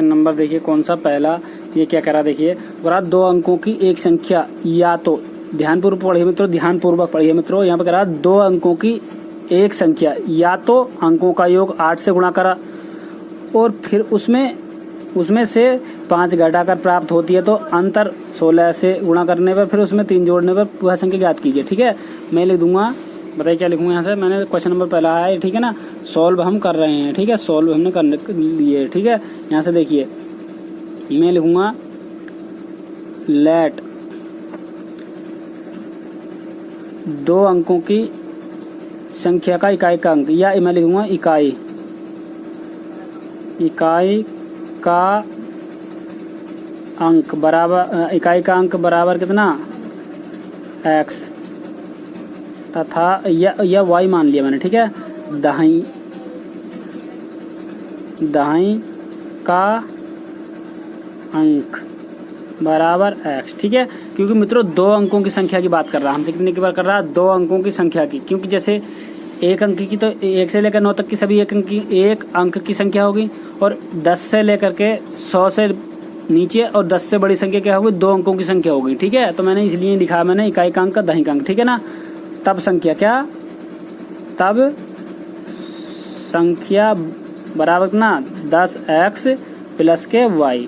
Question number देखिए कौन सा पहला, ये क्या करा देखिए, बोला 2 अंकों की एक संख्या या तो, ध्यानपूर्वक पढ़िए मित्रों, ध्यानपूर्वक पढ़िए मित्रों, यहाँ पे करा 2 अंकों की एक संख्या या तो अंकों का योग 8 से गुणा करा और फिर उसमें से 5 घटाकर प्राप्त होती है, तो अंतर 16 से गुणा करने पर फिर उसमें 3 जोड़ने पर वह संख्या ज्ञात कीजिए। ठीक है, मैं लिख दूंगा, बताइए क्या लिखूंगा यहाँ से। मैंने क्वेश्चन नंबर पहला है, ठीक है ना, सॉल्व हम कर रहे हैं। ठीक है, सॉल्व हमने करने के लिए, ठीक है, यहाँ से देखिए मैं लिखूंगा लेट 2 अंकों की संख्या का इकाई का अंक, या मैं लिखूंगा इकाई का अंक बराबर, इकाई का अंक बराबर कितना x तथा या y मान लिया मैंने। ठीक है, दाहिनी का अंक बराबर x। ठीक है, क्योंकि मित्रों 2 अंकों की संख्या की बात कर रहा है, हमसे कितने की बात कर रहा है, 2 अंकों की संख्या की, क्योंकि जैसे 1 अंक की तो 1 से लेकर 9 तक की सभी 1 अंक की संख्या होगी, और 10 से लेकर के 100 से नीचे और 10 से बड़ी संख्या क्या होगी, 2 अंकों की संख्या होगी। ठीक है, तो मैंने इसलिए लिखा मैंने इकाई का अंक का दाहिनी का अंक। ठीक है ना, तब संख्या बराबर ना 10x प्लस के y।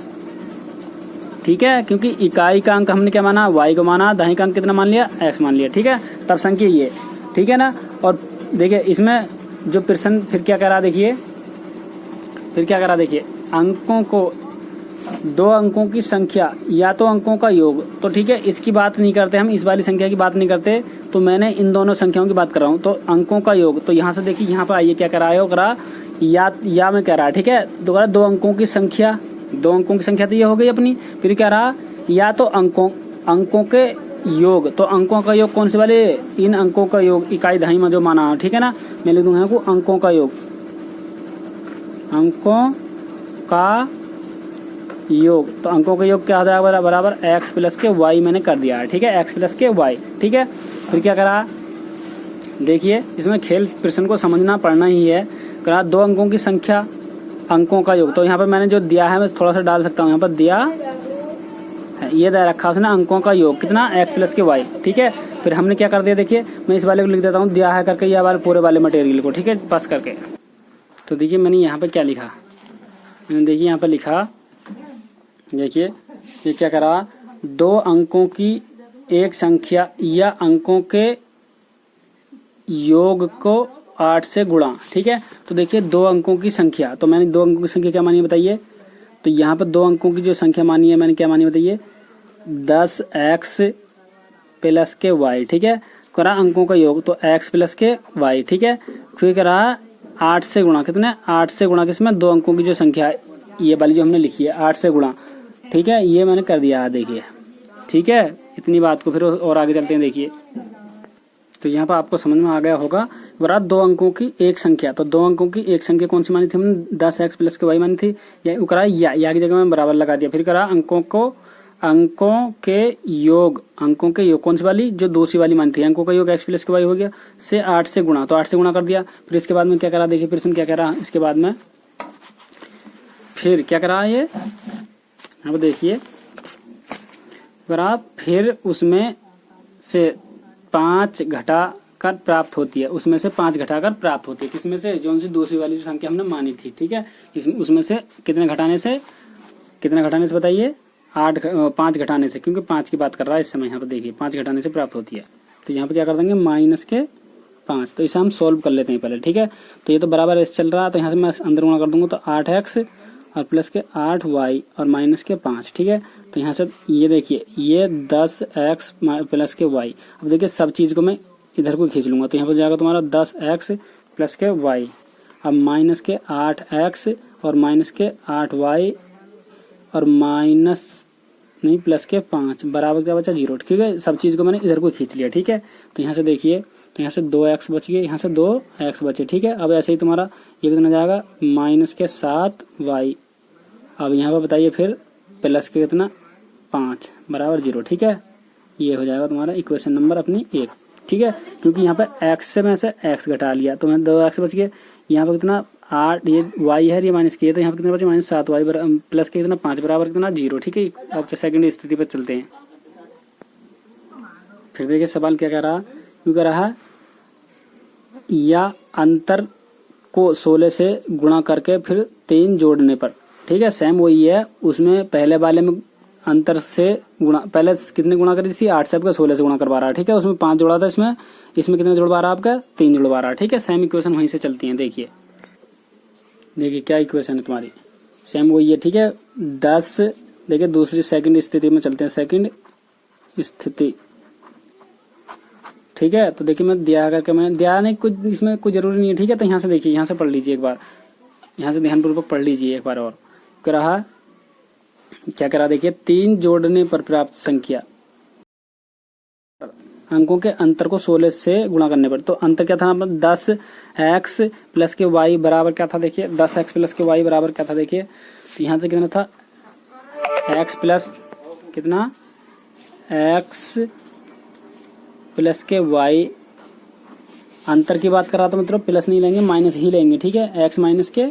ठीक है, क्योंकि इकाई का अंक हमने क्या माना, y को माना, दाहिनी का अंक कितना मान लिया, x मान लिया। ठीक है, तब संख्या ये, ठीक है ना। और देखिए इसमें जो प्रश्न फिर क्या करा देखिए, अंकों को 2 अंकों की संख्या या तो अंकों का योग, तो ठीक है इसकी बात नहीं करते हम, इस वाली संख्या की बात नहीं करते, तो मैंने इन दोनों संख्याओं की बात कर रहा हूँ। तो अंकों का योग, तो यहाँ से देखिए यहाँ पर आइए क्या करा है, करा या में कह रहा है। ठीक है, तो करा 2 अंकों की संख्या, 2 अंकों की संख्या तो ये हो गई अपनी, फिर क्या रहा, या तो अंकों के योग, तो अंकों का योग कौन से वाले, इन अंकों का योग इकाई दाहिनी में जो माना। ठीक है ना, मैं लिख दूंगा यहाँ को अंकों का योग, तो अंकों का योग क्या हो जाएगा, बराबर x प्लस के y मैंने कर दिया है। ठीक है, x प्लस के y। ठीक है, फिर क्या करा देखिए, इसमें खेल प्रश्न को समझना पड़ना ही है। करा 2 अंकों की संख्या, अंकों का योग, तो यहाँ पर मैंने जो दिया है मैं थोड़ा सा डाल सकता हूँ, यहाँ पर दिया है, ये दे रखा उसने अंकों का योग कितना, x प्लस के y। ठीक है, फिर हमने क्या कर दिया देखिए, मैं इस वाले को लिख देता हूँ दिया है करके, ये वाले पूरे वाले मटेरियल को, ठीक है, पास करके। तो देखिए मैंने यहाँ पर क्या लिखा, मैंने देखिए यहाँ पर लिखा, देखिए ये क्या करा, 2 अंकों की एक संख्या या अंकों के योग को 8 से गुणा। ठीक है, तो देखिए 2 अंकों की संख्या, तो मैंने 2 अंकों की संख्या क्या मानी है बताइए, तो यहाँ पर 2 अंकों की जो संख्या मानी है मैंने क्या मानी बताइए, 10x प्लस के y। ठीक है, करा अंकों का योग, तो x प्लस के y। ठीक है, फिर करा 8 से गुणा, कितने 8 से गुणा किसमें, 2 अंकों की जो संख्या है ये वाली जो हमने लिखी है 8 से गुणा। ठीक है, ये मैंने कर दिया है देखिए। ठीक है, इतनी बात को फिर और आगे चलते हैं। देखिए तो यहाँ पर आपको समझ में आ गया होगा, बराबर 2 अंकों की एक संख्या, तो 2 अंकों की एक संख्या कौन सी मानी थी हमने, 10x प्लस के y मानी थी, या करा या की जगह में बराबर लगा दिया, फिर करा अंकों के योग कौन सी वाली, जो दूसरी वाली मानी थी, अंकों का योग x प्लस के y हो गया, से 8 से गुणा, तो 8 से गुणा कर दिया। फिर इसके बाद में क्या करा देखिए, प्रश्न क्या कह रहा, इसके बाद में फिर क्या करा ये, अब देखिए बराबर फिर उसमें से 5 घटा कर प्राप्त होती है, उसमें से 5 घटाकर प्राप्त होती है, किसमें से, जो सी दूसरी वाली जो संख्या हमने मानी थी। ठीक है, उसमें से कितने घटाने से बताइए, 5 घटाने से, क्योंकि 5 की बात कर रहा है इस समय, यहाँ पर देखिए 5 घटाने से प्राप्त होती है। तो यहाँ पे क्या कर देंगे, माइनस के 5, तो इसे हम सोल्व कर लेते हैं पहले। ठीक है, तो ये तो बराबर ऐसे चल रहा है, तो यहाँ से मैं अंदर गुणा कर दूंगा, तो 8x और प्लस के 8y और माइनस के 5। ठीक है, तो यहाँ से ये देखिए ये 10x प्लस के y, अब देखिए सब चीज़ को मैं इधर को खींच लूंगा, तो यहाँ पर जाएगा तुम्हारा 10x प्लस के y, अब माइनस के 8x और माइनस के 8y और माइनस नहीं प्लस के 5 बराबर क्या बचा 0। ठीक है, सब चीज़ को मैंने इधर को खींच लिया। ठीक है, तो यहाँ से देखिए, तो यहाँ से 2x बच गए, यहाँ से 2x बचे। ठीक है, अब ऐसे ही तुम्हारा ये कितना जाएगा, माइनस के 7y, अब यहाँ पर बताइए फिर प्लस के कितना 5 बराबर 0। ठीक है, ये हो जाएगा तुम्हारा इक्वेशन नंबर अपनी 1। ठीक है, क्योंकि यहाँ पर x से मैं से x घटा लिया, तो मैं 2x बच गए, यहाँ पर कितना 8 ये y है, ये माइनस की है, तो यहाँ पे कितना बचे -7y प्लस के कितना 5 बराबर कितना 0। ठीक है, अब तो सेकंड स्थिति पर चलते हैं। फिर देखिए सवाल क्या कह रहा, क्यों कह रहा है, या अंतर को 16 से गुणा करके फिर 3 जोड़ने पर। ठीक है, सेम वही है, उसमें पहले वाले में अंतर से गुणा, पहले कितने गुणा करी थी 8 से आपका 16 से गुणा करवा रहा है। ठीक है, उसमें 5 जोड़ा था, इसमें कितने जुड़वा रहा है आपका 3 जुड़वा रहा है। ठीक है, सेम इक्वेशन वहीं से चलती है। देखिए क्या इक्वेशन है तुम्हारी, सेम वही है। ठीक है, 10 देखिए दूसरी सेकंड स्थिति में चलते हैं, सेकंड स्थिति। ठीक है, तो देखिए मैं दिया करके मैंने दिया नहीं, कुछ इसमें कोई जरूरी नहीं है। ठीक है, तो यहाँ से देखिए, यहाँ से पढ़ लीजिए एक बार, यहाँ से ध्यानपूर्वक पढ़ लीजिए एक बार और। क्या करा देखिए, 3 जोड़ने पर प्राप्त संख्या अंकों के अंतर को 16 से गुणा करने पर। तो अंतर क्या था, 10x प्लस के y बराबर क्या था, देखिए 10x प्लस के y बराबर क्या था, देखिए तो यहाँ से कितना था, x प्लस कितना, x प्लस के y, अंतर की बात कर रहा था मतलब प्लस नहीं लेंगे, माइनस ही लेंगे। ठीक है, x माइनस के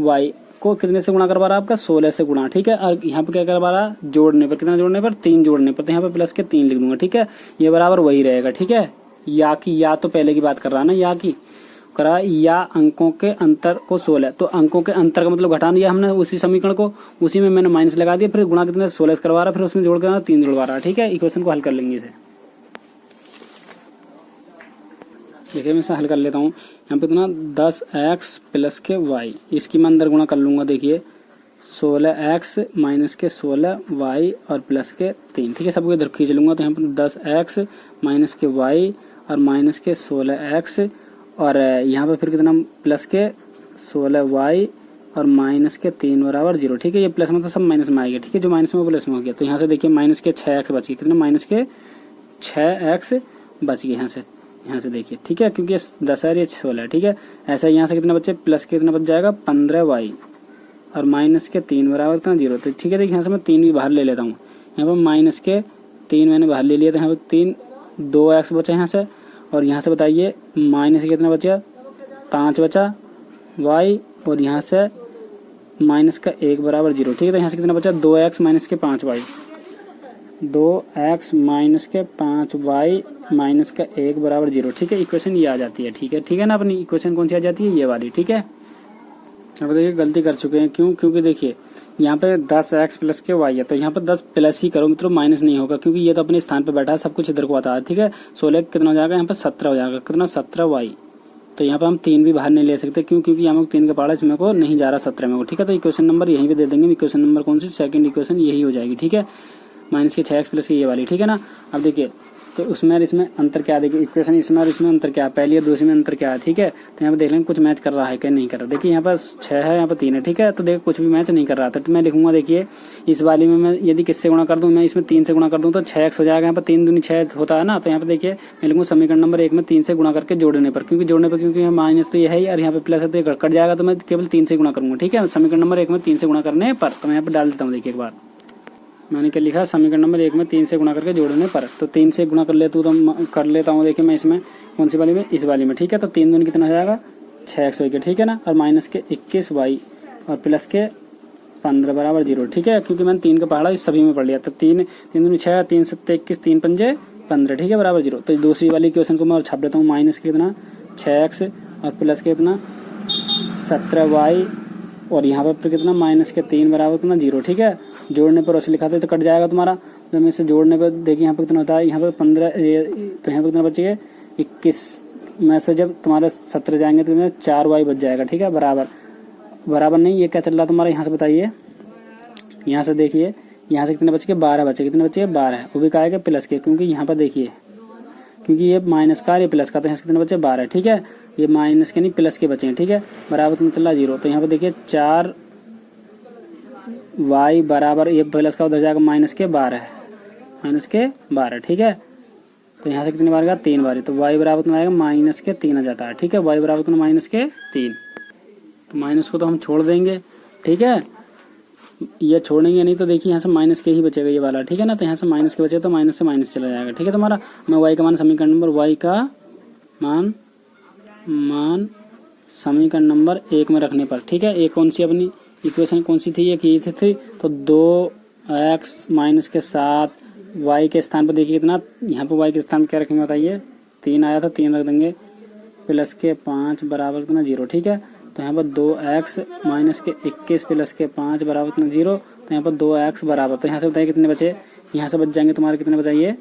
y को कितने से गुणा करवा रहा है आपका 16 से गुणा। ठीक है, और यहाँ पे क्या करवा रहा, जोड़ने पर, कितना जोड़ने पर 3 जोड़ने पर, तो यहाँ पे प्लस के 3 लिख दूंगा। ठीक है, ये बराबर वही रहेगा। ठीक है, या तो पहले की बात कर रहा है ना, या की करा, या अंकों के अंतर को 16, तो अंकों के अंतर का मतलब घटा दिया हमने उसी समीकरण को, उसी में मैंने माइनस लगा दिया, फिर गुणा कितने 16 करवा रहा, फिर उसमें जोड़ कर 3 जुड़वा रहा। ठीक है, इक्वेशन को हल कर लेंगे इसे। देखिए मैं इसे हल कर लेता हूँ। यहाँ पे इतना 10x प्लस के y, इसकी मैं अंदर गुणा कर लूंगा। देखिए 16x माइनस के 16y और प्लस के 3। ठीक है, सबको इधर खींच लूंगा, तो यहाँ पर 10x माइनस के y और माइनस के 16x, और यहाँ पे फिर कितना प्लस के 16y और माइनस के 3 बराबर 0। ठीक है, ये प्लस मतलब सब माइनस में आएगा। ठीक है, जो माइनस में प्लस में हो गया, तो यहाँ से देखिए माइनस के 6x बच गए, कितना माइनस के 6x बच गए यहाँ से देखिए। ठीक है, क्योंकि 10 है, ये 16 है। ठीक है, ऐसा यहाँ से कितना बच्चे, प्लस के कितना बच जाएगा 15y और माइनस के 3 बराबर कितना 0। तो ठीक है, देखिए यहाँ से मैं 3 भी बाहर ले लेता हूँ, यहाँ पर माइनस के 3 मैंने बाहर ले लिया, तो यहाँ पर 3 2x बचा यहाँ से, और यहाँ से बताइए माइनस के कितना बचा 5 बचा y, और यहाँ से माइनस का 1 बराबर 0। ठीक है, तो यहाँ से कितना बचा 2x माइनस के 5y, 2x माइनस के 5y माइनस का 1 बराबर 0। ठीक है, इक्वेशन ये आ जाती है। ठीक है ना, अपनी इक्वेशन कौन सी आ जाती है, ये वाली। ठीक है, अब देखिए गलती कर चुके हैं, क्यों, क्योंकि देखिए यहाँ पे 10x प्लस के y है, तो यहाँ पर 10 प्लस ही करो मित्रों, माइनस नहीं होगा, क्योंकि ये तो अपने स्थान पे बैठा है, सब कुछ इधर को आता है। ठीक है, 16 कितना हो जाएगा, यहाँ पे 17 हो जाएगा, कितना 17y। तो यहाँ पे हम 3 भी बाहर नहीं ले सकते, क्यों, क्योंकि यहाँ 3 का पहाड़ा इसमें को नहीं जा रहा 17 में को। ठीक है, तो इक्वेशन नंबर यहीं पे दे देंगे, इक्वेशन नंबर कौन सी, सेकंड इक्वेशन यही हो जाएगी। ठीक है, माइनस के 6x प्लस की ये वाली। ठीक है ना, अब देखिए तो उसमें और इसमें अंतर क्या, देखिए इक्वेशन इसमें और इसमें अंतर क्या, पहली और दूसरी में अंतर क्या है। ठीक है, तो यहाँ पे देख लेंगे कुछ मैच कर रहा है क्या नहीं कर रहा। देखिए यहाँ पर 6 है, यहाँ पर 3 है। ठीक है, तो देखिए कुछ भी मैच नहीं कर रहा था, तो मैं लिखूंगा, देखिए इस वाली में मैं यदि किससे गुणा कर दूं, मैं इसमें 3 से गुणा कर दूं तो 6x हो जाएगा। यहाँ पर 3 दूनी 6 होता है ना, तो यहाँ पे देखिए मैं लिखूंगा समीकरण नंबर 1 में 3 से गुणा करके जोड़ने पर, क्योंकि यहाँ माइनस तो ये है और यहाँ पे प्लस है, तो ये कट जाएगा, तो मैं केवल 3 से गुणा करूंगा। ठीक है, समीकरण नंबर 1 में 3 से गुणा करने पर, तो मैं यहाँ पर डाल देता हूँ। देखिए एक बार मैंने क्या लिखा, समीकरण नंबर 1 में 3 से गुणा करके जोड़ने पर, तो 3 से गुणा कर लेता हूँ। देखिए मैं इसमें कौन सी वाली में, इस वाली में। ठीक है, तो 3 दूनी कितना हो जाएगा 6x हो गया। ठीक है ना, और माइनस के 21y और प्लस के 15 बराबर 0। ठीक है, क्योंकि मैंने 3 का पहाड़ा इस सभी में पढ़ लिया, तो 3 दूनी 6, 3 7 21, 3 पंजे 15। ठीक है, बराबर 0। तो दूसरी वाली क्वेश्चन को मैं और छाप देता हूँ, माइनस के कितना 6x और प्लस के कितना 17y, और यहाँ पर कितना माइनस के 3 बराबर कितना 0। ठीक है, जोड़ने पर उसे लिखा था तो कट जाएगा तुम्हारा, तो मैं इसे जोड़ने पर देखिए यहाँ पर कितना होता है, यहाँ पर 15, तो यहाँ पर कितना बचेगा 21 में से जब तुम्हारे 17 जाएंगे तो 4y बच जाएगा। ठीक है, बराबर नहीं, ये क्या चल रहा तुम्हारा, यहाँ से बताइए, यहाँ से देखिए, यहाँ से कितने बच के 12 बचे, कितने बचे 12, वो भी कहा है प्लस के, क्योंकि यहाँ पर देखिए, क्योंकि ये माइनस का ये प्लस का, तो यहाँ से कितने बचे 12। ठीक है, ये माइनस के नहीं प्लस के बचे हैं। ठीक है, बराबर कितना चल रहा 0, तो यहाँ पर देखिए 4y बराबर, ये प्लस का उधर जाएगा माइनस के 12। ठीक है, तो यहाँ से कितनी बार गया 3 बार, तो y बराबर कितना आएगा माइनस के 3 आ जाता है। ठीक है, y बराबर कितना माइनस के 3, तो माइनस को तो हम छोड़ देंगे। ठीक है, ये छोड़ेंगे नहीं, तो देखिए यहाँ से माइनस के ही बचेगा ये वाला। ठीक है ना, तो यहाँ से माइनस के बचे तो माइनस से माइनस चला जाएगा। ठीक है, तुम्हारा मैं y का मान समीकरण नंबर y का मान समीकरण नंबर 1 में रखने पर, ठीक है। एक कौन सी अपनी इक्वेशन कौन सी थी, ये की थी तो 2x माइनस के 7 y के स्थान पर देखिए कितना, यहाँ पर y के स्थान पर क्या रखेंगे बताइए, 3 आया था, 3 रख देंगे, प्लस के 5 बराबर कितना 0, ठीक है। तो यहाँ पर 2x माइनस के 21 प्लस के 5 बराबर कितना 0, तो यहाँ पर 2x बराबर, तो यहाँ से बताइए कितने बचे, यहाँ से बच जाएंगे तुम्हारे कितने बताइए,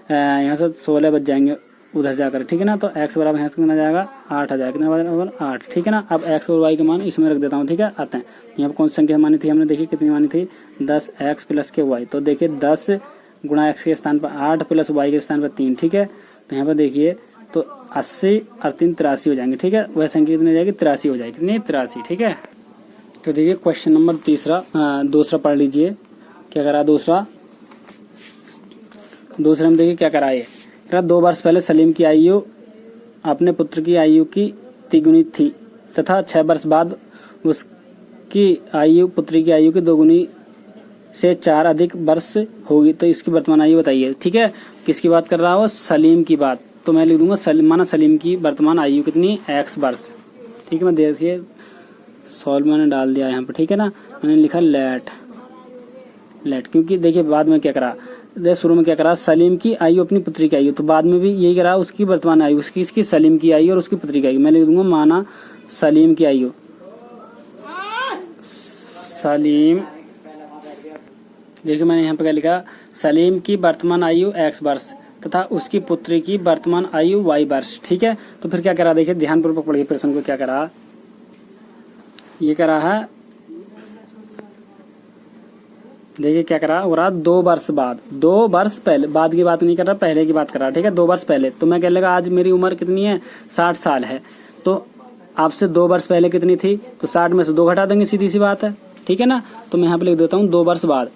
यहाँ से 16 बच जाएंगे उधर जाकर, ठीक है ना। तो x बराबर यहाँ से कितना जाएगा 8 आ जाएगा, कितना बराबर 8, ठीक है ना। अब x और y के मान इसमें रख देता हूँ, ठीक है। आते हैं यहाँ पर कौन सी संख्या मानी थी हमने, देखिए कितनी मानी थी 10x प्लस के y, तो देखिए 10 गुणा x के स्थान पर 8 प्लस y के स्थान पर 3, ठीक है। तो यहाँ पर देखिए तो 80 और 3 83 हो जाएंगे, ठीक है। वह संख्या कितनी हो जाएगी 83 हो जाएगी, कितनी 83, ठीक है। तो देखिए क्वेश्चन नंबर दूसरा पढ़ लीजिए, क्या करा दूसरा में देखिए क्या करा ये, 2 वर्ष पहले सलीम की आयु अपने पुत्र की आयु की तिगुनी थी तथा 6 वर्ष बाद उसकी आयु पुत्री की आयु की 2 गुनी से 4 अधिक वर्ष होगी, तो इसकी वर्तमान आयु बताइए, ठीक है। किसकी बात कर रहा हो, सलीम की बात, तो मैं लिख दूंगा माना सलीम की वर्तमान आयु कितनी x वर्ष, ठीक है। मैं देखिए सॉल्व मैंने डाल दिया यहाँ पर, ठीक है ना। मैंने लिखा लेट, क्योंकि देखिए बाद में क्या करा, शुरू में क्या करा, सलीम की आयु अपनी पुत्री की आयु, तो बाद में भी यही करा, उसकी वर्तमान आयु, इसकी सलीम की आयु और उसकी पुत्री की आयु। मैं लिख दूंगा माना सलीम की आयु, सलीम, देखिए मैंने यहाँ पे क्या लिखा, सलीम की वर्तमान आयु x वर्ष तथा उसकी पुत्री की वर्तमान आयु y वर्ष, ठीक है। तो फिर क्या करा, देखिए ध्यानपूर्वक पढ़िए प्रश्न को, क्या करा, ये करा है, देखिए क्या करा हो रहा, 2 वर्ष बाद, 2 वर्ष पहले, बाद की बात नहीं कर रहा, पहले की बात कर रहा, ठीक है। 2 वर्ष पहले, तो मैं कह लगा आज मेरी उम्र कितनी है 60 साल है, तो आपसे 2 वर्ष पहले कितनी थी, तो 60 में से 2 घटा देंगे, सीधी सी बात है, ठीक है ना। तो मैं यहाँ पे लिख देता हूँ 2 वर्ष बाद,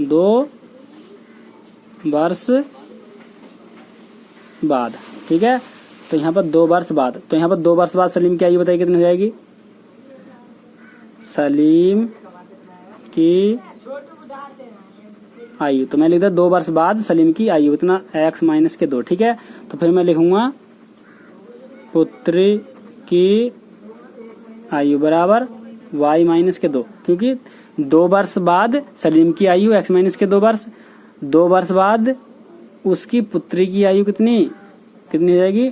2 वर्ष बाद, ठीक है। तो यहाँ पर 2 वर्ष बाद, तो यहाँ पर 2 वर्ष बाद सलीम की आयु बताइए कितनी हो जाएगी, सलीम की आयु, तो मैं लिखता 2 वर्ष बाद सलीम की आयु इतना x माइनस के 2, ठीक है। तो फिर मैं लिखूंगा पुत्री की आयु बराबर y माइनस के 2, क्योंकि 2 वर्ष बाद सलीम की आयु x माइनस के 2 वर्ष, 2 वर्ष बाद उसकी पुत्री की आयु कितनी हो जाएगी,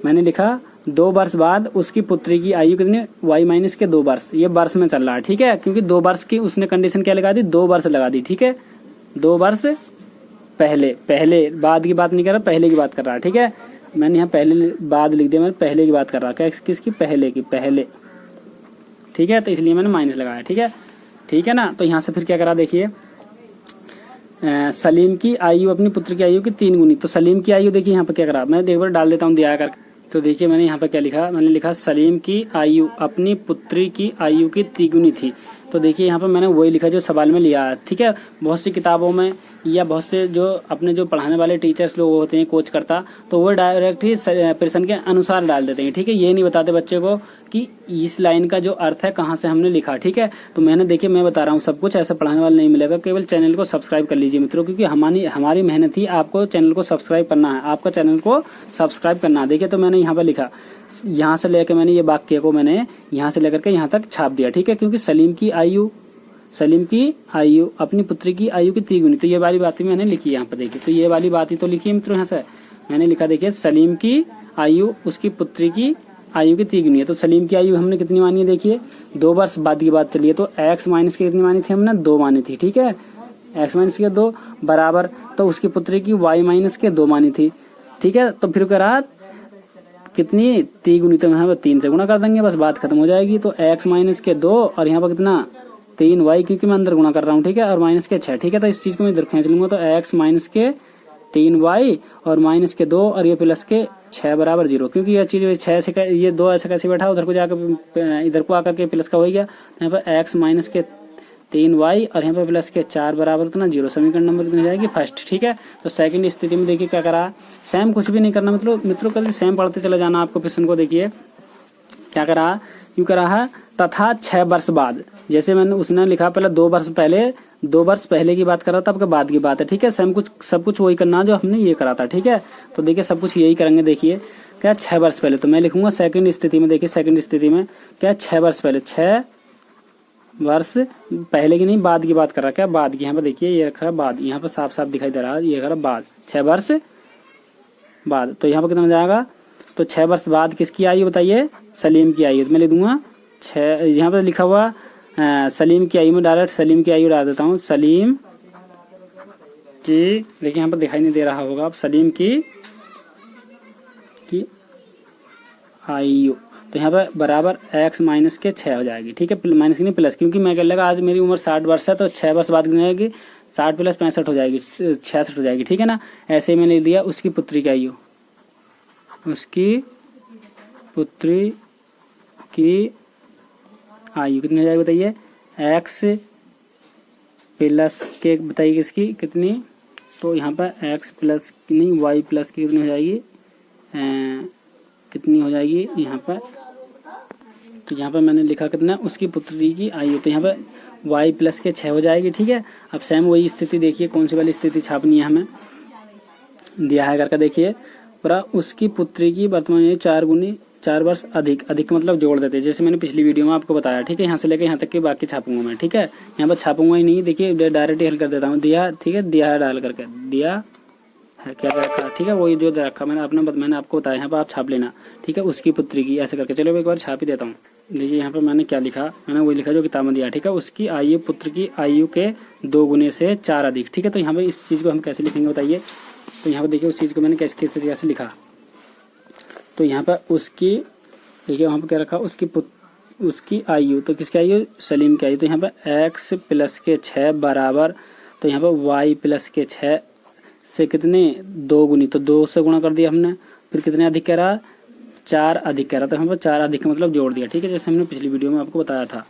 मैंने लिखा 2 वर्ष बाद उसकी पुत्री की आयु कितनी y माइनस के 2 वर्ष, ये वर्ष में चल रहा है, ठीक है। क्योंकि 2 वर्ष की उसने कंडीशन क्या लगा दी, 2 वर्ष लगा दी, ठीक है। 2 वर्ष पहले बाद की बात नहीं कर रहा, पहले की बात कर रहा है, ठीक है। मैंने यहाँ पहले बाद लिख दिया, मैं पहले की बात कर रहा, क्या किसकी, पहले, ठीक है। तो इसलिए मैंने माइनस लगाया, ठीक है ना। तो यहाँ से फिर क्या करा, देखिए सलीम की आयु अपनी पुत्र की आयु की 3 गुनी, तो सलीम की आयु देखिए यहाँ पर क्या करा, मैं एक बार डाल देता हूँ दिया कर, तो देखिए मैंने यहाँ पर क्या लिखा, मैंने लिखा सलीम की आयु अपनी पुत्री की आयु की 3 गुनी थी, तो देखिए यहाँ पर मैंने वही लिखा जो सवाल में लिया है, ठीक है। बहुत सी किताबों में या बहुत से जो अपने जो पढ़ाने वाले टीचर्स लोग होते हैं, कोच करता, तो वो डायरेक्ट ही प्रश्न के अनुसार डाल देते हैं, ठीक है। ये नहीं बताते बच्चे को कि इस लाइन का जो अर्थ है कहाँ से हमने लिखा, ठीक है। तो मैंने देखिए मैं बता रहा हूँ सब कुछ, ऐसा पढ़ाने वाला नहीं मिलेगा, केवल चैनल को सब्सक्राइब कर लीजिए मित्रों, क्योंकि हमारी मेहनत ही आपको चैनल को सब्सक्राइब करना है, आपका चैनल को सब्सक्राइब करना है। देखिए तो मैंने यहाँ पर लिखा, यहाँ से लेकर मैंने ये वाक्य को मैंने यहाँ से लेकर के यहाँ तक छाप दिया, ठीक है। क्योंकि सलीम की आयु अपनी पुत्री की आयु की 3 गुनी, तो ये वाली बात ही मैंने लिखी है यहाँ पर, देखिए तो ये वाली बात ही तो लिखी है मित्रों। यहाँ से मैंने लिखा, देखिए सलीम की आयु उसकी पुत्री की आयु की 3 गुनी है, तो सलीम की आयु हमने कितनी मानी है, देखिए 2 वर्ष बाद की बात चलिए, तो x माइनस की कितनी मानी थी हमने, 2 मानी थी, ठीक है। x माइनस के 2 बराबर, तो उसकी पुत्री की y माइनस के 2 मानी थी, ठीक है। तो फिर करा कितनी 3 गुनी, तो यहाँ पर 3 से गुणा कर देंगे, बस बात खत्म हो जाएगी। तो x माइनस के 2 और यहाँ पर कितना 3y, क्योंकि मैं अंदर गुणा कर रहा हूँ, ठीक है, और माइनस के 6, ठीक है। तो इस चीज को मैं इधर खींच लूंगा, तो x माइनस के 3y और माइनस के 2 और ये प्लस के 6 बराबर 0, क्योंकि ये चीज 6 से ये 2 ऐसे कैसे बैठा, उधर को जाकर इधर को आकर के प्लस का हो गया, तो यहाँ पर x माइनस के 3y और यहाँ पे प्लस के 4 बराबर इतना 0, समीकरण नंबर कितनी जाएगी फर्स्ट, ठीक है। तो सेकंड स्थिति में देखिए क्या करा, सेम कुछ भी नहीं करना मित्रों कल सेम पढ़ते चले जाना आपको प्रश्न को। देखिए क्या करा, क्यों करा है, तथा 6 वर्ष बाद, जैसे मैंने उसने लिखा पहले 2 वर्ष पहले की बात कर रहा था, आपके बाद की बात है, ठीक है। सब कुछ वही करना जो हमने ये करा था, ठीक है। तो देखिए सब कुछ यही करेंगे। देखिए क्या 6 वर्ष पहले, तो मैं लिखूंगा सेकंड स्थिति में। देखिए सेकंड स्थिति में क्या 6 वर्ष पहले, 6 वर्ष पहले की नहीं बाद की बात कर रहा, क्या बाद की। यहाँ पर देखिए ये रख रहा है बाद, यहाँ पर साफ साफ दिखाई दे रहा है, ये रहा बाद 6 वर्ष बाद। तो यहाँ पर कितना जाएगा, तो 6 वर्ष बाद किसकी आयु बताइए, सलीम की आयु। तो मैं लिख दूंगा 6, यहाँ पर लिखा हुआ सलीम की आयु में डायरेक्ट सलीम की आयु डाल देता हूँ। सलीम की, देखिए यहाँ पर दिखाई नहीं दे रहा होगा, आप सलीम की आयु, तो यहाँ पर बराबर x माइनस के 6 हो जाएगी। ठीक है, माइनस की नहीं प्लस, क्योंकि मैं कह लगा आज मेरी उम्र 60 वर्ष है, तो 6 वर्ष बाद कितनी जाएगी, 60 प्लस 65 हो जाएगी, 66 हो जाएगी। ठीक है ना, ऐसे ही मैंने दिया उसकी पुत्री की आयु, उसकी पुत्री की आयु कितनी हो जाएगी बताइए, x प्लस के बताइए किसकी कितनी, तो यहाँ पर x प्लस नहीं y प्लस की कितनी हो जाएगी, कितनी हो जाएगी यहाँ पर, तो यहाँ पर मैंने लिखा कितना, उसकी पुत्री की आयु, तो यहाँ पर y प्लस के 6 हो जाएगी। ठीक है, अब सेम वही स्थिति देखिए, कौन सी वाली स्थिति छापनी है हमें, दिया है करके देखिए पूरा, उसकी पुत्री की वर्तमान 4 गुनी 4 वर्ष अधिक, अधिक मतलब जोड़ देते हैं, जैसे मैंने पिछली वीडियो में आपको बताया। ठीक है, यहाँ से लेकर यहाँ तक के बाकी छापूंगा मैं। ठीक है, यहाँ पर छापूंगा ही नहीं, देखिए डायरेक्ट हल कर देता हूँ, दिया, ठीक है, दिया है डाल करके, दिया है क्या रखा, ठीक है, वही जो रखा मैंने आपको बताया, यहाँ पर आप छाप लेना। ठीक है, उसकी पुत्री की ऐसे करके, चलो एक बार छाप ही देता हूँ। देखिए यहाँ पर मैंने क्या लिखा, मैंने वही लिखा जो किताब में दिया। ठीक है, उसकी आयु पुत्र की आयु के 2 गुने से 4 अधिक। ठीक है, तो यहाँ पर इस चीज़ को हम कैसे लिखेंगे बताइए, तो यहाँ पर देखिए उस चीज़ को मैंने कैसे तरीके से लिखा, तो यहाँ पर उसकी, देखिए वहाँ पर क्या रखा, उसकी आयु, तो किसकी आयु, सलीम की आयु, तो यहाँ पर x प्लस के 6 बराबर, तो यहाँ पर y प्लस के 6 से कितने 2 गुनी, तो 2 से गुणा कर दिया हमने, फिर कितने अधिक कह रहा, 4 अधिक कह रहा, तो यहाँ पर 4 अधिक का मतलब जोड़ दिया। ठीक है, जैसे हमने पिछली वीडियो में आपको बताया था।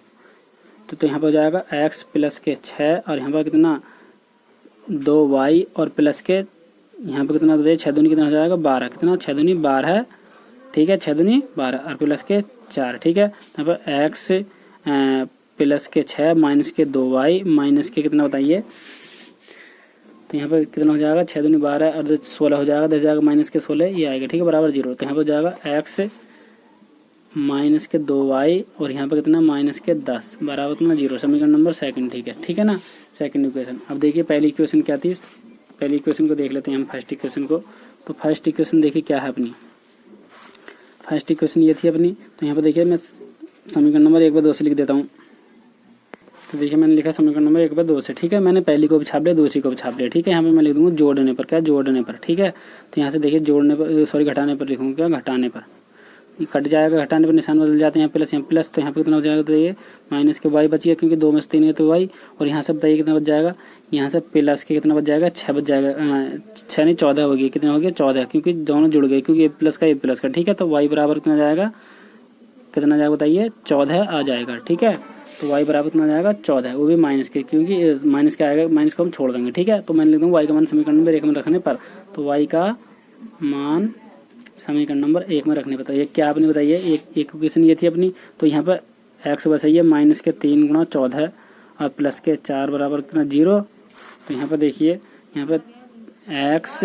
तो यहाँ पर हो जाएगा x प्लस के 6 और यहाँ पर कितना 2y और प्लस के यहाँ पर कितना बताइए, 6 दूनी कितना हो जाएगा 12, कितना 6 दूनी 12। ठीक है, 6 दूनी 12 और प्लस के 4। ठीक है, यहाँ पर x प्लस के 6 माइनस के 2y माइनस के कितना बताइए, तो यहाँ पर कितना हो जाएगा, 6 दूनी 12 और 16 हो जाएगा, 10 जाएगा माइनस के 16 ये आएगा। ठीक है, बराबर 0, तो यहाँ पर हो जाएगा x माइनस के 2y और यहाँ पर कितना माइनस के 10 बराबर कितना 0, समीकरण नंबर सेकंड। ठीक है ना, सेकंड इक्वेशन। अब देखिए पहली इक्वेशन क्या थी, पहली इक्वेशन को देख लेते हैं हम फर्स्ट इक्वेशन को। तो फर्स्ट इक्वेशन देखिए क्या है अपनी, फर्स्ट इक्वेशन ये थी अपनी, तो यहाँ पर देखिए मैं समीकरण नंबर 1 व 2 से लिख देता हूँ। तो देखिए मैंने लिखा समीकरण नंबर 1 व 2 से। ठीक है, मैंने पहली को भी छाप लिया, दूसरी को भी छाप लिया। ठीक है, यहाँ पे मैं लिख दूंगा जोड़ने पर, क्या जोड़ने पर। ठीक है, तो यहाँ से देखिए जोड़ने पर, सॉरी घटाने पर लिखूंगा, क्या घटाने पर, कट जाएगा, घटाने पर निशान बदल जाते हैं, प्लस यहाँ प्लस, तो यहाँ पे कितना हो जाएगा बताइए, माइनस के y बच गया, क्योंकि 2 में से 3 है तो y, और यहाँ से बताइए कितना बच जाएगा, यहाँ से प्लस के कितना बच जाएगा, 6 बच जाएगा, 6 नहीं 14 हो गया, कितना हो गया 14, क्योंकि दोनों जुड़ गए, क्योंकि ए प्लस का। ठीक है, तो y बराबर कितना जाएगा, कितना जाएगा बताइए 14 आ जाएगा। ठीक है, तो y बराबर कितना जाएगा 14, वो भी माइनस के, क्योंकि माइनस क्या आएगा, माइनस को हम छोड़ देंगे। ठीक है, तो मैंने लिख दूँगा y का मान समीकरण नंबर 1 में रखने पर, तो y का मान समीकरण नंबर 1 में रखने बताइए क्या आपने बताइए, एक इक्वेशन ये थी अपनी, तो यहाँ पर x बसाइए माइनस के 3 गुणा 14 और प्लस के 4 बराबर कितना 0। तो यहाँ पर देखिए, यहाँ पर x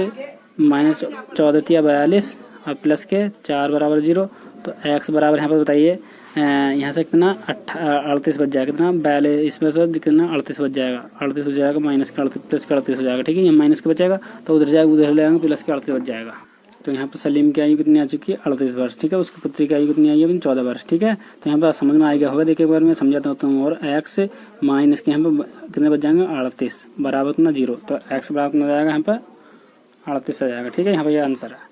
माइनस 14 थी 42 और प्लस के 4 बराबर 0, तो x बराबर यहाँ पर बताइए, यहाँ से कितना 38 बच जाएगा, कितना 42, इसमें से कितना 38 बच जाएगा, 38 हो जाएगा, माइनस का 38 प्लस का 38 हो जाएगा। ठीक है, ये माइनस के बचेगा तो उधर जाएगा, उधर ले आएंगे, प्लस के 38 बच जाएगा। तो यहाँ पर सलीम की आयु कितनी आ चुकी है 38 वर्ष। ठीक है, उसकी पुत्री की आयु कितनी आई है अपनी 14 वर्ष। ठीक है, तो यहाँ पर समझ में आ गया होगा, देखिए एक बार मैं समझाता हूँ, और x माइनस के यहाँ पर कितने बच जाएंगे 38 बराबर कितना 0, तो x बराबर कितना जाएगा यहाँ पर 38 आ जाएगा। ठीक है, यहाँ पर यह आंसर है।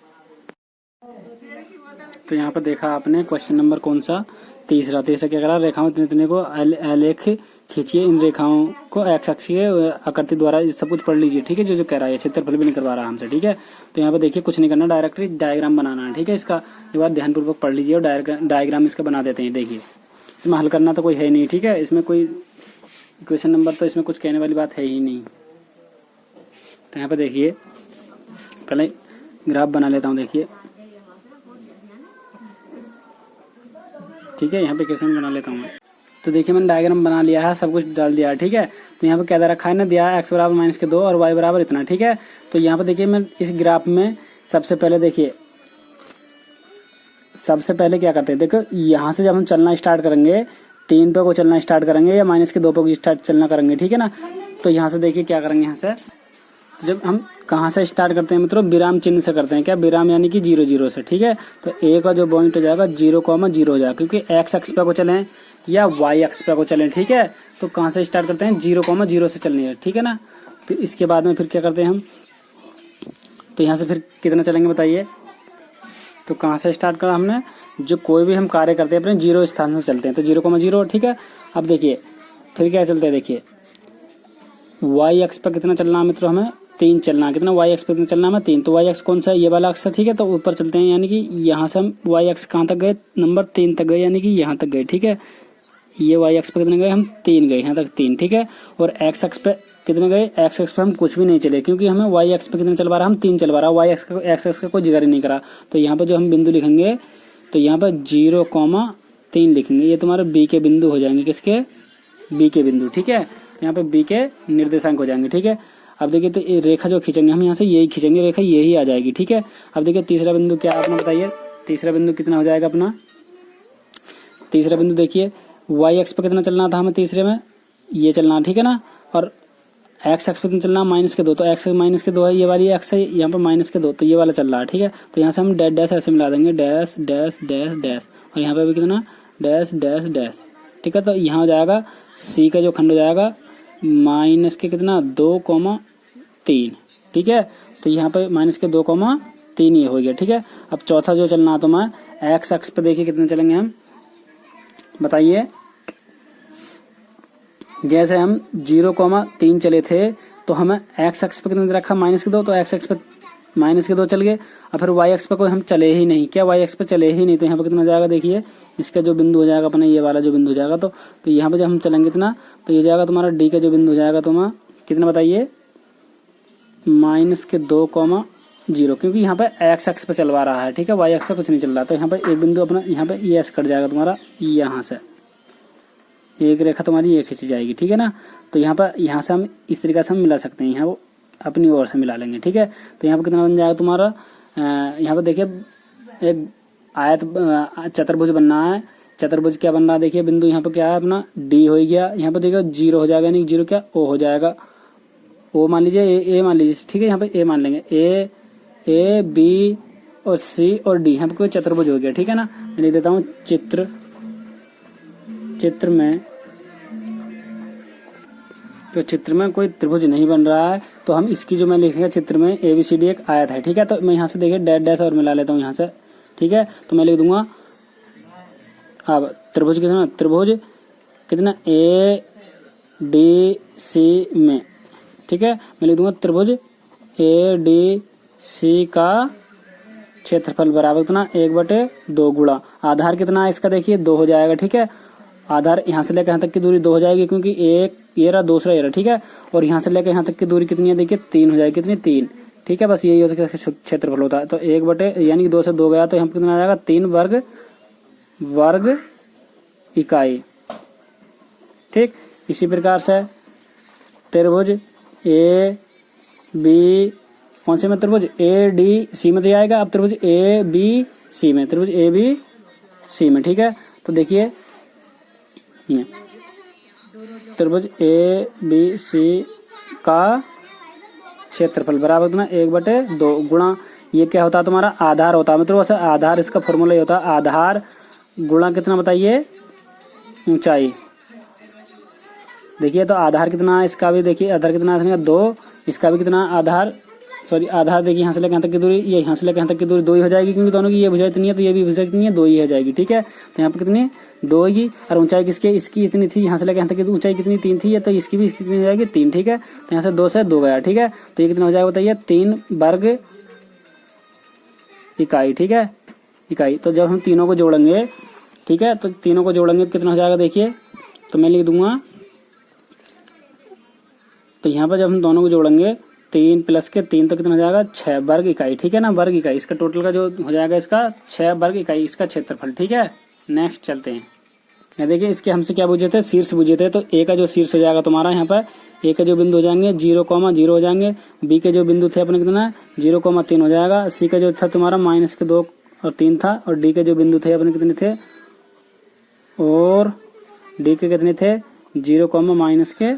तो यहाँ पर देखा आपने क्वेश्चन नंबर कौन सा, तीसरा क्या करा, रेखाओं इतने को आलेख खींचिए, इन रेखाओं को एक्स अक्ष के आकृति द्वारा सब कुछ पढ़ लीजिए। ठीक है, जो कह रहा है, क्षेत्रफल भी नहीं करवा रहा हमसे। ठीक है, तो यहाँ पर देखिए कुछ नहीं करना, डायरेक्टली डायग्राम बनाना है। ठीक है, इसका एक बार ध्यानपूर्वक पढ़ लीजिए और डायग्राम इसका बना देते हैं। देखिए इसमें हल करना तो कोई है नहीं। ठीक है, इसमें कोई इक्वेशन नंबर तो इसमें कुछ कहने वाली बात है ही नहीं। तो यहाँ पर देखिए पहले ग्राफ बना लेता हूँ, देखिए। ठीक है, यहाँ पे इक्वेशन बना लेता हूँ मैं। तो देखिए मैंने डायग्राम बना लिया है, सब कुछ डाल दिया है। ठीक है, तो यहाँ पे क्या दे रखा है ना, दिया है x बराबर माइनस के 2 और y बराबर इतना। ठीक है, तो यहाँ पे देखिए मैं इस ग्राफ में सबसे पहले देखिए सबसे पहले क्या करते हैं, देखो यहाँ से जब हम चलना स्टार्ट करेंगे 3 पे को चलना स्टार्ट करेंगे या -2 पे को स्टार्ट चलना करेंगे, ठीक है ना। तो यहाँ से देखिए क्या करेंगे, यहाँ से जब हम कहाँ से स्टार्ट करते हैं मित्रों, विराम चिन्ह से करते हैं। क्या विराम यानी कि 0 0 से, ठीक है। तो ए का जो पॉइंट हो जाएगा 0,0 हो जाएगा, क्योंकि एक्स अक्ष पे को चलें या वाई अक्ष पे को चलें, ठीक है। तो कहाँ से स्टार्ट करते हैं, 0,0 से चलनी है, ठीक है ना। फिर इसके बाद में फिर क्या करते हैं हम, तो यहाँ से फिर कितना चलेंगे बताइए। तो कहाँ से स्टार्ट करा हमने, जो कोई भी हम कार्य करते हैं अपने 0 स्थान से चलते हैं, तो 0,0, ठीक है। अब देखिए फिर क्या चलते हैं, देखिए वाई अक्ष पर कितना चलना है मित्रों, हमें 3 चलना है। कितना वाई अक्ष पर कितना चलना है, हमें 3। तो वाई अक्ष कौन सा है, ये वाला अक्ष है, ठीक है। तो ऊपर चलते हैं, यानी कि यहाँ से हम वाई अक्ष कहाँ तक गए, नंबर 3 तक गए, यानी कि यहाँ तक गए, ठीक है। ये वाई अक्ष पर कितने गए, हम 3 गए, यहाँ तक 3, ठीक है। और एक्स अक्ष पे कितने गए, एक्स अक्ष पे हम कुछ भी नहीं चले, क्योंकि हमें वाई अक्ष पे कितने चल पा रहा, हम 3 चल पा रहा, वाई एक्स अक्ष का कोई जिक्र ही नहीं करा। तो यहाँ पर जो हम बिंदु लिखेंगे, तो यहाँ पर 0,3 लिखेंगे, ये तुम्हारे बी के बिंदु हो जाएंगे, किसके, बी के बिंदु, ठीक है। तो यहाँ पे बी के निर्देशांक हो जाएंगे, ठीक है। अब देखिए तो ये रेखा जो खींचेंगे हम यहाँ से, यही खींचेंगे रेखा, यही आ जाएगी, ठीक है। अब देखिए तीसरा बिंदु क्या है अपना, बताइए तीसरा बिंदु कितना हो जाएगा अपना। तीसरा बिंदु देखिए वाई एक्स पे कितना चलना था हमें, तीसरे में ये चलना, ठीक है ना। और एक्स एक्स पे कितना चलना, -2। तो एक्स -2 है, ये वाली एक्स है, यहाँ पे -2, तो ये वाला चल रहा है, ठीक है। तो यहाँ से हम डैश डैश ऐसे मिला देंगे, डैश डैश डैश डैश, और यहाँ पे भी कितना, डैश डैश डैश, ठीक है। तो यहाँ हो जाएगा सी का जो खंड हो जाएगा माइनस के कितना, 2,3, ठीक है। तो यहाँ पे -2,3 ये हो गया, ठीक है। अब चौथा जो चलना है तो मैं एक्स अक्ष पे देखिए कितने चलेंगे हम, बताइए। जैसे हम 0,3 चले थे, तो हमें एक्स अक्ष पे कितने रखा, -2, तो एक्स अक्ष पे -2 चल गए। और फिर वाई अक्ष पे कोई हम चले ही नहीं, क्या वाई अक्ष पे चले ही नहीं, तो यहाँ पे कितना जाएगा, देखिए इसका जो बिंदु हो जाएगा अपना, ये वाला जो बिंदु हो जाएगा, तो यहाँ पे जब हम चलेंगे इतना, तो ये जाएगा तुम्हारा डी का जो बिंदु हो जाएगा तुम्हारा कितना, बताइए -2,0, क्योंकि यहाँ पे एक्स अक्ष पे चलवा रहा है, ठीक है, वाई अक्ष पे कुछ नहीं चल रहा। तो यहाँ पे एक बिंदु अपना, यहाँ पे ये ऐसे कट जाएगा तुम्हारा, यहाँ से एक रेखा तुम्हारी ये खींची जाएगी, ठीक है ना। तो यहाँ पर, यहाँ से हम इस तरीके से हम मिला सकते हैं, यहाँ वो अपनी ओर से मिला लेंगे, ठीक है। तो यहाँ पर कितना बन जाएगा तुम्हारा, यहाँ पर देखिए एक आयत चतुर्भुज बनना है। चतुर्भुज क्या बन रहा है, देखिए बिंदु यहाँ पर क्या है अपना, डी हो गया, यहाँ पर देखिए 0 हो जाएगा, यानी 0 क्या, ओ हो जाएगा, ओ मान लीजिए, ए मान लीजिए, ठीक है। यहाँ पे ए मान लेंगे, ए बी और सी और डी, यहाँ पे कोई चतुर्भुज हो गया, ठीक है ना। मैं लिख देता हूँ चित्र में, तो चित्र में कोई त्रिभुज नहीं बन रहा है, तो हम इसकी जो मैं लिखेंगे चित्र में ABCD एक आयत है, ठीक है। तो मैं यहाँ से देखिए डैश डैश और मिला लेता हूँ यहाँ से, ठीक है। तो मैं लिख दूंगा अब त्रिभुज कितना, त्रिभुज कितना ADC में, ठीक है। मैं लिख दूंगा त्रिभुज ADC का क्षेत्रफल बराबर कितना, 1/2 गुणा आधार कितना है इसका, देखिए 2 हो जाएगा, ठीक है। आधार यहाँ से लेकर यहाँ तक की दूरी 2 हो जाएगी, क्योंकि एक ये रहा, दूसरा ये रहा, ठीक है। और यहाँ से लेकर यहाँ तक की दूरी कितनी है, देखिए 3 हो जाएगी, कितनी, 3, ठीक है। बस यही होता है क्षेत्रफल होता है। तो 1 यानी कि 2 से 2 गया, तो यहाँ पर कितना आ जाएगा, 3 वर्ग इकाई, ठीक। इसी प्रकार से त्रिभुज AB कौन से में, त्रिभुज ADC में तो आएगा। अब त्रिभुज ABC में, त्रिभुज ABC में, ठीक है। तो देखिए त्रिभुज ABC का क्षेत्रफल बराबर कितना, 1/2 गुणा, ये क्या होता है तुम्हारा, आधार होता है मित्रों। वैसे आधार इसका फॉर्मूला ये होता है, आधार गुणा कितना, बताइए ऊंचाई। देखिए तो आधार कितना है इसका भी, देखिए आधार कितना है 2, इसका भी कितना आधार, सॉरी आधार देखिए यहाँ से लेकर यहाँ तक की दूरी, ये यहाँ से लेकर यहाँ तक की दूरी 2 ही हो जाएगी, क्योंकि दोनों की ये भुजा इतनी है, तो ये भी भुजा कितनी है, 2 ही हो जाएगी, ठीक है। तो यहाँ पर कितनी, 2 होगी। और ऊंचाई किसके, इसकी इतनी थी, यहाँ से लेकर यहाँ तक की ऊंचाई कितनी, 3 थी, तो इसकी भी कितनी हो जाएगी, 3, ठीक है। तो यहाँ से 2 से 2 गया, ठीक है। तो ये कितना हो जाएगा बताइए, 3 वर्ग इकाई, ठीक है, इकाई। तो जब हम तीनों को जोड़ेंगे, ठीक है, तो तीनों को जोड़ेंगे तो कितना हो जाएगा, देखिए तो मैं लिख दूंगा, तो यहाँ पर जब हम दोनों को जोड़ेंगे 3 + 3 तो कितना हो जाएगा, 6 वर्ग इकाई, ठीक है ना, वर्ग इकाई। इसका टोटल का जो हो जाएगा इसका 6 वर्ग इकाई इसका क्षेत्रफल, ठीक है। नेक्स्ट चलते हैं, यहाँ देखिए इसके हमसे क्या पूछे थे, शीर्ष पूछे थे। तो ए का जो शीर्ष हो जाएगा तुम्हारा, यहाँ पर ए के जो बिंदु हो जाएंगे 0,0 हो जाएंगे, बी के जो बिंदु थे अपने कितना 0,3 हो जाएगा, सी का जो था तुम्हारा -2 और 3 था, और डी के जो बिंदु थे अपने कितने थे, और डी के कितने थे 0, माइनस के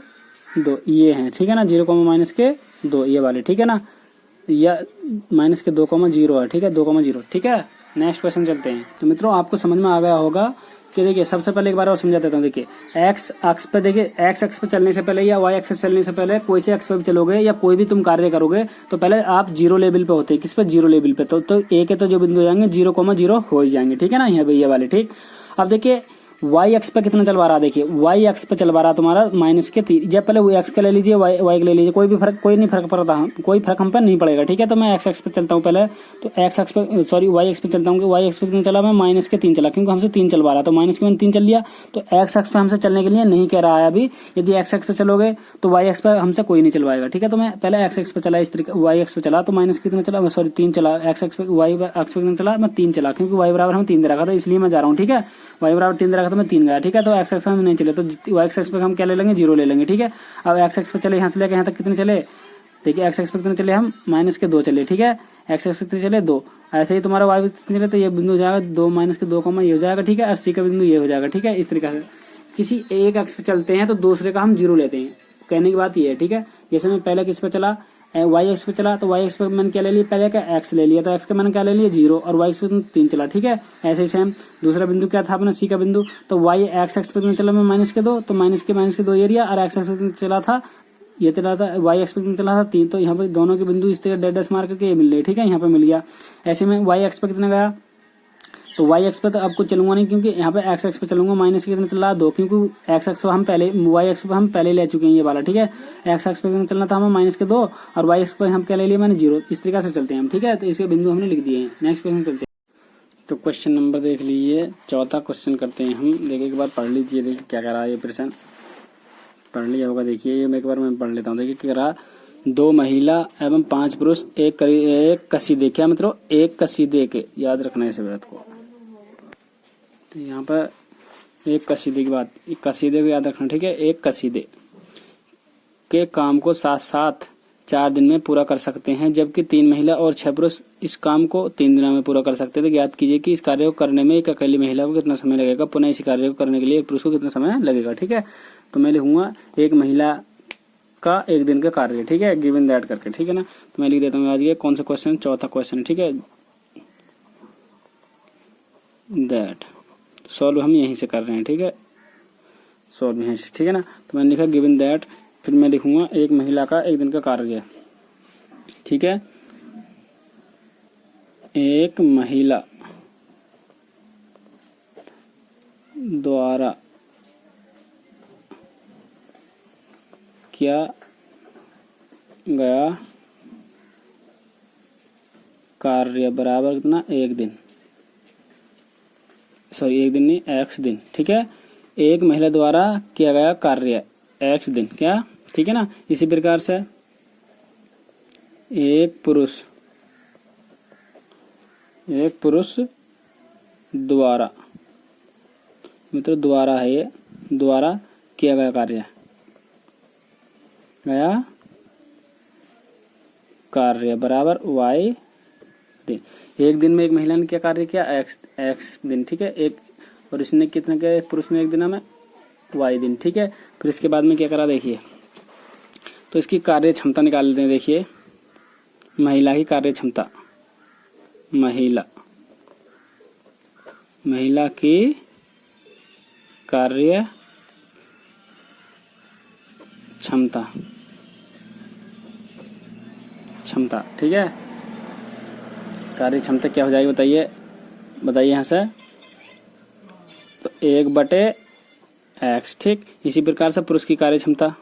2 ये हैं, ठीक है ना, 0, माइनस के 2 ये वाले, ठीक है ना, या माइनस के 2, 0 है, ठीक है, 2, 0, ठीक है। नेक्स्ट क्वेश्चन चलते हैं। तो मित्रों आपको समझ में आ गया होगा कि देखिए सबसे पहले एक बार और समझा देता हूँ। देखिए एक्स अक्ष पे, देखिए एक्स अक्ष पे चलने से पहले या वाई अक्ष से चलने से पहले कोई से अक्ष पे भी चलोगे या कोई भी तुम कार्य करोगे तो पहले आप 0 लेवल पे होते हैं। किस पे, 0 लेवल पे। तो ए के तो जो बिंदु जाएंगे 0, 0 हो ही जाएंगे, ठीक है ना, यहाँ पे ये वाले, ठीक। अब देखिए वाई एक्स पे कितना चलवा रहा, देखिए वाई एक्स पे चलवा रहा तुम्हारा माइनस के 3। जब पहले वो एक्स का ले लीजिए, वाई का ले लीजिए, कोई नहीं फर्क पड़ता, कोई फर्क हम पे नहीं पड़ेगा, ठीक है। तो मैं एक्स एक्स पे चलता हूँ पहले, तो एक्स एक्स पे सॉरी वाई एक्स पे चलता हूँ। वाई एक्स पे कितना चला, मैं माइनस के 3 चला, क्योंकि हमसे 3 चलवा रहा, तो माइनस के मैंने 3 चल लिया। तो एक्स एक्स पे हमसे चलने के लिए नहीं कह रहा है अभी। यदि एक्स एक्स पे चलोगे तो वाई एक्स पे हमसे कोई नहीं चलवाएगा, ठीक है। तो मैं पहले एक्स एक्स पे चला, इस तरीके वाई एक्स पे चला तो माइनस कितना चला, सॉरी 3 चला। एक्स एक्स पे वाई एक्स पे कितना चला, मैं 3 चला, क्योंकि वाई बराबर हम 3 दे रखा था, इसलिए मैं जा रहा हूँ, ठीक है। वाई बराबर 3 दे रखा था, मैं 3 गया, ठीक है। तो एक्स एक्स पे हम नहीं चले, तो वाई एक्स पे हम क्या ले लेंगे, 0 ले लेंगे, ठीक है। अब एक्स एक्स पे चले, यहाँ से लेकर यहाँ तक कितने चले, देखिए एक्स एक्स पे कितने चले हम, माइनस के 2 चले, ठीक है। एक्स एक्स पे कितने चले 2, ऐसे ही तुम्हारा वाई पे कितने चले, तो ये बिंदु हो जाएगा 2 माइनस के 2, ये हो जाएगा, ठीक है। और सी का बिंदु ये हो जाएगा, ठीक है। इस तरीके से किसी एक एक्स पे चलते हैं तो दूसरे का हम 0 लेते हैं, कहने की बात ये है, ठीक है। जैसे मैं पहले किस पे चला, वाई एक्स पे चला, तो वाई एक्स पे मैंने क्या ले लिया, पहले का एक्स ले लिया, तो एक्स का मैंने क्या ले लिया 0, और वाई एक्स पे 3 चला, ठीक है। ऐसे ही सेम दूसरा बिंदु क्या था अपना सी का बिंदु, तो वाई एक्स एक्स पे चला मैं माइनस के 2, तो माइनस के 2 एरिया, और एक्स एक्स पे चला था ये चला था, वाई एक्स पे चला था 3, तो यहाँ पे दोनों के बिंदु इस तरह डैश मार करके ये मिल रहे, ठीक है, यहाँ पे मिल गया। ऐसे में वाई एक्स पे कितना गया, तो वाई एक्स पे तो आपको चलूंगा नहीं, क्योंकि यहाँ पे एक्स एक्स पे चलूंगा, माइनस कितना चल रहा 2, क्योंकि एक्स एक्स हम पहले, वाई एक्स पे हम पहले ले चुके हैं ये वाला, ठीक है। एक्स एक्स पे कितना चलना था हमें माइनस के 2, और वाई एक्स पे हम क्या ले लिया मैंने 0। इस तरीके से चलते हैं हम, ठीक है। तो इसके बिंदु हमने लिख दिए हैं। नेक्स्ट क्वेश्चन चलते हैं। तो क्वेश्चन नंबर देख लीजिए, चौथा क्वेश्चन करते हैं हम। देखिए एक बार पढ़ लीजिए, देखिए क्या कह रहा है ये प्रश्न, पढ़ लिया होगा, देखिए ये एक बार मैं पढ़ लेता हूँ। देखिए क्या कह रहा, 2 महिला एवं 5 पुरुष एक कसीदे, क्या मतलब एक कसीदे के, याद रखना इस बात को। तो यहाँ पर एक कसीदे की बात, एक कसीदे को याद रखना, ठीक है। एक कसीदे के काम को साथ साथ 4 दिन में पूरा कर सकते हैं, जबकि 3 महिला और 6 पुरुष इस काम को 3 दिनों में पूरा कर सकते हैं। तो याद कीजिए कि इस कार्य को करने में एक अकेली महिला को कितना समय लगेगा, पुनः इस कार्य को करने के लिए एक पुरुष को कितना समय लगेगा, ठीक है। तो मैं लिखूंगा एक महिला का 1 दिन का कार्य, ठीक है, गिवन दैट करके, ठीक है ना। तो मैं लिख देता हूँ आज ये कौन सा क्वेश्चन, चौथा क्वेश्चन, ठीक है। दैट सॉल्व हम यहीं से कर रहे हैं, ठीक है, सॉल्व यहीं से, ठीक है ना। तो मैंने लिखा गिवन दैट, फिर मैं लिखूंगा एक महिला का 1 दिन का कार्य, ठीक है। एक महिला द्वारा किया गया कार्य बराबर कितना, 1 दिन, सॉरी 1 दिन नहीं, x दिन, ठीक है। एक महिला द्वारा किया गया कार्य x दिन, क्या, ठीक है ना। इसी प्रकार से एक पुरुष द्वारा, मतलब द्वारा है ये, द्वारा किया गया कार्य बराबर y दिन। 1 दिन में एक महिला ने क्या कार्य किया, x दिन, ठीक है। एक और इसने कितना किया, पुरुष ने 1 दिन में y दिन, ठीक है। फिर इसके बाद में क्या करा, देखिए तो इसकी कार्य क्षमता निकाल लेते हैं। देखिए महिला की कार्य क्षमता, महिला की कार्य क्षमता, ठीक है। कार्य क्षमता क्या हो जाएगी बताइए यहाँ से, तो 1/x, ठीक। इसी प्रकार से पुरुष की कार्य क्षमता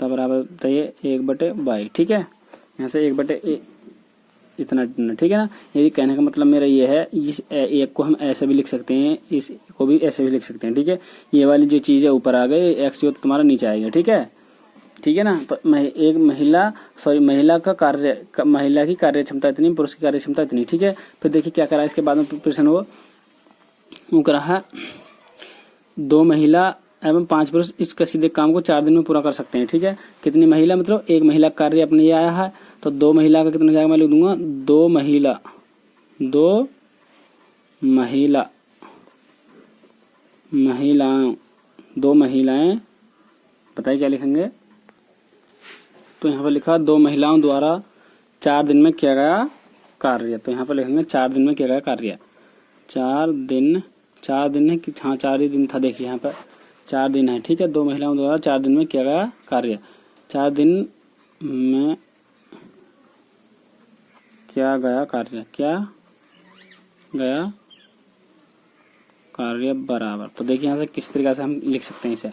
बराबर बताइए 1/y, ठीक है। यहाँ से 1/a इतना, ठीक है ना। यदि कहने का मतलब मेरा ये है, इस एक को हम ऐसे भी लिख सकते हैं, इस को भी ऐसे भी लिख सकते हैं, ठीक है। ये वाली जो चीज है ऊपर आ गई, x जो तुम्हारा नीचे आएगा, ठीक है ना। तो एक महिला का कार्य, महिला की कार्य क्षमता इतनी, पुरुष की कार्य क्षमता इतनी, ठीक है। फिर देखिए क्या करा इसके बाद में प्रश्न वो करा है, 2 महिला एवं 5 पुरुष इस कसीदे काम को 4 दिन में पूरा कर सकते हैं। ठीक है, कितनी महिला, मतलब एक महिला कार्य अपने ये आया है, तो 2 महिला का कितना हो जाएगा, मैं लिख दूंगा 2 महिला, 2 महिलाएं, बताइए क्या लिखेंगे। तो यहाँ पर लिखा 2 महिलाओं द्वारा 4 दिन में किया गया कार्य, तो यहाँ पर लिखेंगे 4 दिन में किया गया कार्य। 4 दिन है कि, हाँ 4 ही दिन था, देखिए यहाँ पर 4 दिन है। ठीक है, 2 महिलाओं द्वारा 4 दिन में किया गया कार्य, 4 दिन में किया गया कार्य बराबर। तो देखिए यहाँ से किस तरीके से हम लिख सकते हैं इसे।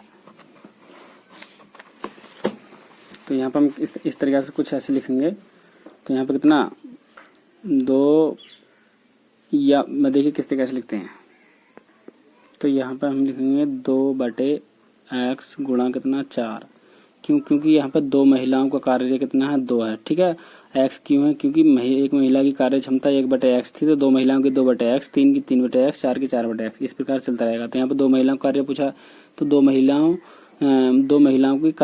तो यहाँ पर हम इस तरीके से कुछ ऐसे लिखेंगे। तो यहाँ पर कितना 2, या मैं देखिए किस तरीके से लिखते हैं। तो यहाँ पर हम लिखेंगे 2/x गुणा कितना 4, क्योंकि यहाँ पर 2 महिलाओं का कार्य कितना है 2 है। ठीक है, x क्यों है, क्योंकि एक महिला की कार्य क्षमता 1/x थी, तो 2 महिलाओं की 2/x, 3 की 3/x, 4 की 4/x, इस प्रकार चलता रहेगा। तो यहाँ पर 2 महिलाओं का कार्य पूछा, तो 2 महिलाओं का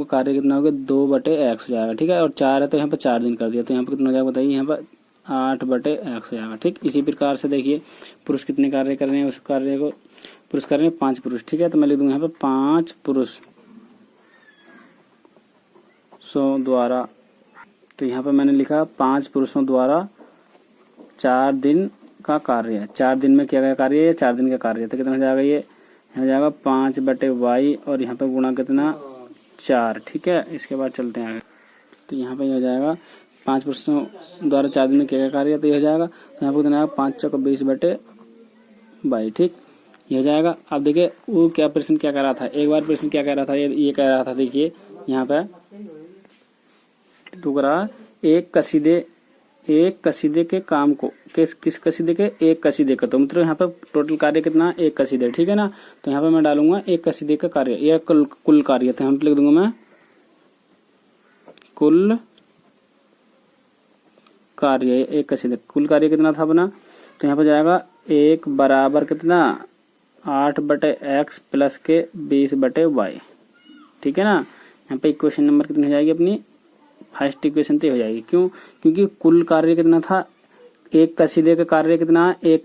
कार्य कितना हो गया 2/x हो जाएगा। ठीक है, और 4 है तो यहाँ पर 4 दिन कर दिया, तो यहाँ पर कितना हो जाएगा बताइए, यहाँ पर 8/x हो जाएगा। ठीक, इसी प्रकार से देखिए पुरुष कितने कार्य कर रहे हैं, उस कार्य को पुरुष कर रहे हैं 5 पुरुष। ठीक है, तो मैं लिख दूंगा यहाँ पर 5 पुरुषों द्वारा, तो यहाँ पर मैंने लिखा 5 पुरुषों द्वारा 4 दिन का कार्य, 4 दिन में किया गया कार्य है, 4 दिन का कार्य, तो कितना हो जाएगा, ये हो जाएगा 5/y और यहाँ पे गुणा कितना 4। ठीक है, इसके बाद चलते हैं आगे। तो यहाँ पे हो जाएगा 5 पुरुषों द्वारा 4 दिन में किया गया कार्य, तो ये हो जाएगा, तो यहाँ पर कितना आएगा 5 चौका 20/y। ठीक, ये हो जाएगा। अब देखिए वो क्या प्रश्न क्या कह रहा था, एक बार प्रश्न क्या कह रहा था, ये कह रहा था, देखिए यहाँ पे तो करा एक कसीदे के काम को, किस कसीदे के, एक कसीदे का, तो मतलब यहाँ पर टोटल कार्य कितना, एक कसीदे। ठीक है ना, तो यहाँ पे मैं डालूंगा एक कसीदे का कार्य, यह कुल कार्य, तो यहाँ पे लिख दूंगा मैं कुल कार्य, एक कसीदे कुल कार्य कितना था अपना, तो यहाँ पर जाएगा 1 बराबर कितना 8/x प्लस के 20/y। ठीक है ना, यहाँ पे इक्वेशन नंबर कितनी हो जाएगी अपनी, फर्स्ट इक्वेशन तो हो जाएगी। क्यों, क्योंकि कुल कार्य कितना था, एक कसीदे का कार्य कितना एक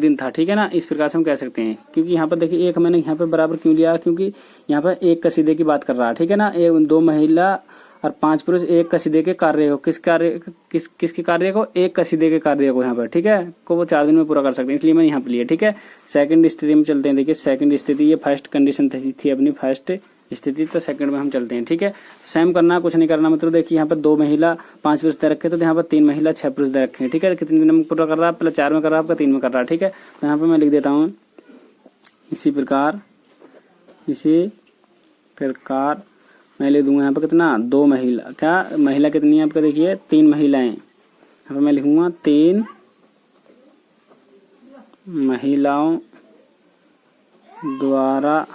दिन था। ठीक है ना, इस प्रकार से हम कह सकते हैं, क्योंकि यहाँ पर देखिए एक मैंने यहाँ पे बराबर क्यों लिया, क्योंकि यहाँ पर एक कसीदे की बात कर रहा है। ठीक है ना, 2 महिला और 5 पुरुष एक कसीदे के कार्य को, किसके कार्य को, एक कसीदे के कार्य को यहाँ पर, ठीक है, को वो 4 दिन में पूरा कर सकते हैं, इसलिए मैंने यहाँ पे लिया। ठीक है, सेकंड स्थिति में चलते हैं। देखिए सेकंड स्थिति, ये फर्स्ट कंडीशन थी अपनी फर्स्ट स्थिति, तो सेकंड में हम चलते हैं। ठीक है, सेम करना, कुछ नहीं करना, मतलब देखिए यहाँ पर 2 महिला 5 पुरुष दे रखे, तो यहाँ पर 3 महिला 6 पुरुष दे रखे हैं। ठीक है, कितने दिन में पूरा कर रहा है, पहले 4 में कर रहा है, आपका 3 में कर रहा है। ठीक है, तो यहाँ पर मैं लिख देता हूँ इसी प्रकार मैं ले दूंगा यहाँ पर कितना 2 महिला, क्या महिला कितनी है आपका, देखिए 3 महिलाएं, यहाँ पर मैं लिखूंगा 3 महिलाओं द्वारा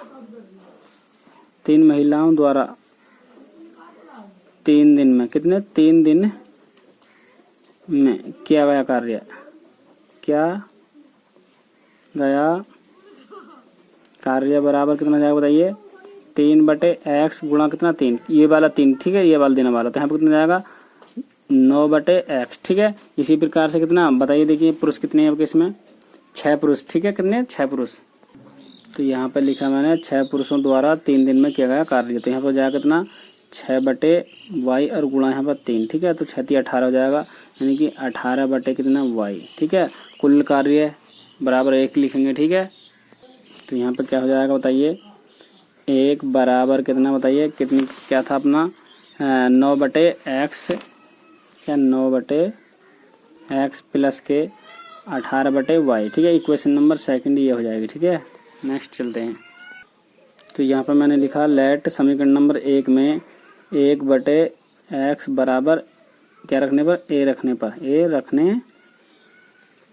3 दिन में, कितने 3 दिन में किया गया कार्य बराबर कितना जाएगा बताइए, 3/x गुणा कितना 3, ये वाला 3। ठीक है, ये वाला देने वाला, तो यहाँ पर कितना जाएगा 9/x। ठीक है, इसी प्रकार से कितना बताइए, देखिए पुरुष कितने हैं आपके इसमें 6 पुरुष। ठीक है, कितने 6 पुरुष, तो यहाँ पर लिखा मैंने 6 पुरुषों द्वारा 3 दिन में किया गया कार्य, तो यहाँ पर जाएगा कितना 6/y और गुणा यहाँ पर 3। ठीक है, तो 6 × 18 हो जाएगा, यानी कि 18 कितना y। ठीक है, कुल कार्य बराबर 1 लिखेंगे। ठीक है, तो यहाँ पर क्या हो जाएगा बताइए, 1 बराबर कितना बताइए, कितनी क्या था अपना 9/x, क्या 9/x प्लस के 18/y। ठीक है, इक्वेशन नंबर सेकंड ये हो जाएगी। ठीक है, नेक्स्ट चलते हैं। तो यहाँ पर मैंने लिखा लेट समीकरण नंबर 1 में 1/x बराबर क्या रखने पर, a रखने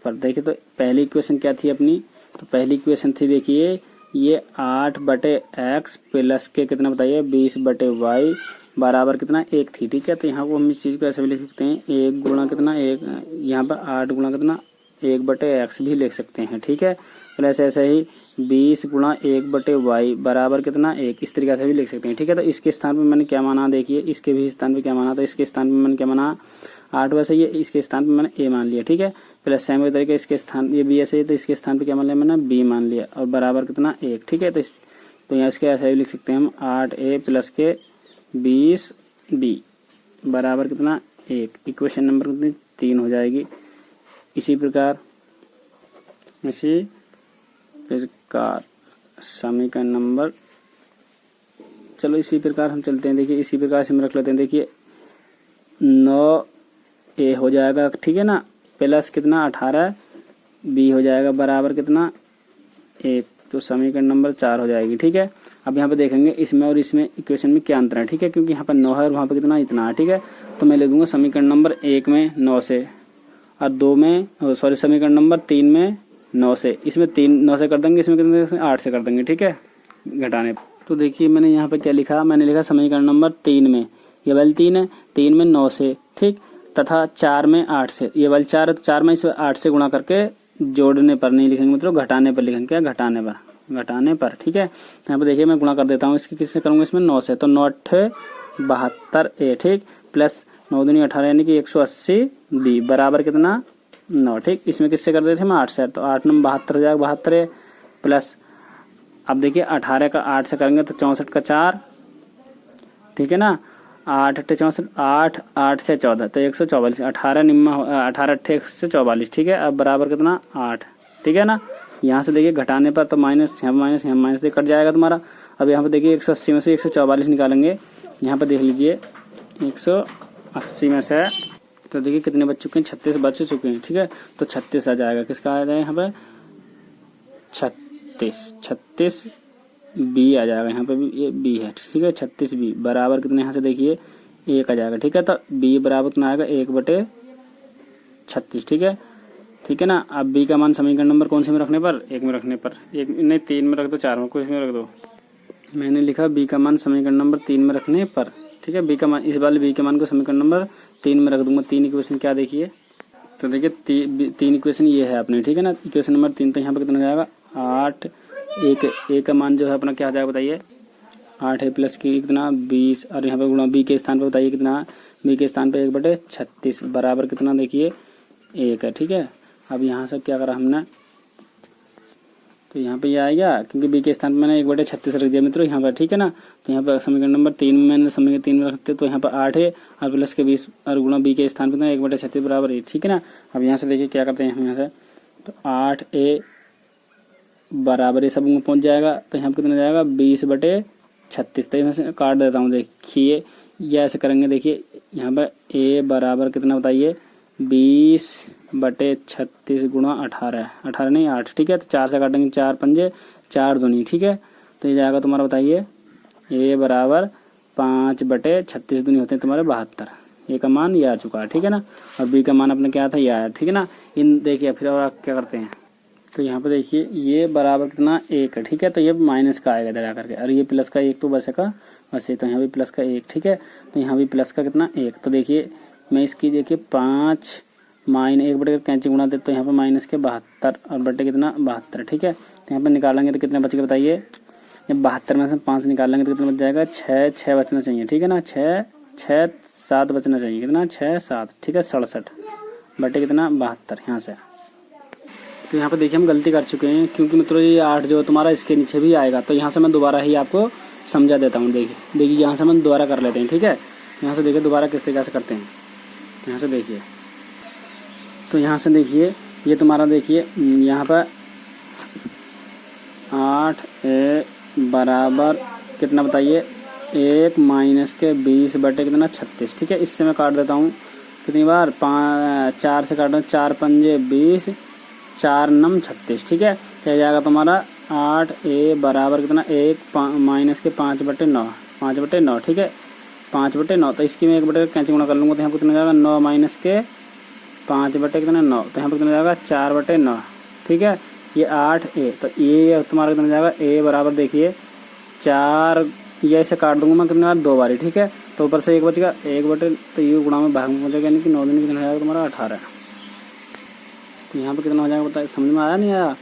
पर देखिए, तो पहली इक्वेशन क्या थी अपनी, तो पहली इक्वेशन थी देखिए ये 8/x प्लस के कितना बताइए 20/y बराबर कितना 1 थी। ठीक है, तो यहाँ को हम इस चीज़ को ऐसे भी लिख सकते हैं 1 गुणा कितना 1, यहाँ पर 8 गुणा कितना 1/x भी लिख सकते हैं। ठीक है, प्लस ऐसे ही 20 गुणा 1/y बराबर कितना 1, इस तरीके से भी लिख सकते हैं। ठीक है, तो इसके स्थान पे मैंने क्या माना, देखिए इसके भी स्थान पे क्या माना, तो इसके स्थान पे मैंने क्या माना 8 वैसे ये, इसके स्थान पे मैंने a मान लिया। ठीक है, प्लस सेम तरीके इसके स्थान, ये भी ऐसे ही, तो इसके स्थान पे क्या मान लिया मैंने b मान लिया और बराबर कितना 1। ठीक है, तो यहाँ इसके ऐसे भी लिख सकते हैं हम 8a प्लस के 20b बराबर कितना 1। इक्वेशन नंबर कितनी 3 हो जाएगी। इसी प्रकार समीकरण नंबर, चलो इसी प्रकार हम चलते हैं। देखिए इसी प्रकार से हम रख लेते हैं। देखिए 9a हो जाएगा, ठीक है ना, प्लस कितना 18b हो जाएगा बराबर कितना 1, तो समीकरण नंबर 4 हो जाएगी। ठीक है, अब यहाँ पे देखेंगे इसमें और इसमें इक्वेशन में क्या अंतर है। ठीक है, क्योंकि यहाँ पर 9 है और वहाँ पे कितना इतना है। ठीक है, तो मैं ले दूंगा समीकरण नंबर 1 में 9 से और 2 में समीकरण नंबर 3 में 9 से, इसमें 9 से कर देंगे, इसमें कितने 8 से कर देंगे। ठीक है, घटाने पर। तो देखिए मैंने यहाँ पे क्या लिखा, मैंने लिखा समीकरण नंबर 3 में ये वाली 3 है, 3 में 9 से, ठीक, तथा 4 में 8 से, ये वाली 4 है तो 4 में इस 8 से गुणा करके जोड़ने पर नहीं लिखेंगे, मतलब घटाने पर लिखेंगे। क्या, घटाने पर। ठीक है, यहाँ पे देखिए मैं गुणा कर देता हूँ, इसकी किससे करूँगा, इसमें 9 से, तो 9 8 72a, ठीक, प्लस 9 दूनी 18 यानी कि 180b बराबर कितना 9। ठीक, इसमें किससे कर देते थे हम 8 से, तो 8 9 72 हो जाएगा 72 प्लस, अब देखिए 18 का 8 से करेंगे तो 64 का 4, ठीक है ना, 8 8 64, 8 8 से 14 तो 144, 18 निम्मा 18 8 144। ठीक है, अब बराबर कितना 8। ठीक है ना, यहाँ से देखिए घटाने पर तो माइनस यहाँ माइनस से कट जाएगा तुम्हारा। अब यहाँ पे देखिए 180 में से 144 निकालेंगे, यहाँ पे देख लीजिए 180 में से, तो देखिए कितने बच चुके हैं, 36 बच चुके हैं। ठीक है, तो 36 आ जाएगा, किसका आ जाएगा यहाँ पे 36 बी आ जाएगा, यहाँ पे भी ये बी है। ठीक है, 36b बराबर कितने, यहाँ से देखिए 1 आ जाएगा। ठीक है, तो b बराबर कितना आएगा 1/36। ठीक है ना, अब b का मान समीकरण नंबर कौन से में रखने पर, 1 में रखने पर, 1 नहीं 3 में रख दो, 4 में, कुछ में रख दो। मैंने लिखा b का मान समीकरण नंबर 3 में रखने पर। ठीक है, b का मान, इस बार b के मान को समीकरण नंबर 3 में रख दूंगा। 3 इक्वेशन क्या देखिए, तो देखिए 3 इक्वेशन ये है अपने। ठीक है ना, इक्वेशन नंबर 3, तो यहाँ पे कितना हो जाएगा 8, a का मान जो है अपना क्या आ जाएगा बताइए 8 है प्लस की कितना 20, और यहाँ पे गुणा b के स्थान पे बताइए कितना, b के स्थान पे 1/36 बराबर कितना देखिए 1 है। ठीक है, अब यहाँ से क्या करा हमने, तो यहाँ पे ये आएगा, क्योंकि b के स्थान पे मैंने 1/36 रख दिया मित्रों यहाँ पर। ठीक है ना, तो यहाँ पर समीकरण नंबर 3 में मैंने समीकरण 3 में रखते, तो यहाँ पर 8 है और प्लस के 20 और गुणा b के स्थान पे 1/36 बराबर 1। ठीक है ना, अब यहाँ से देखिए क्या करते हैं हम, यहाँ से तो 8a बराबर ये सब में पहुँच जाएगा, तो यहाँ पर कितना जाएगा 20/36। तो यहाँ से काट देता हूँ, देखिए ये ऐसे करेंगे। देखिए यहाँ पर a बराबर कितना बताइए 20/36 गुणा 18 नहीं 8। ठीक है, तो 4 से काटेंगे, 4 पंजे 4 दूनी। ठीक है, तो ये जाएगा तुम्हारा बताइए a बराबर 5/36 दूनी होते हैं तुम्हारे 72। a का मान ये आ चुका है। ठीक है ना, और b का मान अपने क्या था ये आया। ठीक है ना, इन देखिए फिर और आप क्या करते हैं, तो यहाँ पे देखिए ये बराबर कितना 1 है। ठीक है, तो ये माइनस का आएगा इधर आकर के, और ये प्लस का 1 तो बचेगा वैसे, तो यहाँ भी प्लस का 1। ठीक है, तो यहाँ भी प्लस का कितना 1। तो देखिए मैं इसकी देखिए 5 -1 बटे कैंची गुणा दे, तो यहाँ पे माइनस के 72 और बटे कितना 72। ठीक है, तो यहाँ पे निकालेंगे तो कितने बचेगा बताइए, ये 72 में से 5 निकालेंगे तो कितना बच जाएगा 6 बचना चाहिए। ठीक है ना, 7 बचना चाहिए, कितना 6 7। ठीक है, 67 बटे कितना 72 यहाँ से। तो यहाँ पे देखिए हम गलती कर चुके हैं, क्योंकि मित्रों ये 8 जो तुम्हारा इसके नीचे भी आएगा, तो यहाँ से मैं दोबारा ही आपको समझा देता हूँ। देखिए यहाँ से हम दोबारा कर लेते हैं। ठीक है, यहाँ से देखिए दोबारा किस तरीके से करते हैं, यहाँ से देखिए, तो यहाँ से देखिए ये तुम्हारा देखिए यहाँ पर 8a बराबर कितना बताइए 1 माइनस के 20 बटे कितना 36। ठीक है, इससे मैं काट देता हूँ कितनी बार 4 से काटूँ, 4 पंजे 20, 4 9 36। ठीक है, क्या जाएगा तुम्हारा 8a बराबर कितना 1 माइनस के 5/9। ठीक है, 5/9, तो इसकी मैं 1 बटे कैंची गुणा कर लूँगा, तो यहाँ पर कितना जाएगा 9 माइनस के 5 बटे कितना 9, तो यहाँ पर कितना जाएगा 4/9। ठीक है, ये 8a, तो ये तुम्हारा कितना जाएगा a बराबर देखिए 4, ये ऐसे काट दूंगा मैं कितने बार 2 बारी। ठीक है, तो ऊपर से 1 बचेगा 1 बटे, तो ये गुणा में भाग में पहुँचेगा, यानी कि 9 दिन कितना जाएगा तुम्हारा 18। तो यहाँ पर कितना हो जाएगा बताइए, समझ में आया नहीं आया,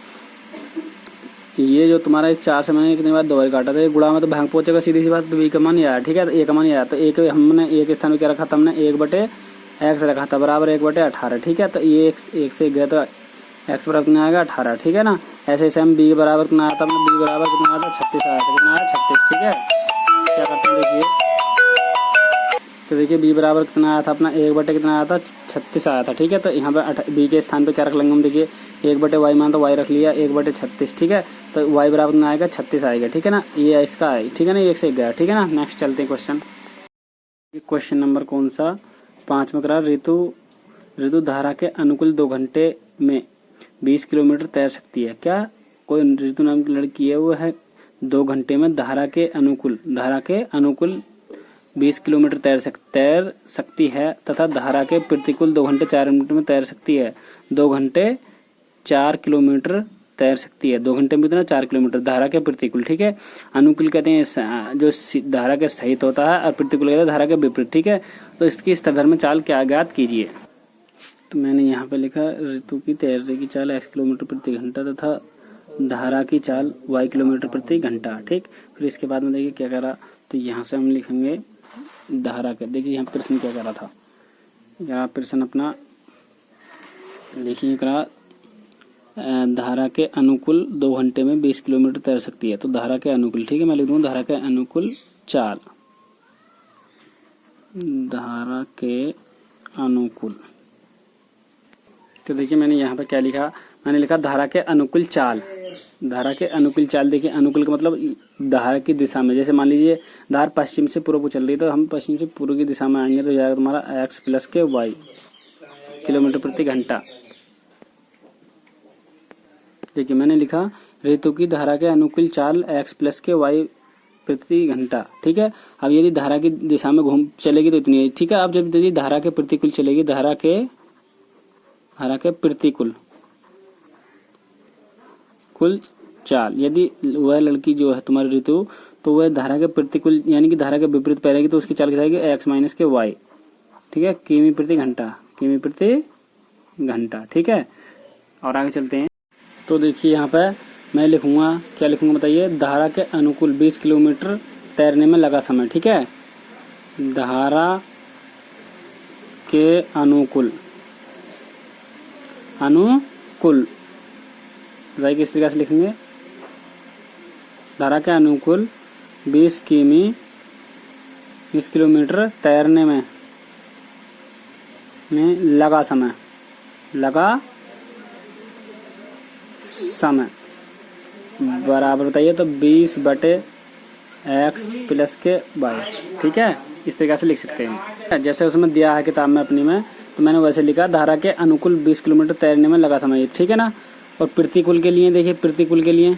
ये जो तुम्हारा इस 4 से मैंने कितनी बार 2 बार काटा था, ये गुणा में तो भाग पहुंचेगा सीधी सी बात, तो बी का मान ये आया। ठीक है, तो ए का मान ये आया, तो एक हमने एक स्थान पे क्या रखा था, हमने 1/x रखा था बराबर 1/18। ठीक है, तो ये एक से गया तो x बराबर कितना आएगा 18। ठीक है ना। ऐसे ऐसे हम b बराबर कितना आया था, हमने b बराबर कितना आया था 36 आया था, कितना आया 36। ठीक है, क्या करते हैं देखिए, तो देखिए b बराबर कितना आया था अपना 1 कितना आया था 36 आया था। ठीक है, तो यहाँ पे b के स्थान पे क्या रख लेंगे हम, देखिए 1/y मान तो y रख लिया 1/36। ठीक है, तो y बराबर कितना आएगा 36 आएगा। ठीक है ना, ये इसका है। ठीक है ना, ये एक से एक गया। ठीक है ना, नेक्स्ट चलते हैं क्वेश्चन। क्वेश्चन नंबर कौन सा 5 में करा, ऋतु धारा के अनुकूल 2 घंटे में 20 किलोमीटर तैर सकती है। क्या कोई ऋतु नाम की लड़की है, वो है 2 घंटे में धारा के अनुकूल 20 किलोमीटर तैर सकती है तथा धारा के प्रतिकूल 2 घंटे 4 मिनट में तैर सकती है। 2 घंटे 4 किलोमीटर तैर सकती है, 2 घंटे में कितना 4 किलोमीटर धारा के प्रतिकूल। ठीक है, अनुकूल कहते हैं जो धारा के सहित होता है, और प्रतिकूल कहते हैं धारा के विपरीत। ठीक है, तो इसकी स्थलधर्म चाल क्या ज्ञात कीजिए। तो मैंने यहाँ पे लिखा ऋतु की तैरने की चाल x किलोमीटर प्रति घंटा तथा धारा की चाल y किलोमीटर प्रति घंटा। ठीक, फिर इसके बाद में देखिए क्या करा, तो यहाँ से हम लिखेंगे धारा का। देखिए यहाँ प्रश्न क्या करा था, यहाँ प्रश्न अपना देखिए करा धारा के अनुकूल 2 घंटे में 20 किलोमीटर तैर सकती है। तो धारा के अनुकूल, ठीक है, मैं लिख दूँ धारा के अनुकूल चाल, धारा के अनुकूल। तो देखिए मैंने यहाँ पे क्या लिखा, मैंने लिखा धारा के अनुकूल चाल। धारा के अनुकूल चाल, देखिए अनुकूल का मतलब धारा की दिशा में, जैसे मान लीजिए धारा पश्चिम से पूर्व को चल रही है, तो हम पश्चिम से पूर्व की दिशा में आएंगे तो जाएगा तुम्हारा x प्लस के y किलोमीटर प्रति घंटा। देखिए मैंने लिखा ऋतु की धारा के अनुकूल चाल x प्लस के y प्रति घंटा। ठीक है, अब यदि धारा की दिशा में घूम चलेगी तो इतनी है। ठीक है, अब जब यदि धारा के प्रतिकूल चलेगी, धारा के प्रतिकूल चाल, यदि वह लड़की जो है तुम्हारी ऋतु, तो वह धारा के प्रतिकूल यानी कि धारा के विपरीत पैरेगी, तो उसकी चाल क्या जाएगी x माइनस के y। ठीक है, किमी प्रति घंटा। ठीक है, और आगे चलते हैं। तो देखिए यहाँ पे मैं लिखूंगा, क्या लिखूंगा बताइए, धारा के अनुकूल 20 किलोमीटर तैरने में लगा समय। ठीक है, धारा के अनुकूल बताइए किस तरीके से लिखेंगे, धारा के अनुकूल 20 किलोमीटर तैरने में लगा समय बराबर बताइए तो 20/x प्लस के y। ठीक है, इस तरीके से लिख सकते हैं जैसे उसमें दिया है किताब में अपनी में, तो मैंने वैसे लिखा धारा के अनुकूल 20 किलोमीटर तैरने में लगा समय। ठीक है ना, और प्रतिकूल के लिए देखिए, प्रतिकूल के लिए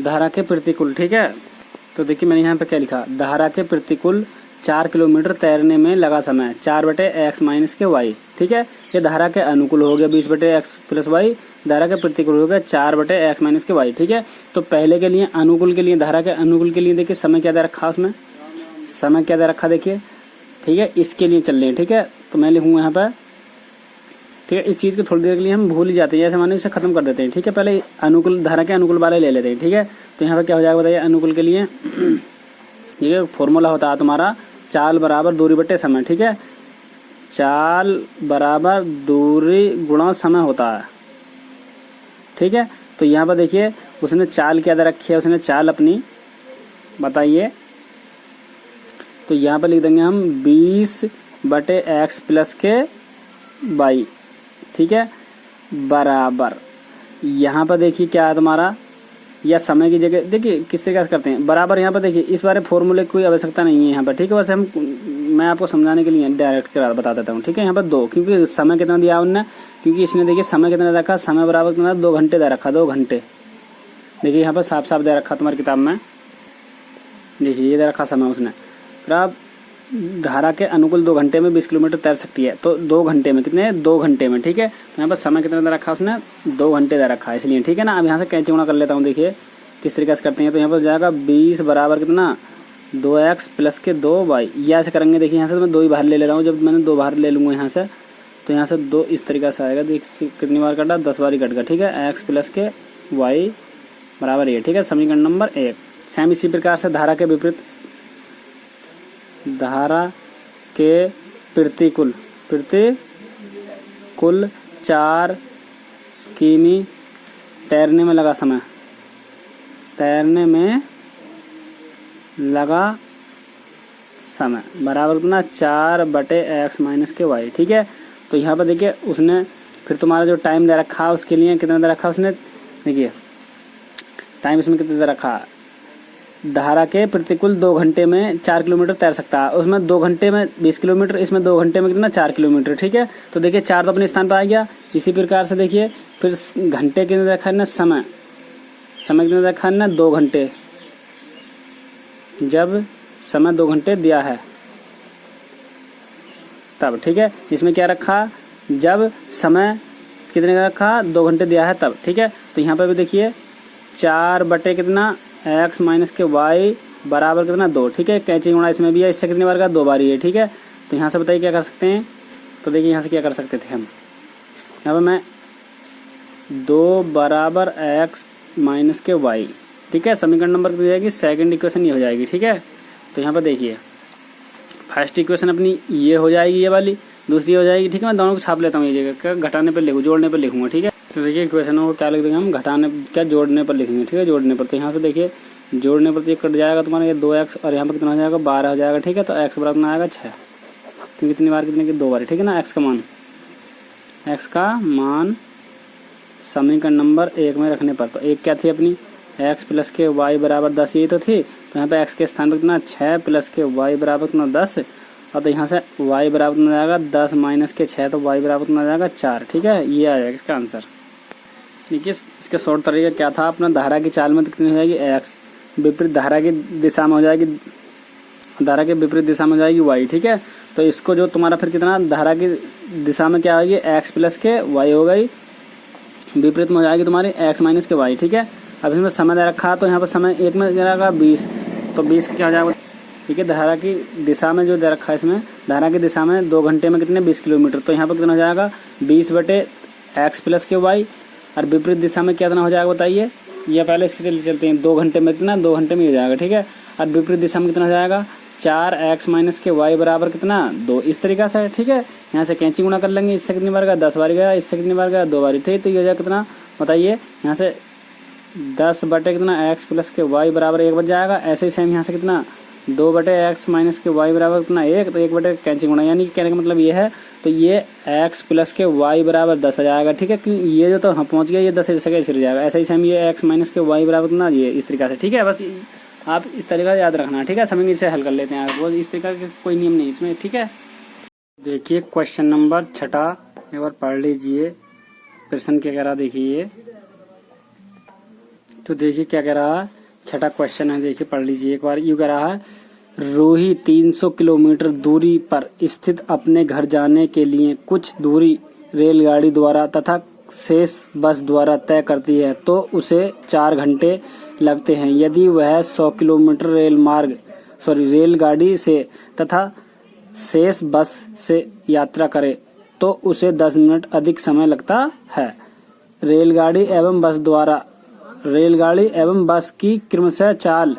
धारा के प्रतिकूल। ठीक है, तो देखिए मैंने यहाँ पे क्या लिखा, धारा के प्रतिकूल 4 किलोमीटर तैरने में लगा समय 4/x माइनस के y। ठीक है, ये धारा के अनुकूल हो गया 20/x प्लस y, धारा के प्रतिकूल हो गया 4/x माइनस के y। ठीक है, तो पहले के लिए अनुकूल के लिए, धारा के अनुकूल के लिए देखिए समय क्या दे रखा, उसमें समय क्या दे रखा देखिए। ठीक है, इसके लिए चल रहे हैं। ठीक है, तो मैं लिखूंगा यहाँ पर। ठीक है, इस चीज़ को थोड़ी देर के लिए हम भूल ही जाते हैं, ऐसे माने इसे खत्म कर देते हैं। ठीक है, पहले अनुकूल धारा के अनुकूल वाले ले लेते हैं। ठीक है, तो यहाँ पर क्या हो जाएगा बताइए, अनुकूल के लिए ये फॉर्मूला होता है तुम्हारा चाल बराबर दूरी बटे समय। ठीक है, चाल बराबर दूरी गुणा समय होता है। ठीक है, तो यहाँ पर देखिए उसने चाल क्या दे रखी है, उसने चाल अपनी बताइए, तो यहाँ पर लिख देंगे हम 20/x प्लस के y। ठीक है, बराबर यहाँ पर देखिए क्या है तुम्हारा, या समय की जगह देखिए किस तरीके से करते हैं बराबर। यहाँ पर देखिए इस बारे फॉर्मूले की कोई आवश्यकता नहीं है यहाँ पर। ठीक है, वैसे मैं आपको समझाने के लिए डायरेक्ट बता देता हूँ। ठीक है, यहाँ पर 2, क्योंकि समय कितना दिया उनने, क्योंकि इसने देखिए समय कितना रखा, समय बराबर कितना 2 घंटे दे रखा, 2 घंटे। देखिए यहाँ पर साफ साफ दे रखा तुम्हारी किताब में, देखिए ये दे रखा समय उसने। अब धारा के अनुकूल 2 घंटे में 20 किलोमीटर तैर सकती है, तो 2 घंटे में कितने, 2 घंटे में। ठीक है, तो यहाँ पर समय कितना दे रखा उसने, 2 घंटे दे रखा है इसलिए। ठीक है ना, अब यहाँ से कैंची गुणा कर लेता हूँ, देखिए किस तरीके से करते हैं। तो यहाँ पर जाएगा 20 बराबर कितना 2x प्लस के 2y, ये ऐसे करेंगे। देखिए यहाँ से तो मैं 2 ही बाहर ले लेता हूँ, जब मैंने 2 बाहर ले लूँगा यहाँ से, तो यहाँ से 2 इस तरीके से आएगा। देख कितनी बार कटा, 10 बार ही कट गया। ठीक है, x प्लस के y बराबर ये, ठीक है, समीकरण नंबर 1। सेम इसी प्रकार से धारा के विपरीत, धारा के प्रतिकूल 4 किमी तैरने में लगा समय, बराबर कितना 4/x - y, ठीक है। तो यहाँ पर देखिए उसने फिर तुम्हारा जो टाइम दे रखा उसके लिए कितना दे रखा उसने, देखिए टाइम इसमें कितना दे रखा, धारा के प्रतिकूल 2 घंटे में 4 किलोमीटर तैर सकता है, उसमें 2 घंटे में 20 किलोमीटर, इसमें 2 घंटे में कितना 4 किलोमीटर, ठीक है। तो देखिए 4 तो अपने स्थान पर आ गया। इसी प्रकार से देखिए फिर घंटे कितने देखा है ना, समय कितना देखा है ना 2 घंटे, जब समय 2 घंटे दिया है तब, ठीक है। इसमें क्या रखा, जब समय कितने का रखा 2 घंटे दिया है तब, ठीक है। तो यहाँ पर भी देखिए 4 बटे कितना x - y बराबर कितना 2, ठीक है। कैंची गुणा इसमें भी है, इससे कितनी बार का 2 बार ही है, ठीक है। तो यहाँ से बताइए क्या कर सकते हैं, तो देखिए यहाँ से क्या कर सकते थे हम, यहाँ पर मैं 2 बराबर x - y, ठीक है। समीकरण नंबर हो जाएगी सेकंड इक्वेशन ये हो जाएगी, ठीक है। तो यहाँ पर देखिए फर्स्ट इक्वेशन अपनी ये हो जाएगी, ये वाली दूसरी हो जाएगी, ठीक है। मैं दोनों को छाप लेता हूँ ये जगह, घटाने पर लिखूँ, जोड़ने पर लिखूँगा, ठीक है। तो देखिए इक्वेशनों को क्या लिख देंगे हम, घटाने क्या जोड़ने पर लिखेंगे, ठीक है, जोड़ने पर। तो यहाँ से देखिए जोड़ने पर तो ये कट जाएगा तुम्हारा ये 2x, और यहाँ पर कितना हो जाएगा 12 हो जाएगा, ठीक है। तो x बराबर कितना आएगा 6, तो कितनी बार कितने की 2 बार, ठीक है ना। x का मान समीकरण नंबर 1 में रखने पर, तो एक क्या थी अपनी x + के y बराबर 10, यही तो थी। तो यहाँ पे x के स्थान पर कितना 6 + के y बराबर कितना 10, और तो यहाँ से y बराबर कितना जाएगा 10 - के 6, तो y बराबर कितना जाएगा 4, ठीक है। ये आ जाएगा इसका आंसर। देखिए इसका शॉर्ट तरीका क्या था, अपना धारा की चाल में कितनी हो जाएगी x, विपरीत धारा की दिशा में हो जाएगी, धारा के विपरीत दिशा में हो जाएगी y, ठीक है। तो इसको जो तुम्हारा फिर कितना धारा की दिशा में क्या होगी x + के y हो गई, विपरीत में हो जाएगी तुम्हारी x - के y, ठीक है। अब इसमें समय दे रखा, तो यहाँ पर समय एक में जाएगा 20, तो 20 क्या हो जाएगा, ठीक है। धारा की दिशा में जो दे रखा है इसमें, धारा की दिशा में 2 घंटे में कितने 20 किलोमीटर, तो यहाँ पर कितना हो जाएगा 20 बटे x + के y, और विपरीत दिशा में कितना हो जाएगा बताइए, ये पहले इसके चलते हैं 2 घंटे में कितना 2 घंटे में हो जाएगा, ठीक है। और विपरीत दिशा में कितना हो जाएगा 4x - के y बराबर कितना 2, इस तरीका से, ठीक है। यहाँ से कैंची गुणा कर लेंगे, इससे कितनी बार गया 10 बार गया, इससे कितनी बार गया 2 बार, ठीक है। तो ये हो जाएगा कितना बताइए, यहाँ से 10 बटे कितना x + के y बराबर 1 बच जाएगा। ऐसे ही सेम यहाँ से कितना 2 बटे x - के y बराबर कितना 1, तो 1 बटे कैंची गुणा, यानी कि कहने का मतलब ये है, तो ये x + के y बराबर 10 आ जाएगा, ठीक है। क्योंकि ये जो तो हम पहुँच गया, ये 10 से कैसे रह जाएगा। ऐसे ही सेम ये x - के y बराबर कितना, ये इस तरीका से, ठीक है। बस आप इस तरीका से याद रखना, ठीक है। सभी इसे हल कर लेते हैं, वो इस तरीका का कोई नियम नहीं इसमें, ठीक है। देखिए क्वेश्चन नंबर 6 एक बार पढ़ लीजिए, प्रश्न क्या कह रहा देखिए, तो देखिए क्या कह रहा है, 6 क्वेश्चन है, देखिए पढ़ लीजिए एक बार। यूँ कह रहा है, रूही 300 किलोमीटर दूरी पर स्थित अपने घर जाने के लिए कुछ दूरी रेलगाड़ी द्वारा तथा शेष बस द्वारा तय करती है, तो उसे 4 घंटे लगते हैं। यदि वह 100 किलोमीटर रेलगाड़ी से तथा शेष बस से यात्रा करे तो उसे 10 मिनट अधिक समय लगता है। रेलगाड़ी एवं बस की क्रमशः चाल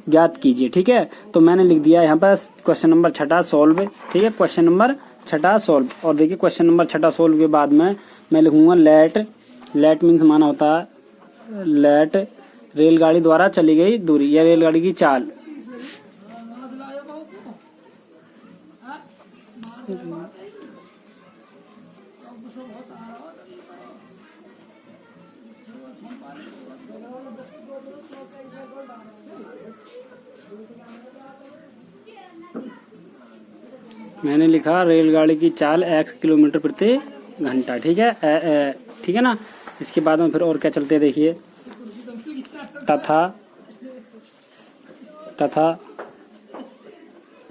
ज्ञात कीजिए, ठीक है। तो मैंने लिख दिया यहाँ पर क्वेश्चन नंबर 6 सॉल्व, ठीक है। क्वेश्चन नंबर 6 सॉल्व, और देखिए क्वेश्चन नंबर 6 सॉल्व के बाद में मैं लिखूंगा लेट मीन्स माना होता है लेट रेलगाड़ी द्वारा चली गई दूरी या रेलगाड़ी की चाल। मैंने लिखा रेलगाड़ी की चाल x किलोमीटर प्रति घंटा, ठीक है। ठीक है ना। इसके बाद में फिर और क्या चलते हैं देखिए, तथा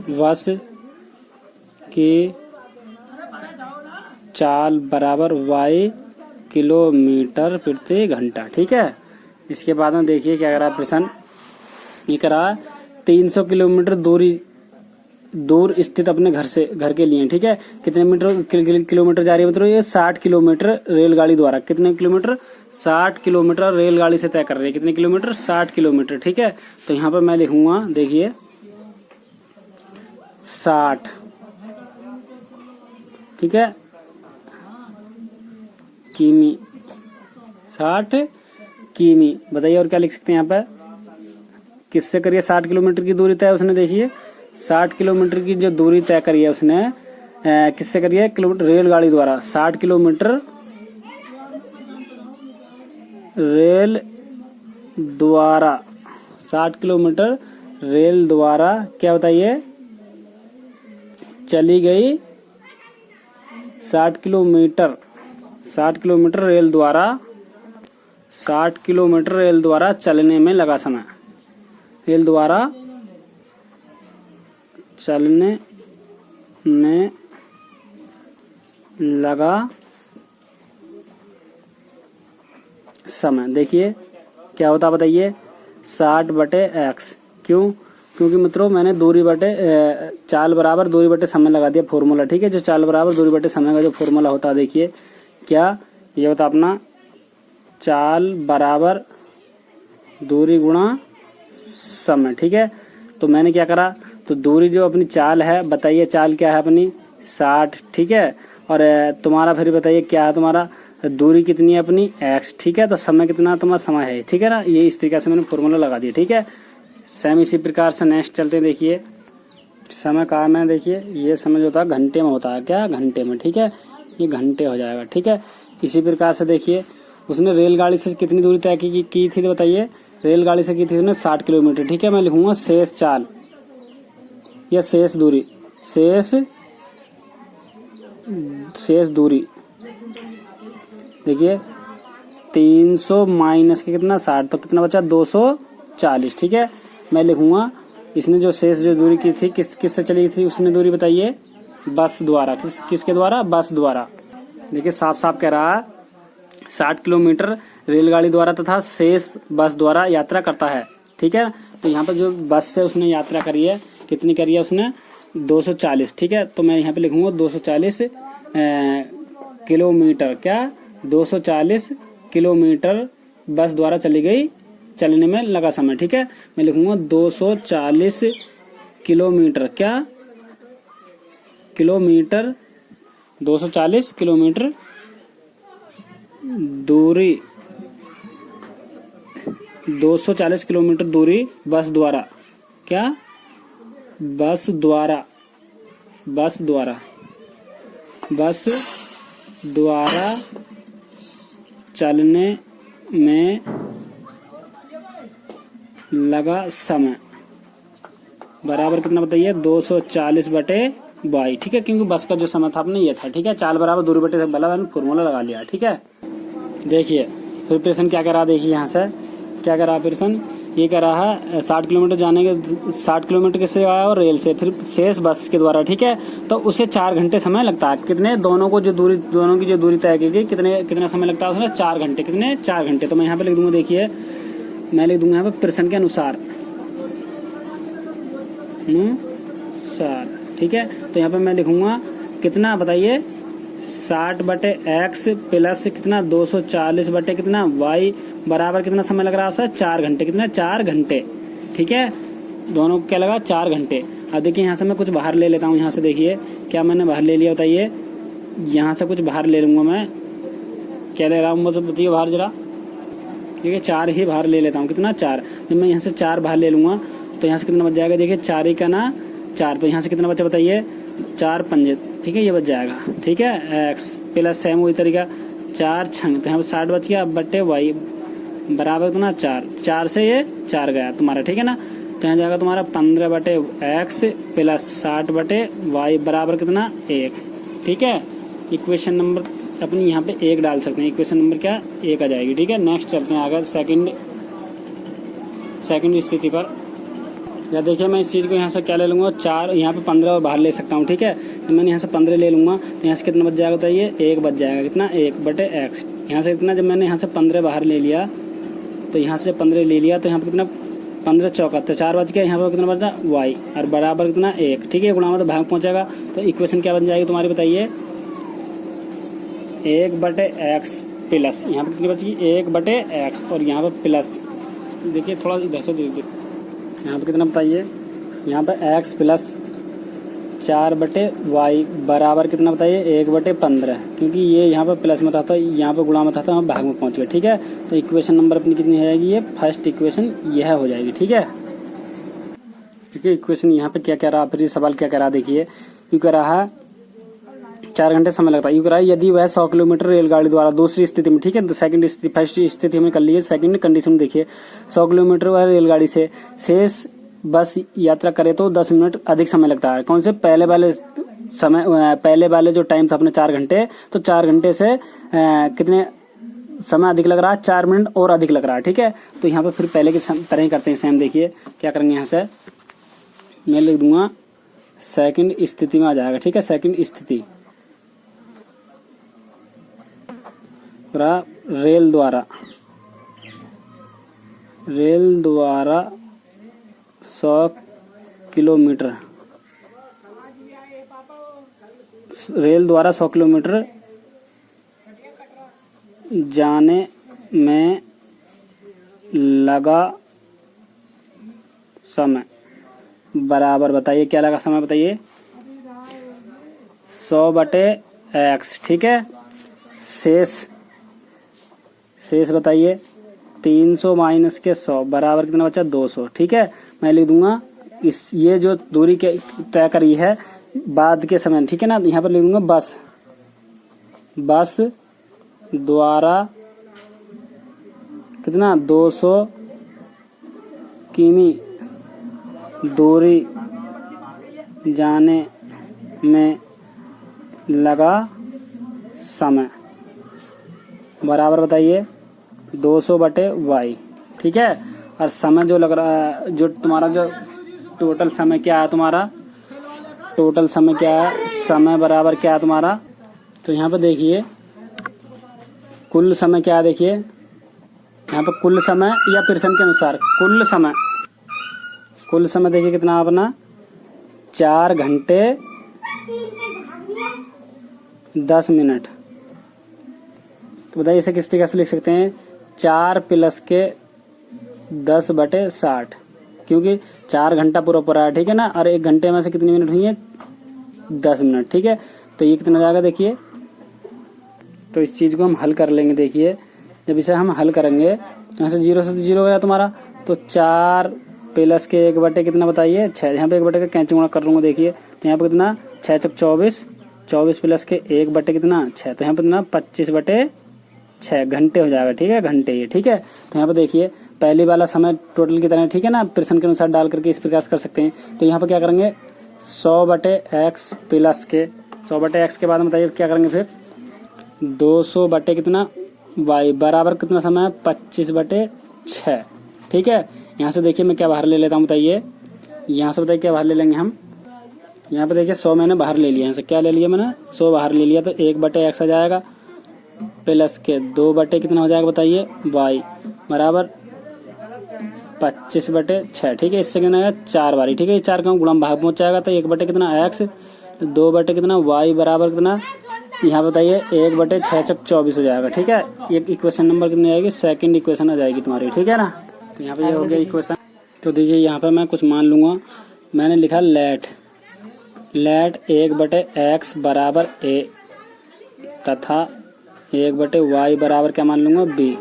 बस की चाल बराबर y किलोमीटर प्रति घंटा, ठीक है। इसके बाद में देखिए क्या करा प्रश्न, ये करा 300 किलोमीटर दूरी दूर स्थित अपने घर के लिए, ठीक है। कितने किलोमीटर जा रही है? मतलब ये 60 किलोमीटर रेलगाड़ी द्वारा। कितने किलोमीटर? 60 किलोमीटर रेलगाड़ी से तय कर रही है। कितने किलोमीटर? 60 किलोमीटर, ठीक है। तो यहाँ पर मैं लिखूंगा, देखिए 60, ठीक है, किमी, 60 किमी। बताइए और क्या लिख सकते हैं यहाँ पर? किससे करिए 60 किलोमीटर की दूरी तय उसने? देखिए 60 किलोमीटर की जो दूरी तय करी है उसने किससे करी है? किलोमीटर रेलगाड़ी द्वारा। 60 किलोमीटर रेल द्वारा, 60 किलोमीटर रेल द्वारा क्या बताइए? चली गई 60 किलोमीटर, 60 किलोमीटर रेल द्वारा, 60 किलोमीटर रेल द्वारा चलने में लगा समय। रेल द्वारा चलने में लगा समय। देखिए क्या होता बताइए? 60/x। क्यों? क्योंकि मित्रों मैंने दूरी बटे चाल बराबर दूरी बटे समय लगा दिया फॉर्मूला, ठीक है। जो चाल बराबर दूरी बटे समय का जो फॉर्मूला होता है, देखिए क्या ये होता अपना चाल बराबर दूरी गुणा समय, ठीक है। तो मैंने क्या करा? तो दूरी जो अपनी चाल है, बताइए चाल क्या है अपनी? 60, ठीक है। और तुम्हारा फिर बताइए क्या है तुम्हारा? दूरी कितनी है अपनी? x, ठीक है। तो समय कितना तुम्हारा? समय है, ठीक है ना। ये इस तरीके से मैंने फॉर्मूला लगा दिया, ठीक है। सेम इसी प्रकार से नेक्स्ट चलते हैं। देखिए समय कहा मैं, देखिए ये समय जो होता है घंटे में होता है। क्या? घंटे में, ठीक है। ये घंटे हो जाएगा, ठीक है। इसी प्रकार से देखिए उसने रेलगाड़ी से कितनी दूरी तय की थी? तो बताइए रेलगाड़ी से की थी उसने 60 किलोमीटर, ठीक है। मैं लिखूंगा शेष चाल या शेष दूरी, शेष दूरी। देखिए 300 माइनस के कितना? 60, तो कितना बचा? 240, ठीक है। मैं लिखूंगा इसने जो शेष जो दूरी की थी किससे चली थी उसने दूरी? बताइए बस द्वारा। किसके द्वारा? बस द्वारा। देखिए साफ साफ कह रहा है 60 किलोमीटर रेलगाड़ी द्वारा तथा शेष बस द्वारा यात्रा करता है, ठीक है। तो यहाँ पर जो बस से उसने यात्रा करी है, कितनी करी है उसने? 240, ठीक है। तो मैं यहाँ पे लिखूंगा 240 किलोमीटर। क्या? 240 किलोमीटर बस द्वारा चली गई, चलने में लगा समय, ठीक है। मैं लिखूंगा 240 किलोमीटर। क्या? किलोमीटर, 240 किलोमीटर दूरी, 240 किलोमीटर दूरी बस द्वारा। क्या? बस द्वारा, बस द्वारा, बस द्वारा चलने में लगा समय बराबर कितना बताइए? 240/y, ठीक है। क्योंकि बस का जो समय था अपने ये था, ठीक है। चाल बराबर दूरी बटे बला फॉर्मूला लगा लिया, ठीक है। देखिए फिर प्रश्न क्या करा? देखिए यहाँ से क्या करा प्रश्न? ये कह रहा है 60 किलोमीटर जाने के 60 किलोमीटर किससे आया? और रेल से, फिर शेष बस के द्वारा, ठीक है। तो उसे 4 घंटे समय लगता है। कितने? दोनों की जो दूरी तय की गई, कितना समय लगता है उसने? 4 घंटे। कितने? 4 घंटे। तो मैं यहाँ पे लिख दूंगा, देखिए मैं लिख दूंगा यहाँ पे प्रश्न के अनुसार, ठीक है। तो यहाँ पे मैं लिखूंगा कितना बताइए? 60/x प्लस कितना? 240 बटे कितना? y बराबर कितना समय लग रहा है? 4 घंटे। कितना? 4 घंटे, ठीक है। दोनों क्या लगा? 4 घंटे। अब देखिए यहाँ से मैं कुछ बाहर ले लेता हूँ। यहाँ से देखिए क्या मैंने बाहर ले लिया बताइए? यहाँ से कुछ बाहर ले लूंगा मैं। क्या ले रहा हूँ मतलब बताइए बाहर जरा? ठीक है 4 ही बाहर ले लेता हूँ। कितना? 4। जब मैं यहाँ से 4 बाहर ले लूंगा तो यहाँ से कितना बच जाएगा? देखिए 4 ही का ना 4, तो यहाँ से कितना बचा बताइए? 4 पंजे, ठीक है, ये बच जाएगा, ठीक है। x प्लस सेम वही तरीका 4 छंग, तो यहाँ पर 60 बच गया बटे y बराबर कितना? 4 से ये 4 गया तुम्हारा, ठीक है ना। तो यहाँ जाएगा तुम्हारा 15/x प्लस 60/y बराबर कितना? 1, ठीक है। इक्वेशन नंबर अपनी यहाँ पे 1 डाल सकते हैं। इक्वेशन नंबर क्या? 1 आ जाएगी, ठीक है। नेक्स्ट चलते हैं आगे सेकंड स्थिति पर। या देखिए मैं इस चीज़ को यहाँ से क्या ले लूँगा? 4 यहाँ पे 15 बाहर ले सकता हूँ, ठीक है। तो मैंने यहाँ से 15 ले लूँगा तो यहाँ से कितना बच जाएगा बताइए? 1 बच जाएगा। कितना? 1/x। यहाँ से कितना? जब मैंने यहाँ से 15 बाहर ले लिया तो यहाँ से 15 ले लिया तो यहाँ पर कितना 15 चौका तो 4 बज गया, यहाँ पर कितना बचा y और बराबर कितना 1, ठीक है। गुणा मतलब भाग पहुंचेगा, तो इक्वेशन क्या बन जाएगी तुम्हारी बताइए, 1/x प्लस, यहाँ पर कितनी बचेगी 1/x और यहाँ पर प्लस, देखिए थोड़ा इधर से देखिए, यहाँ पर कितना बताइए, यहाँ पर x प्लस 4/y बराबर कितना बताइए 1/15, क्योंकि ये यहाँ पर प्लस में था तो यहाँ पर गुणा में था तो हम भाग में पहुँच गए, ठीक है। तो इक्वेशन नंबर अपनी कितनी हो जाएगी, ये फर्स्ट इक्वेशन यह हो जाएगी, ठीक है। ठीक है, इक्वेशन यहाँ पे क्या कह रहा है, फिर ये सवाल क्या कह रहा है देखिए, यू कह रहा है 4 घंटे समय लगता है, यू कह रहा है यदि वह 100 किलोमीटर रेलगाड़ी द्वारा दूसरी स्थिति में, ठीक है, सेकंड स्थिति, फर्स्ट स्थिति हमने कर ली है, सेकंड कंडीशन देखिए 100 किलोमीटर वह रेलगाड़ी से शेष बस यात्रा करे तो 10 मिनट अधिक समय लगता है। कौन से पहले वाले जो टाइम था अपने 4 घंटे, तो 4 घंटे से कितने समय अधिक लग रहा है, 4 मिनट और अधिक लग रहा है, ठीक है। तो यहाँ पे फिर पहले की तरह ही करते हैं सेम, देखिए क्या करेंगे, यहाँ से मैं लिख दूंगा सेकंड स्थिति में आ जाएगा, ठीक है। सेकंड स्थिति रेल द्वारा 100 किलोमीटर, रेल द्वारा 100 किलोमीटर जाने में लगा समय बराबर बताइए, क्या लगा समय बताइए 100/x, ठीक है। शेष बताइए 300 माइनस के 100 बराबर कितना बचा 200, ठीक है। मैं लिख दूंगा इस ये जो दूरी के तय करी है बाद के समय, ठीक है ना, यहाँ पर लिख दूंगा बस द्वारा कितना 200 किमी दूरी जाने में लगा समय बराबर बताइए 200/y, ठीक है। और समय जो लग रहा है, जो तुम्हारा जो टोटल समय क्या है, तुम्हारा टोटल समय क्या है, समय बराबर क्या है तुम्हारा, तो यहाँ पर देखिए कुल समय क्या है, देखिए यहाँ पर कुल समय या प्रश्न के अनुसार कुल समय देखिए कितना अपना 4 घंटे 10 मिनट। तो बताइए इसे किस तरीके से लिख सकते हैं, 4 प्लस के 10/60, क्योंकि 4 घंटा पूरा है, ठीक है ना, और 1 घंटे में से कितनी मिनट हुई है 10 मिनट, ठीक है। तो ये कितना जाएगा देखिए, तो इस चीज को हम हल कर लेंगे, देखिए जब इसे हम हल करेंगे यहाँ से 0 से 0 गया तुम्हारा, तो 4 प्लस के 1 कितना बताइए 6, यहाँ पे 1 का कैंची गुणा कर लूंगा, देखिए तो यहाँ पे कितना 6 × 24, 24 प्लस के 1 कितना 6, तो यहाँ पे कितना 25/6 घंटे हो जाएगा, ठीक है, घंटे ये, ठीक है। तो यहाँ पे देखिए पहले वाला समय टोटल की तरह, ठीक है ना, प्रश्न के अनुसार डाल करके इस प्रकार कर सकते हैं। तो यहाँ पे क्या करेंगे 100/x प्लस के 100/x के बाद बताइए क्या करेंगे फिर 200 कितना y बराबर कितना समय है 25/6, ठीक है। यहाँ से देखिए मैं क्या बाहर ले लेता हूँ बताइए, यहाँ से बताइए क्या बाहर ले लेंगे हम, यहाँ पे देखिए 100 मैंने बाहर ले लिया, यहाँ से क्या ले लिया मैंने 100 बाहर ले लिया, तो 1/x आ जाएगा प्लस के 2 कितना हो जाएगा बताइए y बराबर 25/6, ठीक है। इससे कितना आएगा 4 बारी, ठीक है, 4 का गुणा भाग पहुंच जाएगा, तो 1 कितना x 2 कितना y बराबर कितना, यहाँ बताइए 1/6 × 24 हो जाएगा, ठीक है। ये इक्वेशन नंबर कितनी आएगी, सेकंड इक्वेशन आ जाएगी तुम्हारी, ठीक है ना। तो यहाँ पे ये हो गया इक्वेशन। तो देखिए यहाँ पे मैं कुछ मान लूंगा, मैंने लिखा लेट 1/x बराबर a तथा 1/y बराबर क्या मान लूंगा b,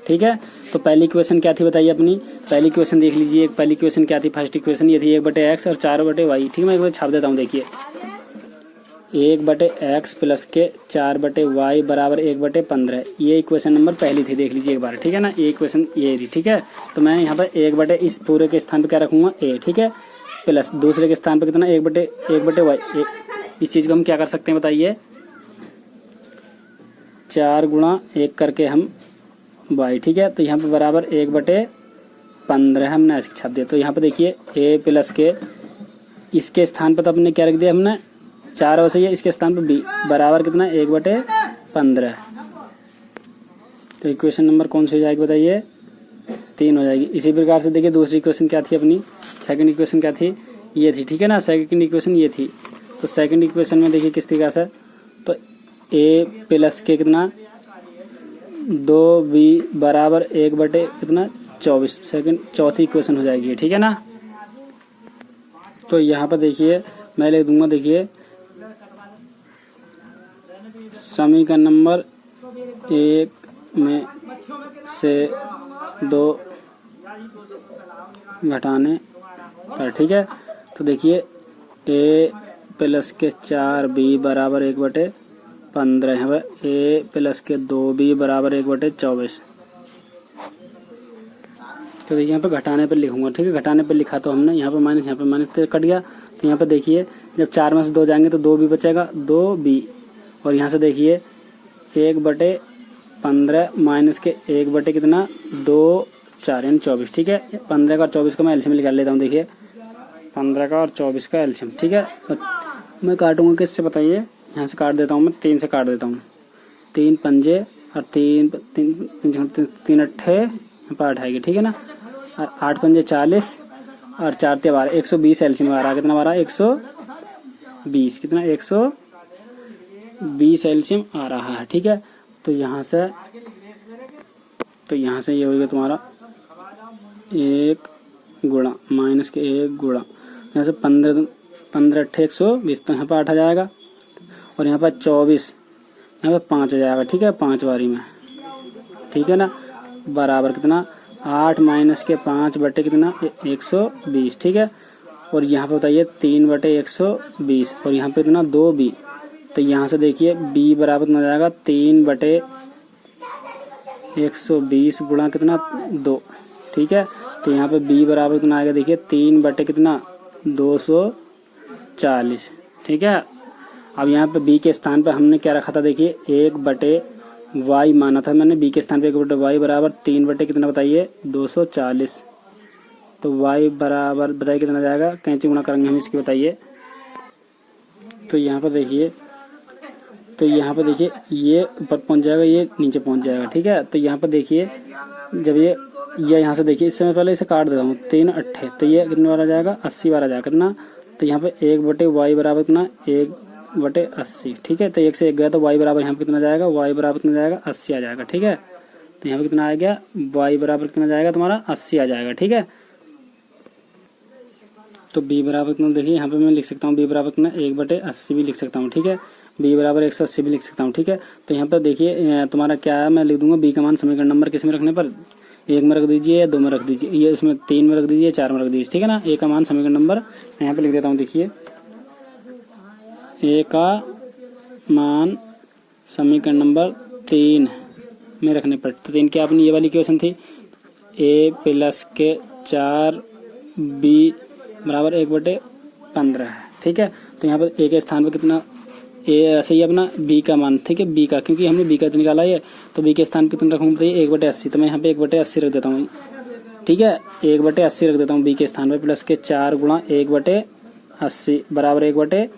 ठीक है। तो पहली इक्वेशन क्या थी बताइए अपनी, पहली इक्वेशन देख लीजिए, पहली इक्वेशन क्या थी, फर्स्ट इक्वेशन ये थी 1/x और 4/y, ठीक है। मैं एक बार छाप देता हूँ, देखिए 1/x प्लस के 4/y बराबर 1/15, ये इक्वेशन नंबर पहली थी, देख लीजिए एक बार, ठीक है ना, ये इक्वेशन ये थी, ठीक है। तो मैं यहाँ पर 1 इस पूरे के स्थान पर क्या रखूंगा a, ठीक है, प्लस दूसरे के स्थान पर कितना 1/y, इस चीज को हम क्या कर सकते हैं बताइए 4 × 1 करके हम y, ठीक है। तो यहाँ पे बराबर 1/15 हमने ऐसे छाप दिया। तो यहाँ पे देखिए a प्लस के इसके स्थान पर तो अपने क्या रख दिया हमने 4 वैसे ही, इसके स्थान पर b बराबर कितना 1/15। तो इक्वेशन नंबर कौन सी हो जाएगी बताइए 3 हो जाएगी। इसी प्रकार से देखिए दूसरी इक्वेशन क्या थी अपनी, सेकंड इक्वेशन क्या थी, ये थी, ठीक है ना। सेकंड इक्वेशन ये थी, तो सेकंड इक्वेशन में देखिए किस तरीके से, तो a प्लस के कितना 2b बराबर 1 बटे कितना 24, सेकंड चौथी इक्वेशन हो जाएगी, ठीक है ना। तो यहाँ पर देखिए मैं लिख दूंगा, देखिए समीकरण नंबर 1 में से 2 घटाने पर, ठीक है। तो देखिए a प्लस के 4b बराबर 1 बटे 15 है, a प्लस के 2b बराबर 1 बटे 24। तो देखिए यहाँ पे घटाने पर लिखूंगा, ठीक है। घटाने पर लिखा तो हमने, यहाँ पे माइनस तो कट गया। तो यहाँ पे देखिए जब 4 में से 2 जाएंगे तो 2b बचेगा, 2b, और यहाँ से देखिए 1 बटे 15 माइनस के 1 बटे कितना 2 4 यानी 24, ठीक है। 15 का और 24 का मैं एलसीएम निकाल लेता हूँ, देखिए 15 का और 24 का एलसीएम, ठीक है। मैं काटूंगा किससे बताइए, यहाँ से काट देता हूँ मैं, 3 से काट देता हूँ, 3 पंजे और 3 अट्ठे 8 आएगी, ठीक है ना। और 8 पंजे 40 और 4 ते 12, 120 एलसीएम आ रहा है, कितना आ रहा है 120, कितना 120 एलसीएम आ रहा है, ठीक है। तो यहाँ से ये होगा तुम्हारा 1 गुणा माइनस के 1 गुणा, यहाँ से 15 अट्ठे 120, तो यहाँ पर 8 आ जाएगा, और यहाँ पर 24, यहाँ पर 5 आ जाएगा, ठीक है, 5 बारी में, ठीक है ना, बराबर कितना 8 माइनस के 5 बटे कितना 120, ठीक है। और यहाँ पे बताइए 3 बटे 120, और यहाँ पे कितना 2b, तो यहाँ से देखिए b बराबर कितना जाएगा 3 बटे 120 गुणा कितना 2, ठीक है। तो यहाँ पे b बराबर कितना आएगा, देखिए 3 बटे कितना 240, ठीक है। अब यहाँ पे b के स्थान पे हमने क्या रखा था, देखिए 1 बटे y माना था मैंने, b के स्थान पे 1 बटे y बराबर 3 बटे कितना बताइए 240, तो y बराबर बताइए कितना जाएगा, कैंची गुणा करेंगे हम इसकी, बताइए। तो यहाँ पर देखिए ये ऊपर पहुँच जाएगा, ये नीचे पहुँच जाएगा, ठीक है। तो यहाँ पर देखिए जब ये यहाँ से देखिए, इस समय पहले इसे काट देता हूँ, 3 अट्ठे, तो ये कितने बार आ जाएगा 80 बार आ जाएगा, कितना, तो यहाँ पे 1 बटे y बराबर कितना 1 बटे 80, ठीक है। तो 1 से 1 गया तो y बराबर यहाँ पे कितना जाएगा, y बराबर कितना जाएगा 80 आ जाएगा, ठीक है। तो यहाँ पे कितना आ गया, y बराबर कितना जाएगा तुम्हारा 80 आ जाएगा, ठीक है। तो b बराबर कितना, देखिए यहाँ पे मैं लिख सकता हूँ b बराबर कितना 1 बटे 80 भी लिख सकता हूँ, ठीक है। b बराबर 180 भी लिख सकता हूँ, ठीक है। तो यहाँ पर देखिए तुम्हारा क्या है, मैं लिख दूंगा b का मान समीकरण नंबर किस में रखने पर, 1 में रख दीजिए या 2 में रख दीजिए, ये इसमें 3 में रख दीजिए 4 में रख दीजिए, ठीक है ना। a का मान समीकरण नंबर यहाँ पे लिख देता हूँ, देखिए a का मान समीकरण नंबर 3 में रखने पर, तो 3 क्या अपनी ये वाली इक्वेशन थी, a प्लस के 4b बराबर 1 बटे 15 है, ठीक है। तो यहाँ पर a के स्थान पर कितना a ऐसे ही अपना b का मान, ठीक है, b का, क्योंकि हमने b का निकाला है, तो b के स्थान पर कितना रखूँगा बताइए 1 बटे 80, तो मैं यहाँ पे 1 बटे 80 रख देता हूँ, ठीक है, 1 बटे 80 रख देता हूँ b के स्थान पर, प्लस के 4 गुणा 1 बटे 80 बराबर 1 बटे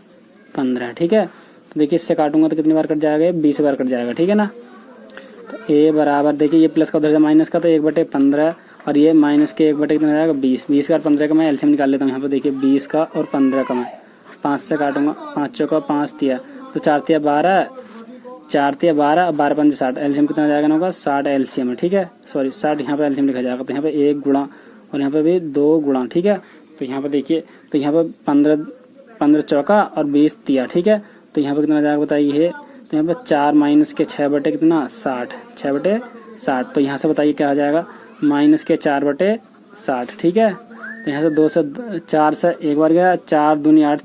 15, ठीक है। तो देखिए इससे काटूंगा तो कितनी बार कट जाएगा, 20 बार कट जाएगा, ठीक है ना। तो a बराबर देखिए ये प्लस का उधर से माइनस का, तो 1 बटे 15 और ये माइनस के 1 बटे कितना जाएगा 20, 20 का और 15 का मैं एलसीएम निकाल लेता हूँ। यहाँ पे देखिए 20 का और 15 का मैं 5 से काटूंगा, 5 चौका 5 तिया, तो 4 तिया 12, 4 तिया 12, 12 पंजे 60, एलसीएम कितना जाएगा ना होगा 60 एलसीएम है, ठीक है, सॉरी 60 यहाँ पे एलसीएम लिखा जाएगा। तो यहाँ पे 1 गुणा और यहाँ पे भी 2 गुणा, ठीक है। तो यहाँ पे देखिए, तो यहाँ पे 15 चौका और 20 तिया, ठीक है। तो यहाँ पे कितना जाएगा बताइए, तो यहाँ पे 4 माइनस के 6 बटे कितना 60, 6 बटे 60, तो यहाँ से बताइए क्या आ जाएगा, माइनस के 4 बटे 60, ठीक है। तो यहाँ से 2 से 4 से एक बार गया, 4 दूनी 8,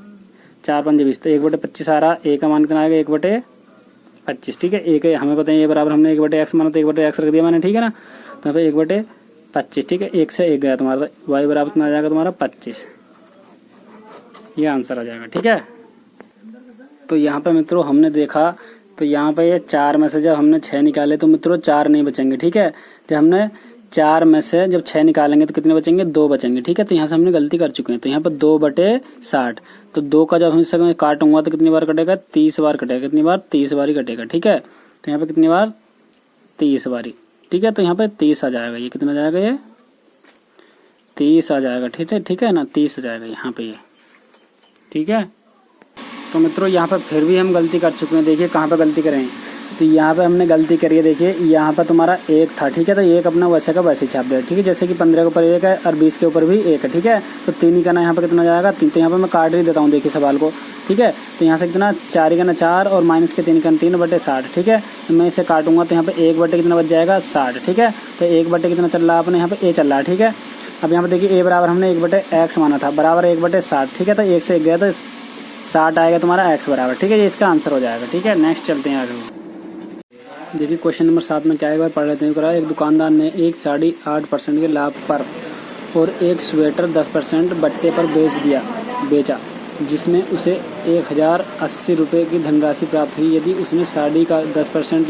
4 पंजे 20, तो 1 बटे 25 आ रहा, a का मान कितना आएगा 1 बटे 25, ठीक है। एक हमें पता है ये बराबर हमने 1 बटे x माना, तो 1 बटे x रख दिया मैंने, ठीक है ना। तो यहाँ पे 1 बटे 25, ठीक है, 1 से 1 गया तुम्हारा, तो y बराबर कितना आ जाएगा तुम्हारा 25, ये आंसर आ जाएगा, ठीक है। तो यहाँ पे मित्रों हमने देखा, तो यहाँ पे ये 4 में से जब हमने 6 निकाले तो मित्रों 4 नहीं बचेंगे, ठीक है। जब हमने 4 में से जब 6 निकालेंगे तो कितने बचेंगे, 2 बचेंगे, ठीक है। तो यहाँ से हमने गलती कर चुके हैं, तो यहाँ पर 2 बटे 60, तो 2 का जब हम इससे काटूंगा तो कितनी बार कटेगा, 30 बार कटेगा, कितनी बार 30 बार ही कटेगा, ठीक है। तो यहाँ पे कितनी बार 30 बारी, ठीक है। तो यहाँ पे 30 आ जाएगा, ये कितना जाएगा, ये 30 आ जाएगा। ठीक है ना, 30 आ जाएगा यहाँ पे ये। ठीक है, तो मित्रों यहाँ पर फिर भी हम गलती कर चुके हैं। देखिए कहाँ पर गलती करें, तो यहाँ पे हमने गलती करी है। देखिए यहाँ पर तुम्हारा 1 था, ठीक है, तो 1 अपना वैसे का वैसे छाप दिया। ठीक है, जैसे कि 15 के ऊपर 1 है और 20 के ऊपर भी 1 है। ठीक है, तो 3 ही करना, यहाँ पर कितना जाएगा 3। तो यहाँ पर मैं काट ही देता हूँ, देखिए सवाल को। ठीक है, तो यहाँ से कितना 4 करना 4 और माइनस के 3 करना 3/60। ठीक है, तो मैं इसे काटूंगा तो यहाँ पे 1 कितना बच जाएगा 60। ठीक है, तो 1 कितना चल रहा है अपने यहाँ पे ए चल रहा है। ठीक है, अब यहाँ पर देखिए ए बराबर हमने 1/x माना था, बराबर 1/60। ठीक है, तो 1 से 1 गया तो 60 आएगा तुम्हारा x बराबर। ठीक है, ये इसका आंसर हो जाएगा। ठीक है, नेक्स्ट चलते हैं आगे। देखिए क्वेश्चन नंबर 7 में क्या है, एक बार पढ़ लेते हैं। करा एक दुकानदार ने एक साड़ी 8% के लाभ पर और एक स्वेटर 10% बट्टे पर बेचा, जिसमें उसे 1080 रुपये की धनराशि प्राप्त हुई। यदि उसने साड़ी का 10%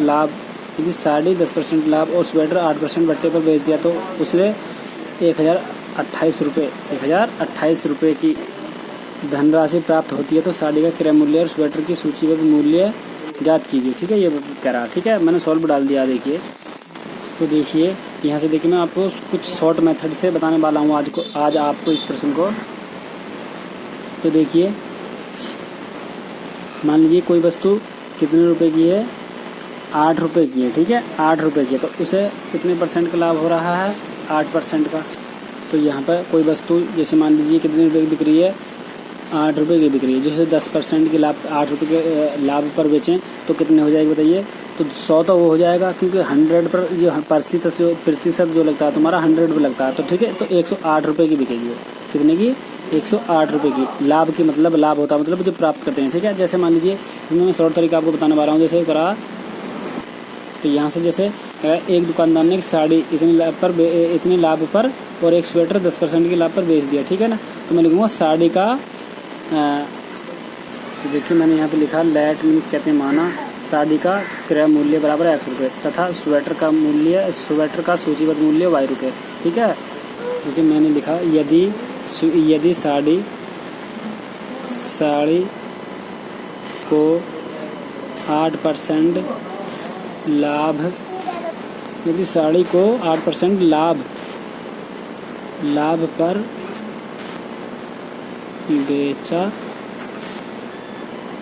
लाभ और स्वेटर 8% बट्टे पर बेच दिया तो उसे 1028 रुपये की धनराशि प्राप्त होती है। तो साड़ी का क्रय मूल्य और स्वेटर की सूचीबद्ध मूल्य ज्ञात कीजिए। ठीक है, ये कह रहा। ठीक है, मैंने सॉल्व डाल दिया। देखिए तो देखिए यहाँ से देखिए, मैं आपको कुछ शॉर्ट मेथड से बताने वाला हूँ आज आपको इस प्रश्न को। तो देखिए मान लीजिए कोई वस्तु कितने रुपए की है, 8 रुपये की है। ठीक है, 8 रुपये की है, तो उसे कितने परसेंट का लाभ हो रहा है, 8% का। तो यहाँ पर कोई वस्तु जैसे मान लीजिए कितने रुपए की बिक रही है, 8 रुपये की बिक रही है, जैसे 10% की लाभ 8 रुपये के लाभ पर बेचें तो कितने हो जाएगी बताइए। तो 100 तो वो हो जाएगा, क्योंकि 100 पर जो प्रतिशत जो लगता है तुम्हारा 100 पे लगता है। तो ठीक है, तो 108 रुपये की बिकेगी वो। कितने की, 108 रुपये की। लाभ की मतलब लाभ होता है मतलब जो प्राप्त करते हैं। ठीक है, जैसे मान लीजिए मैं शॉर्ट तरीका आपको बताने वाला हूँ। जैसे करा तो यहाँ से जैसे एक दुकानदार ने एक साड़ी इतने लाभ पर और एक स्वेटर 10% के लाभ पर बेच दिया। ठीक है ना, तो मैं लिखूँगा साड़ी का तो देखिए मैंने यहाँ पे लिखा लेट मीन्स कहते हैं माना, साड़ी का क्रय मूल्य बराबर है 100 रुपये तथा स्वेटर का सूचीबद्ध मूल्य y रुपये। ठीक है, देखिए मैंने लिखा यदि साड़ी को 8% लाभ, यदि साड़ी को 8% लाभ पर बेचा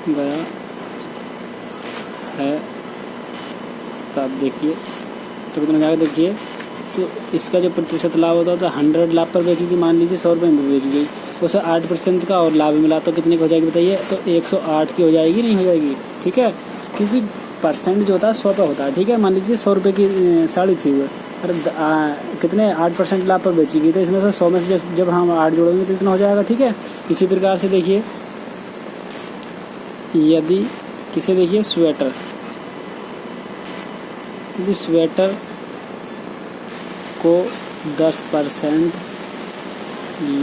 गया है, तब देखिए तो कितना जाएगा। देखिए तो इसका जो प्रतिशत लाभ होता है तो 100 लाभ पर बेची थी, मान लीजिए 100 रुपये में बेची गई, उसे 8% का और लाभ मिला तो कितने की हो जाएगी बताइए। तो 108 की हो जाएगी, नहीं हो जाएगी। ठीक है, क्योंकि परसेंट जो होता है 100 पे होता है। ठीक है, मान लीजिए 100 रुपये की साड़ी थी वो, और कितने 8% लाभ पर बेची गई, तो इसमें से 100 में से जब हम 8 जोड़ेंगे तो कितना हो जाएगा। ठीक है, इसी प्रकार से देखिए यदि किसे देखिए स्वेटर को 10%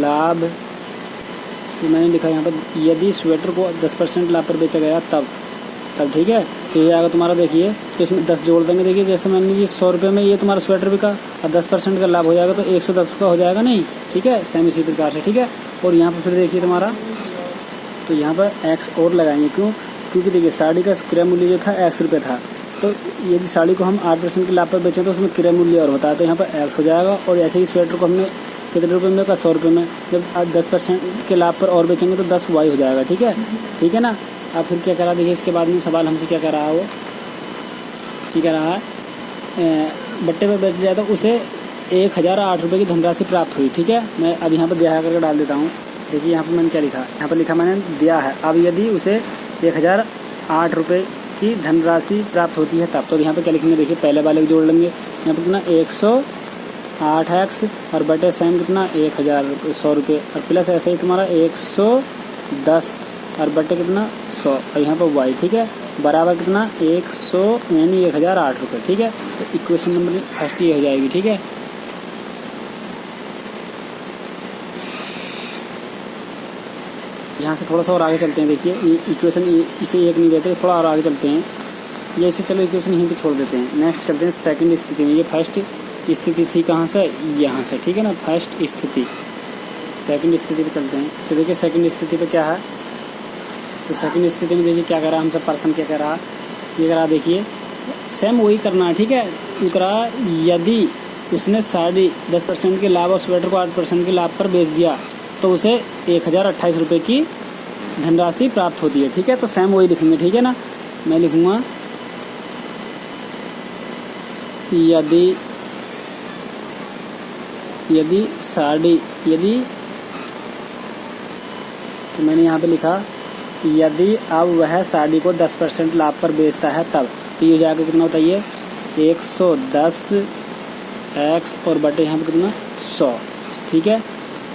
लाभ, तो मैंने लिखा यहाँ पर यदि स्वेटर को 10% लाभ पर बेचा गया तब ठीक है, तो ये आएगा तुम्हारा। देखिए तो इसमें 10 जोड़ देंगे। देखिए जैसे मान लीजिए 100 रुपये में ये तुम्हारा स्वेटर बिका और 10% का लाभ हो जाएगा तो 110 का हो जाएगा, नहीं। ठीक है, सेम इसी प्रकार से। ठीक है, और यहाँ पर फिर देखिए तुम्हारा, तो यहाँ पर x और लगाएंगे। क्योंकि देखिए साड़ी का क्रय मूल्य जो था 100 रुपये था, तो यदि साड़ी को हम 8% के लाभ पर बेचें तो उसमें क्रय मूल्य और होता है, तो यहाँ पर x हो जाएगा। और ऐसे ही स्वेटर को हमने कितने रुपये में का 100 रुपये में, जब 10% के लाभ पर और बेचेंगे तो 10 y हो जाएगा। ठीक है ना। अब फिर क्या करा, देखिए इसके बाद में सवाल हमसे क्या कर रहा है, वो क्या कह रहा है, बट्टे पर बेच जाए तो उसे 1008 रुपये की धनराशि प्राप्त हुई। ठीक है, मैं अब यहाँ पर दिया करके डाल देता हूँ। देखिए यहाँ पर मैंने क्या लिखा, यहाँ पर लिखा मैंने दिया है। अब यदि उसे 1008 रुपये की धनराशि प्राप्त होती है तब, तो यहाँ पे क्या लिखेंगे, देखिए पहले वाले को जोड़ लेंगे। यहाँ पर कितना 108x और बटे सेम कितना 100 रुपये और प्लस ऐसे ही तुम्हारा 110 और बटे कितना 100 और यहाँ पर y। ठीक है, बराबर कितना 100 यानी 1008 रुपये। ठीक है, तो इक्वेशन नंबर फर्स्ट ये हो जाएगी। ठीक है, यहाँ से थोड़ा सा और आगे चलते हैं। देखिए ये इक्वेशन इसे एक नहीं देते, थोड़ा और आगे चलते हैं। ये इसे चलो इक्वेशन यहीं पे छोड़ देते हैं। नेक्स्ट चलते हैं सेकंड स्थिति में। ये फर्स्ट स्थिति थी कहाँ से, यहाँ से। ठीक है ना, फर्स्ट स्थिति, सेकंड स्थिति पे चलते हैं। तो देखिए सेकंड स्थिति पे क्या है, तो सेकंड स्थिति में देखिए क्या करा हमसे पर्सन, क्या करा, ये करा देखिए सेम वही करना है। ठीक है, करा उसने साड़ी 10% के लाभ और स्वेटर को 8% के लाभ पर बेच दिया तो उसे 1028 रुपये की धनराशि प्राप्त होती है। ठीक है, तो सेम वही लिखेंगे। ठीक है ना, मैं लिखूँगा यदि साड़ी तो मैंने यहाँ पे लिखा यदि अब वह साड़ी को 10% लाभ पर बेचता है तब, तो ये जाकर कितना होता है, ये 110 x और बटे यहाँ पे कितना 100। ठीक है,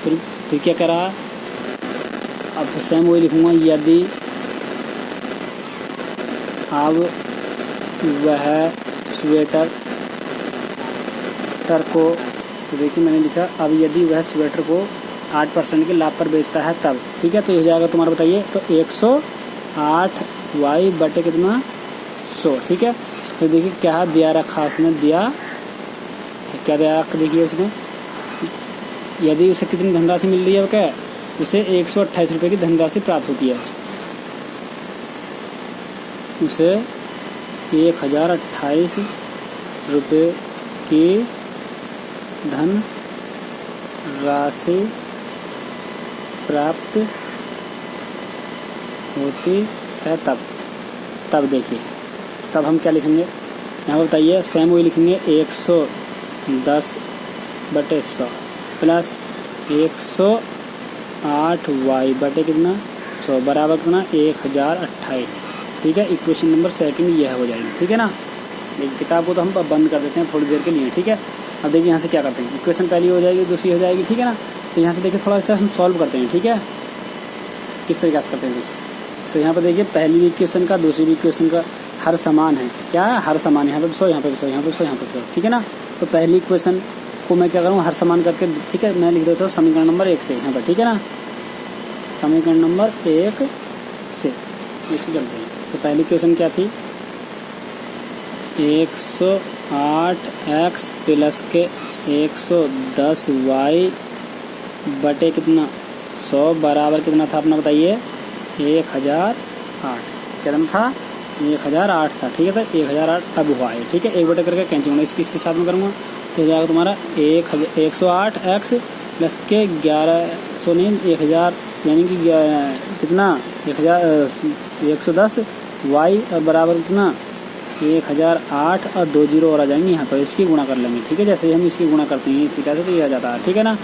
फिर क्या करा, अब सेम वही लिखूँगा यदि अब वह स्वेटर को, तो देखिए मैंने लिखा अब यदि वह स्वेटर को 8% के लाभ पर बेचता है तब। ठीक है, तो ये हो जाएगा तुम्हारा, बताइए, तो 108y बटे कितना 100। ठीक है, तो देखिए क्या दिया रखा उसने, क्या दिया रखा, देखिए उसने यदि उसे कितनी धनराशि मिल रही है, क्या उसे 128 रुपये की धनराशि प्राप्त होती है, उसे 1028 रुपये की धन राशि प्राप्त होती है तब देखिए, तब हम क्या लिखेंगे यहाँ पर, बताइए, सेम वही लिखेंगे 110 बटे 100 प्लस 108y बटे कितना 100 बराबर कितना 1028। ठीक है, इक्वेशन नंबर सेकंड यह हो जाएगी। ठीक है ना, देखिए किताब को तो हम बंद कर देते हैं थोड़ी देर के लिए। ठीक है, अब देखिए यहाँ से क्या करते हैं, इक्वेशन पहली हो जाएगी, दूसरी हो जाएगी। ठीक है ना, तो यहाँ से देखिए थोड़ा सा हम सॉल्व करते हैं। ठीक है, किस तरीके से करते हैं, तो यहाँ पर देखिए पहली इक्वेशन का दूसरी इक्वेशन का हर समान है, क्या हर समान, यहाँ पे 100 यहाँ पे 100 यहाँ पे 100 यहाँ पे 100। ठीक है ना, तो पहली इक्वेशन को मैं क्या करूँ, हर समान करके, ठीक है, मैं लिख देता हूँ समीकरण नंबर 1 से यहाँ पर। ठीक है ना, समीकरण नंबर 1 से चलते हैं। तो पहली इक्वेशन क्या थी, 108x प्लस के 110y बटे कितना 100 बराबर कितना था अपना, बताइए, 1008। कितना था, 1008 था। ठीक है, तो 1008 अब हुआ है। ठीक है, एक बटे करके कैंसिल होना, इसके साथ में करूँगा तो हो जाएगा तुम्हारा 108x प्लस के 1100 नहीं 1000 यानी कि कितना 110 y और बराबर कितना 1008 और 2 जीरो और आ जाएंगे यहाँ पर, इसकी गुणा कर लेंगे। ठीक है, जैसे हम इसकी गुणा करते हैं थीटा से तो ये आ जाता है। ठीक है ना,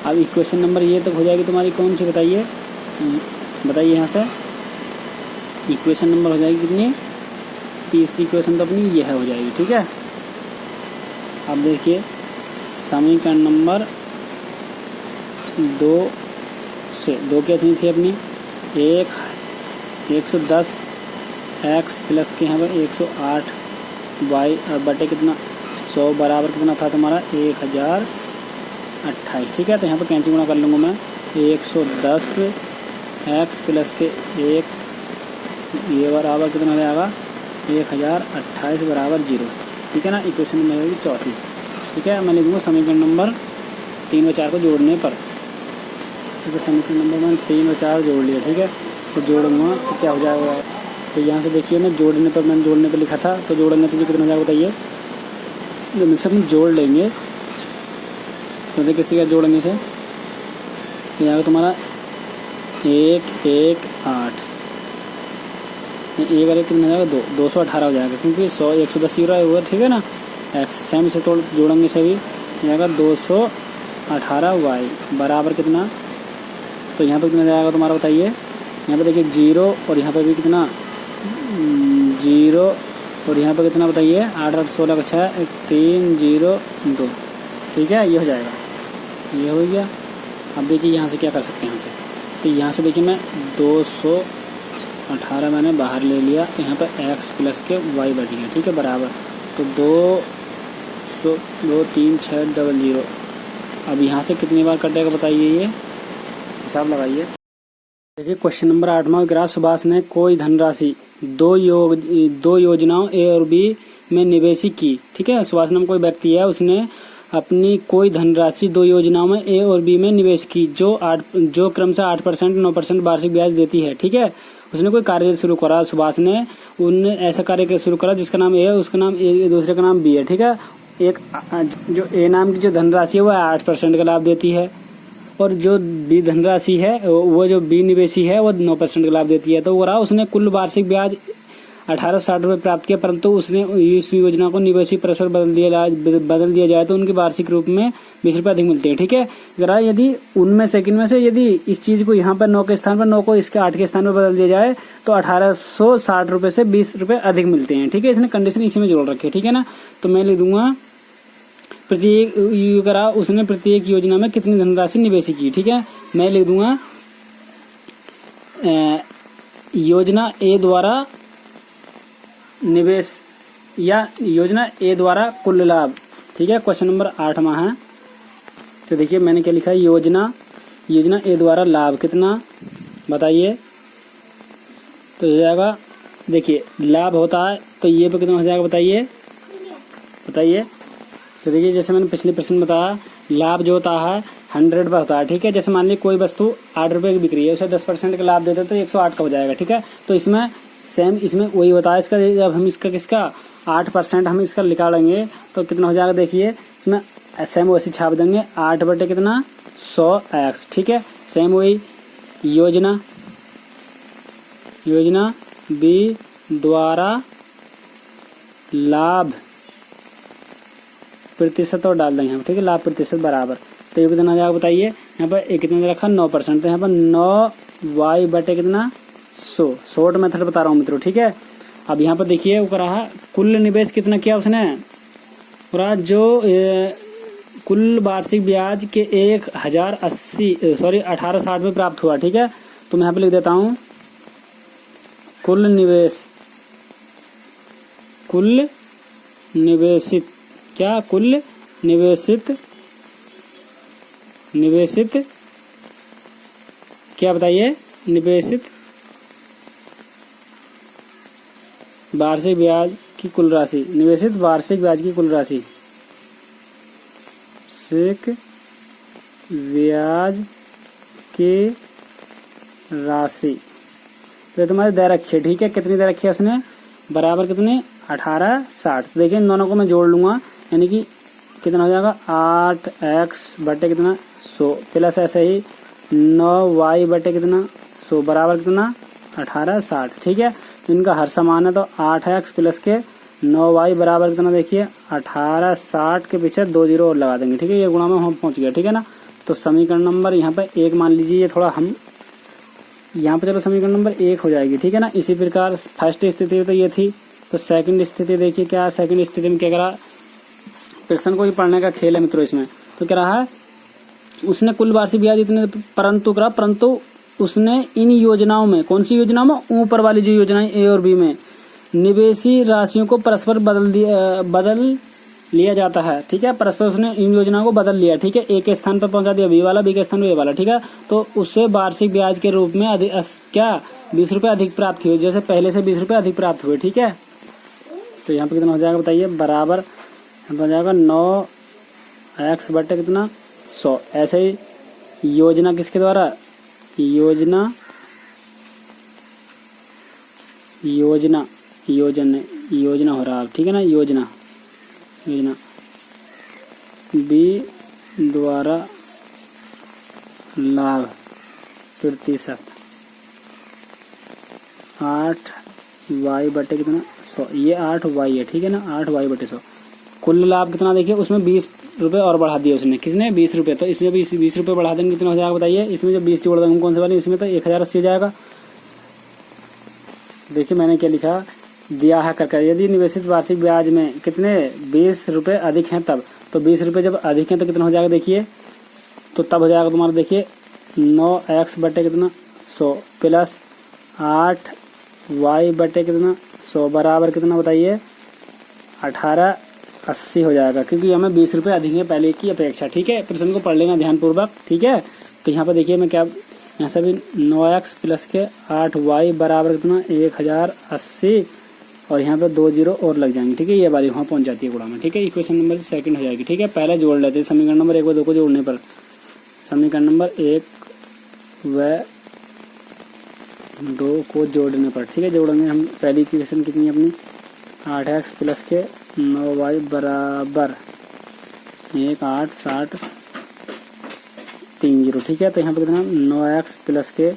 अब इक्वेशन नंबर ये तक हो जाएगी तुम्हारी, कौन सी बताइए, यहाँ से इक्वेशन नंबर हो जाएगी कितनी, तीसरी इक्वेशन तो अपनी यह हो जाएगी। ठीक है, अब देखिए समीकरण नंबर 2 से 2 क्या थी अपनी 110 x प्लस के यहाँ पर 108y और बटे कितना 100 बराबर कितना था तुम्हारा 1028। ठीक है, तो यहाँ पर कैंसिल गुणा कर लूँगा मैं, 110 x प्लस के 1 ये बराबर कितना हो जाएगा 1028 बराबर 0। ठीक है ना, इक्वेशन में होगी चौथी। ठीक है, मैं लिखूँगा समीकरण नंबर 3 व 4 को जोड़ने पर। ठीक है, समीकरण नंबर मैंने 3 व 4 जोड़ लिया। ठीक है, तो जोड़ूंगा तो क्या हो जाएगा, तो यहाँ से देखिए मैं जोड़ने पर लिखा था, तो जोड़ेंगे तो कितना हो जाएगा बताइए, जब इसे हम जोड़ लेंगे तो देखिए किसी का जोड़ेंगे से तो यहाँ तुम्हारा 118 एक कितना हो जाएगा 218 हो जाएगा, क्योंकि 110 यूरो हुआ। ठीक है ना, एक्स सेम से तो जोड़ेंगे सभी जाएगा 218y बराबर कितना, तो यहाँ पर कितना जाएगा तुम्हारा बताइए, यहाँ पर देखिए 0 और यहाँ पर भी कितना 0 और यहाँ पर कितना बताइए 8 8 16 का 6 302। ठीक है, ये हो जाएगा, ये हो गया। अब देखिए यहाँ से क्या कर सकते हैं, यहाँ से तो यहाँ से देखिए मैं 218 मैंने बाहर ले लिया, तो यहाँ पर x प्लस के y बच गया। ठीक है, बराबर तो 2 3 6 0। अब यहाँ से कितनी बार कटेगा बताइए, ये हिसाब लगाइए। देखिए क्वेश्चन नंबर 8वां ग्राफ, सुभाष ने कोई धनराशि दो योजनाओं ए और बी में निवेशित की। ठीक है, सुभाष नाम कोई व्यक्ति है, उसने अपनी कोई धनराशि 2 योजनाओं में ए और बी में निवेश की जो क्रमशः 8% 9% वार्षिक ब्याज देती है। ठीक है, उसने कोई कार्य शुरू करा, सुभाष ने ऐसा कार्य शुरू करा जिसका नाम ए है, उसका नाम ए, दूसरे का नाम बी है। ठीक है, एक जो ए नाम की जो धनराशि है वो 8% का लाभ देती है, और जो बी धनराशि है वो जो बी निवेशी है वो 9% का लाभ देती है। तो वो रहा, उसने कुल वार्षिक ब्याज 1860 रुपये प्राप्त किया, परंतु उसने इस योजना को निवेशी परस्पर बदल दिया जाए तो उनके वार्षिक रूप में 20 रुपये अधिक मिलते हैं। ठीक है, जरा यदि उनमें से किनमें से यदि इस चीज को यहाँ पर 9 के स्थान पर 9 को इसके 8 के स्थान पर बदल दिया जाए तो 1860 रुपये से 20 रुपये अधिक मिलते हैं। ठीक है, इसने कंडीशन इसी में जोड़ रखी है। ठीक है ना, तो मैं लिख दूंगा प्रत्येक करा उसने प्रत्येक योजना में कितनी धनराशि निवेश की। ठीक है, मैं लिख दूंगा योजना ए द्वारा निवेश या योजना ए द्वारा कुल लाभ। ठीक है, क्वेश्चन नंबर 8वां है। तो देखिए मैंने क्या लिखा है, योजना ए द्वारा लाभ कितना बताइए। तो हो जाएगा, देखिए लाभ होता है तो ये पे कितना हो जाएगा बताइए। तो देखिए जैसे मैंने पिछले प्रश्न बताया, लाभ जो होता है 100 पर होता है। ठीक है, जैसे मान लीजिए कोई वस्तु 8 रुपए की बिक रही है, उसे 10% का लाभ देते तो 108 का हो जाएगा। ठीक है, तो इसमें सेम इसमें वही होता है। इसका जब हम इसका किसका 8% हम इसका निकालेंगे तो कितना हो जाएगा, देखिए इसमें सेम वैसे छाप देंगे 8 बटे कितना 100x। ठीक है, सेम वही योजना बी द्वारा लाभ प्रतिशत और डाल देंगे हम। ठीक है, लाभ प्रतिशत बराबर, तो ये कितना हो जाएगा बताइए। यहाँ पर एक कितना रखा 9%, तो यहाँ पर 9y बटे कितना 100। शॉर्ट मेथड बता रहा हूँ मित्रों। ठीक है, अब यहाँ पर देखिए वो करा है कुल निवेश कितना किया उसने, और जो कुल वार्षिक ब्याज के 1860 में प्राप्त हुआ। ठीक है, तो मैं यहाँ पे लिख देता हूँ कुल निवेशित क्या कुल निवेशित क्या बताइए, निवेशित वार्षिक ब्याज की कुल राशि, निवेशित वार्षिक ब्याज की कुल राशि, ब्याज की राशि तो तुम्हारे दे रखी है। ठीक है, कितनी दे रखी है उसने, बराबर कितने 1860। तो देखिए इन दोनों को मैं जोड़ लूंगा, यानी कि कितना हो जाएगा 8x बटे कितना 100 प्लस ऐसे ही 9y बटे कितना 100 बराबर कितना 1860। ठीक है, तो इनका हर समान है, तो 8x प्लस के 9y बराबर कितना, देखिए 1860 के पीछे 2 जीरो और लगा देंगे। ठीक है, ये गुणा में हम पहुंच गया। ठीक है ना, तो समीकरण नंबर यहाँ पे 1 मान लीजिए, ये थोड़ा हम यहाँ पे चलो समीकरण नंबर 1 हो जाएगी। ठीक है ना, इसी प्रकार फर्स्ट स्थिति तो ये थी, तो सेकंड स्थिति देखिए क्या, सेकंड स्थिति में क्या करा, प्रश्न को ही पढ़ने का खेल है मित्रों इसमें। तो क्या रहा है, उसने कुल वार्षिक ब्याज इतने परंतु उसने इन योजनाओं में, कौन सी योजनाओं में, ऊपर वाली जो योजनाएं ए और बी में निवेशी राशियों को परस्पर बदल लिया जाता है। ठीक है, परस्पर उसने इन योजनाओं को बदल लिया। ठीक है, ए के स्थान पर पहुंचा दिया बी वाला, बी के स्थान पर ए वाला। ठीक है, तो उससे वार्षिक ब्याज के रूप में क्या 20 रुपये अधिक प्राप्त हुए, जैसे पहले से 20 रुपये अधिक प्राप्त हुए। ठीक है, तो यहाँ पे कितना हो जाएगा बताइए, बराबर हो जाएगा 9x बटे कितना 100। ऐसे ही योजना किसके द्वारा, योजना हो रहा है। ठीक है ना, योजना बी द्वारा लाभ प्रतिशत 8y बटे कितना 100, ये 8y है। ठीक है ना, 8y बटे 100। कुल लाभ कितना देखिए, उसमें 20 रुपये और बढ़ा दिए उसने, किसने 20 रुपये, तो इसमें 20 रुपये बढ़ा देंगे कितना हो जाएगा बताइए। इसमें जो 20 जोड़ देंगे कौन से वाली, इसमें तो 1080 हो जाएगा। देखिए मैंने क्या लिखा दिया है करके, यदि निवेशित वार्षिक ब्याज में कितने 20 रुपये अधिक हैं तब, तो 20 रुपये जब अधिक हैं तो कितना हो जाएगा देखिए, तो तब हो जाएगा तुम्हारा देखिए 9x बटे कितना 100 प्लस 8y बटे कितना 100 बराबर कितना बताइए 1880 हो जाएगा, क्योंकि हमें 20 रुपये अधिक है पहले की अपेक्षा। ठीक है, प्रश्न को पढ़ लेना ध्यानपूर्वक। ठीक है, तो यहाँ पर देखिए मैं क्या, यहाँ से भी 9x प्लस के 8y बराबर कितना 1080, और यहाँ पे 2 जीरो और लग जाएंगे। ठीक है, ये वाली वहाँ पहुँच जाती है गुणा में। ठीक है, इक्वेशन नंबर सेकंड हो जाएगी। ठीक है, पहले जोड़ लेते हैं समीकरण नंबर 1 व 2 को जोड़ने पर, समीकरण नंबर 1 व 2 को जोड़ने पर। ठीक है, जोड़ेंगे हम, पहली इक्वेशन कितनी है अपनी 8x प्लस के 9y बराबर 1,8,60,30। ठीक है, तो यहाँ पे कितना 9x प्लस के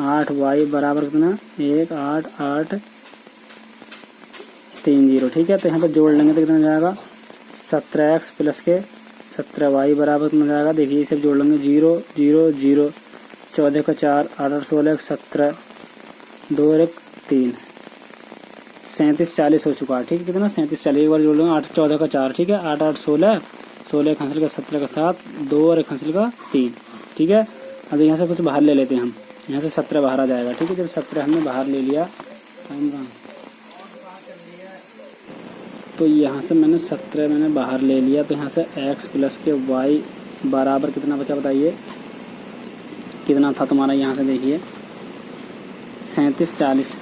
8y बराबर कितना 1,8,8,30। ठीक है, तो यहाँ पे जोड़ लेंगे तो कितना जाएगा 17x प्लस के 17y बराबर कितना जाएगा। देखिए इसे जोड़ लेंगे 0 0 0, 14 का 4, 8 8 16 17, 2 और 1 3, 37 40 हो चुका है। ठीक है, कितना 37 40, एक बार जोड़ लेंगे 8 14 का 4। ठीक है, 8 8 16, 16 एक हंसल का 17 का 7, 2 और एक हंसल का 3। ठीक है, अब यहाँ से कुछ बाहर ले लेते हैं हम, यहाँ से 17 बाहर आ जाएगा। ठीक है, जब 17 हमने बाहर ले लिया तो यहाँ से मैंने 17 मैंने बाहर ले लिया, तो यहाँ से x प्लस के y बराबर कितना बचा बताइए, कितना था तुम्हारा। यहाँ से देखिए 37 40,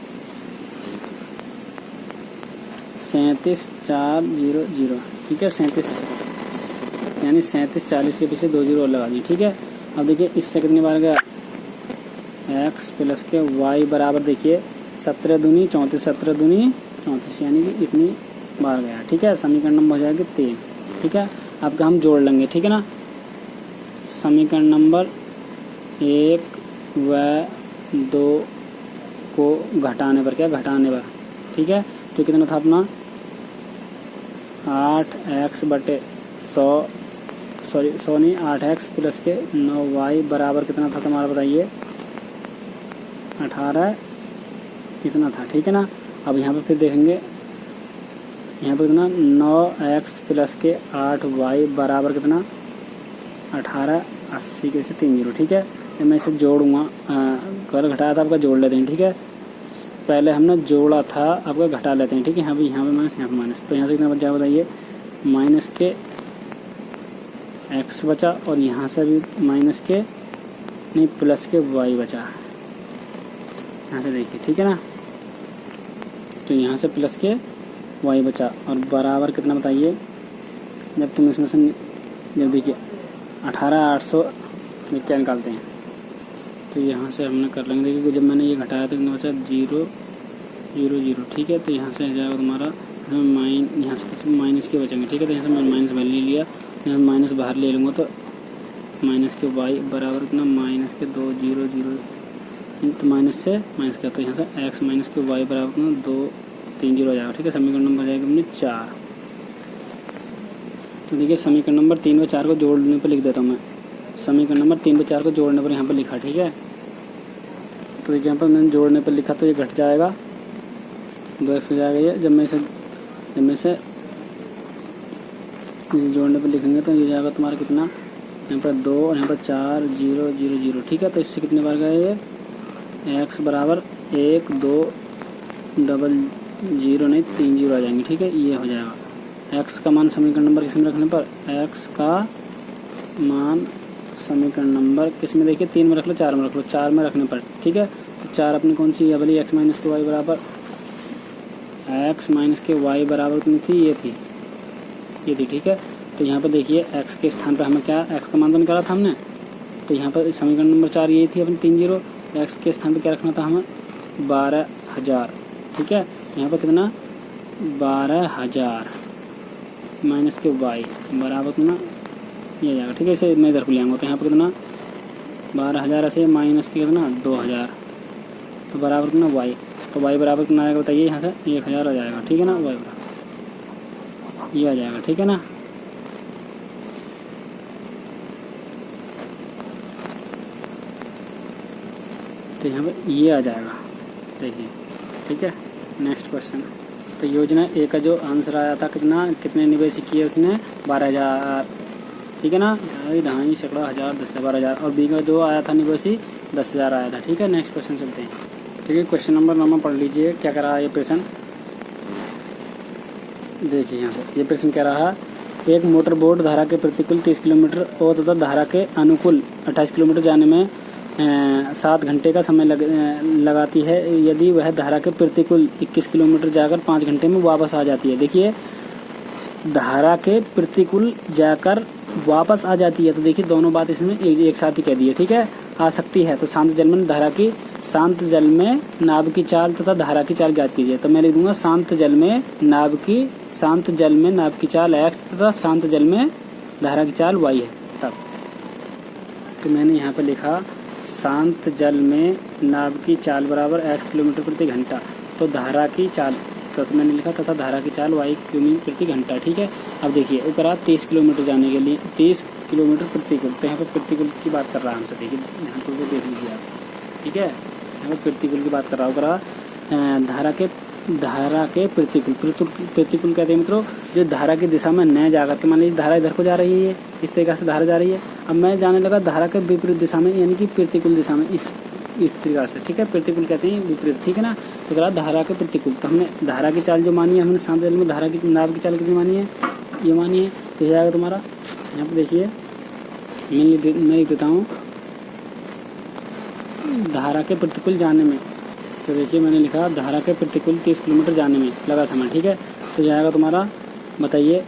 37 4 0 0। ठीक है, 37 यानी 37 40 के पीछे 2 0 और लगा दी। ठीक है, अब देखिए इससे कितनी बार गया x प्लस के y बराबर देखिए 17 दूनी 34, 17 दूनी 34 यानी कि इतनी बार गया। ठीक है, समीकरण नंबर हो जाएगी 3। ठीक है, अब हम जोड़ लेंगे। ठीक है ना, समीकरण नंबर 1 व 2 को घटाने पर, क्या घटाने पर। ठीक है, तो कितना था अपना 8x बटे 100 नहीं 8x प्लस के 9y बराबर कितना था तुम्हारा बताइए 18 कितना था। ठीक है ना, अब यहाँ पे फिर देखेंगे, यहाँ पर कितना 9x प्लस के 8y बराबर कितना 18 80 के से 30। ठीक है, मैं इसे जोड़ूंगा, कल घटाया था आपका जोड़ लेते हैं। ठीक है, पहले हमने जोड़ा था आपका घटा लेते हैं। ठीक है, यहाँ पे माइनस, यहाँ पे माइनस, तो यहाँ से कितना बचा बताइए माइनस के x बचा, और यहाँ से भी माइनस के नहीं प्लस के y बचा। यहाँ से देखिए। ठीक है ना, तो यहाँ से प्लस के y बचा और बराबर कितना बताइए, जब तुम इसमें से जब देखिए 18,800 क्या निकालते हैं तो यहाँ से हमने कर लेंगे। देखिए जब मैंने ये घटाया तो कितना बचा 0 0 0। ठीक है, तो यहाँ से आ जाएगा तुम्हारा यहाँ से माइनस के बचेंगे। ठीक है, तो यहाँ से मैंने माइनस वैल्यू लिया, यहाँ माइनस बाहर ले लूँगा तो माइनस के y बराबर कितना माइनस के 2 0 0, तो माइनस से माइनस का, तो यहाँ से x माइनस के y बराबर कितना 2 3 0 हो जाएगा। ठीक है, समीकरण नंबर जाएगा अपने 4। तो देखिए समीकरण नंबर 3 व 4 को जोड़ने पर लिख देता हूँ मैं, समीकरण नंबर 3 व 4 को जोड़ने पर यहाँ पर लिखा। ठीक है, तो यहाँ पर मैंने जोड़ने पर लिखा तो ये घट जाएगा 2x हो जाएगा ये, जब मैं इसे जोड़ने पर लिखेंगे तो ये जाएगा तुम्हारा कितना यहाँ पर 2 और यहाँ पर 4 0 0 0। ठीक है, तो इससे कितने बार गए ये x बराबर 1 2 डबल 0 नहीं 3 0 आ जाएंगे। ठीक है, ये हो जाएगा x का मान समीकरण नंबर किस में रखने पर, x का मान समीकरण नंबर किस में देखिए 3 में रख लो 4 में रख लो, 4 में रखने पर। ठीक है, तो 4 अपनी कौन सी है भले x माइनस के y बराबर, x माइनस के y बराबर कितनी थी, ये थी। ठीक है, तो यहाँ पर देखिए x के स्थान पर हमें क्या x का मान तो निकाला था हमने, तो यहाँ पर समीकरण नंबर 4 यही थी अपनी 3 0, x के स्थान पर क्या रखना था हमें 12,000। ठीक है, यहाँ पर कितना 12,000 माइनस के y बराबर कितना ये जाएगा। ठीक है, इसे मैं इधर को ले आऊँगा तो यहाँ पर कितना 12,000 ऐसे माइनस के कितना 2,000, तो बराबर कितना y, तो y बराबर कितना आएगा बताइए, यहाँ से 1,000 आ जाएगा। ठीक है ना, y बराबर ये आ जाएगा। ठीक है ना, तो यहाँ पे ये आ जाएगा देखिए। ठीक है, नेक्स्ट क्वेश्चन, तो योजना ए का जो आंसर आया था कितने निवेश किए उसने 12,000। ठीक है ना, 2.5 सैकड़ा 1000 10 12,000, और बी का जो आया था निवेशी 10,000 आया था। ठीक है, नेक्स्ट क्वेश्चन चलते हैं। ठीक है, क्वेश्चन नंबर 9 पढ़ लीजिए क्या कह रहा है ये प्रश्न। देखिए यहाँ से ये प्रश्न कह रहा है, एक मोटर बोट धारा के प्रतिकूल 30 किलोमीटर और तथा धारा के अनुकूल 28 किलोमीटर जाने में 7 घंटे का समय लगाती है, यदि वह धारा के प्रतिकूल 21 किलोमीटर जाकर 5 घंटे में वापस आ जाती है। देखिए धारा के प्रतिकूल जाकर वापस आ जाती है, तो देखिए दोनों बात इसमें एक साथ ही कह दी है, ठीक है। आ सकती है तो शांत जल में धारा की, शांत जल में नाव की चाल तथा धारा की चाल ज्ञात कीजिए। तो मैं लिख दूंगा शांत जल में नाव की चाल x तथा शांत जल में धारा की चाल y है। तब तो मैंने यहाँ पर लिखा शांत जल में नाव की चाल बराबर x किलोमीटर प्रति घंटा, तो धारा की चाल, तो मैंने लिखा तथा धारा की चाल y किलोमीटर प्रति घंटा, ठीक है। अब देखिए ऊपर आप 30 किलोमीटर जाने के लिए 30 किलोमीटर प्रतिकूल, तो यहाँ पर प्रतिकूल की बात कर रहा है हमसे, देखिए ध्यान को देख लीजिए आप, ठीक है। यहाँ पर प्रतिकूल की बात कर रहा होगा, धारा के प्रतिकूल कहते हैं मित्रों जो धारा की दिशा में न जाकर के, मान लीजिए धारा इधर को जा रही है, इस तरीके से धारा जा रही है, अब मैं जाने लगा धारा के विपरीत दिशा में, यानी कि प्रतिकूल दिशा में, इस तरीका से, ठीक है। प्रतिकूल कहते हैं विपरीत, ठीक है ना। तो कहा धारा के प्रतिकूल, तो हमने धारा की चाल जो मानी है, हमने शांत जल में धारा की नाव की चाल कितनी मानी है, ये मानी है। तो जाएगा तुम्हारा, यहाँ पर देखिए मैं लिख देता हूँ धारा के प्रतिकूल जाने में, तो देखिए मैंने लिखा धारा के प्रतिकूल 30 किलोमीटर जाने में लगा समय, ठीक है। तो जाएगा तुम्हारा, बताइए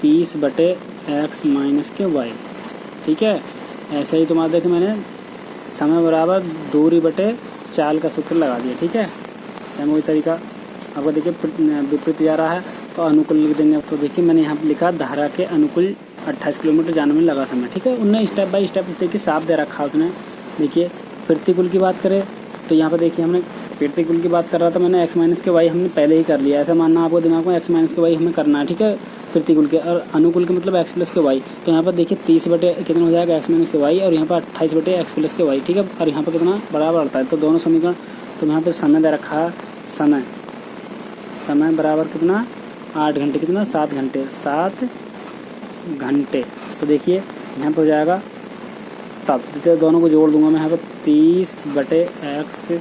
30/x माइनस के y, ठीक है। ऐसे ही तुम्हारा देखिए मैंने समय बराबर दूरी बटे चाल का सूत्र लगा दिया, ठीक है। सेम वही तरीका आपको देखिए विपरीत जा रहा है तो अनुकूल लिख देंगे। तो देखिए मैंने यहाँ पर लिखा धारा के अनुकूल 28 किलोमीटर जाने में लगा समय, ठीक है। उनने स्टेप बाय स्टेप देखिए साफ दे रखा उसने। देखिए प्रतिकूल की बात करें तो यहाँ पर देखिए हमने प्रतिकूल की बात कर रहा था मैंने, x माइनस के y हमने पहले ही कर लिया, ऐसा मानना आपको दिमाग में, x माइनस के y हमें करना है, ठीक है। प्रतिकूल के और अनुकूल के मतलब x प्लस के y, तो यहाँ पर देखिए 30 बटे कितना हो जाएगा x माइनस के y, और यहाँ पर 28 बटे x प्लस के y, ठीक है। और यहाँ पर कितना बराबर आता है, तो दोनों समीकरण, तो यहाँ पर समय दे रखा, समय बराबर कितना 8 घंटे, कितना 7 घंटे। तो देखिए यहाँ पर हो जाएगा, तब दोनों को जोड़ दूंगा मैं यहाँ पर 30/x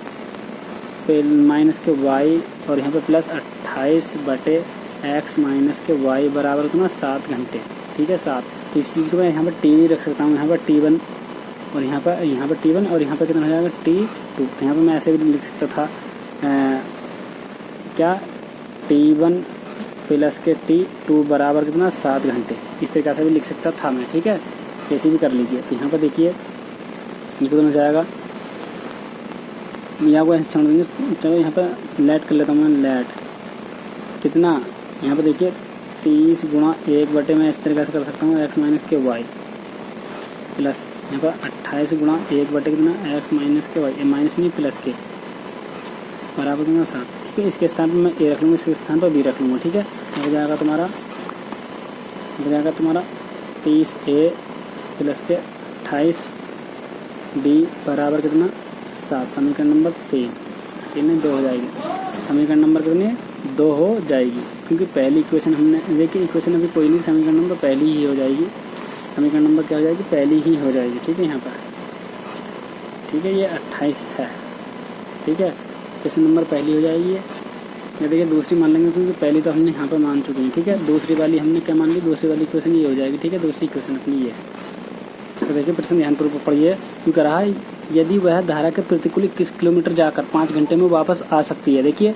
माइनस के y और यहाँ पे प्लस 28/x माइनस के y बराबर कितना 7 घंटे, ठीक है 7। तो इस चीज़ को मैं यहाँ पर t भी रख सकता हूँ, यहाँ पर t1 और यहाँ पर t1 और यहाँ पर कितना हो जाएगा t2। तो यहाँ पर मैं ऐसे भी लिख सकता था क्या t1 प्लस के t2 बराबर कितना 7 घंटे, इस तरीके से भी लिख सकता था मैं, ठीक है। कैसे भी कर लीजिए। तो यहाँ पर देखिए ये कितना हो जाएगा, यहाँ को ऐसे छोड़ देंगे, चलो यहाँ पर लेट कर लेता हूँ मैं, लेट कितना, यहाँ पर देखिए 30 गुणा 1 बटे मैं इस तरीके से कर सकता हूँ x माइनस के y प्लस यहाँ पर 28 गुणा 1 बटे कितना x माइनस के y, माइनस नहीं प्लस के बराबर कितना 7, ठीक है। इसके स्थान पर मैं a रख लूँगा, इसके स्थान पर b रख लूँगा, ठीक है। हो जाएगा तुम्हारा 30a प्लस के 28b बराबर कितना 7, समीकरण नंबर 3 2 हो जाएगी, समीकरण नंबर कितने 2 हो जाएगी, क्योंकि पहली इक्वेशन हमने देखिए, इक्वेशन अभी कोई नहीं, समीकरण नंबर पहली ही हो जाएगी, समीकरण नंबर क्या हो जाएगी पहली ही हो जाएगी, ठीक है। यहाँ पर ठीक है ये 28 है, ठीक है, इक्वेशन नंबर पहली हो जाएगी। ये देखिए दूसरी मान लेंगे क्योंकि पहली तो हमने यहाँ पर मान चुके हैं, ठीक है। दूसरी वाली हमने क्या मान ली, दूसरी वाली इक्वेशन ये हो जाएगी, ठीक है। दूसरी इक्वेशन अपनी ये, तो देखिए प्रश्न ध्यानपूर्वक पढ़िए। क्यों कह रहा है, यदि वह धारा के प्रतिकूल 21 किलोमीटर जाकर 5 घंटे में वापस आ सकती है, देखिए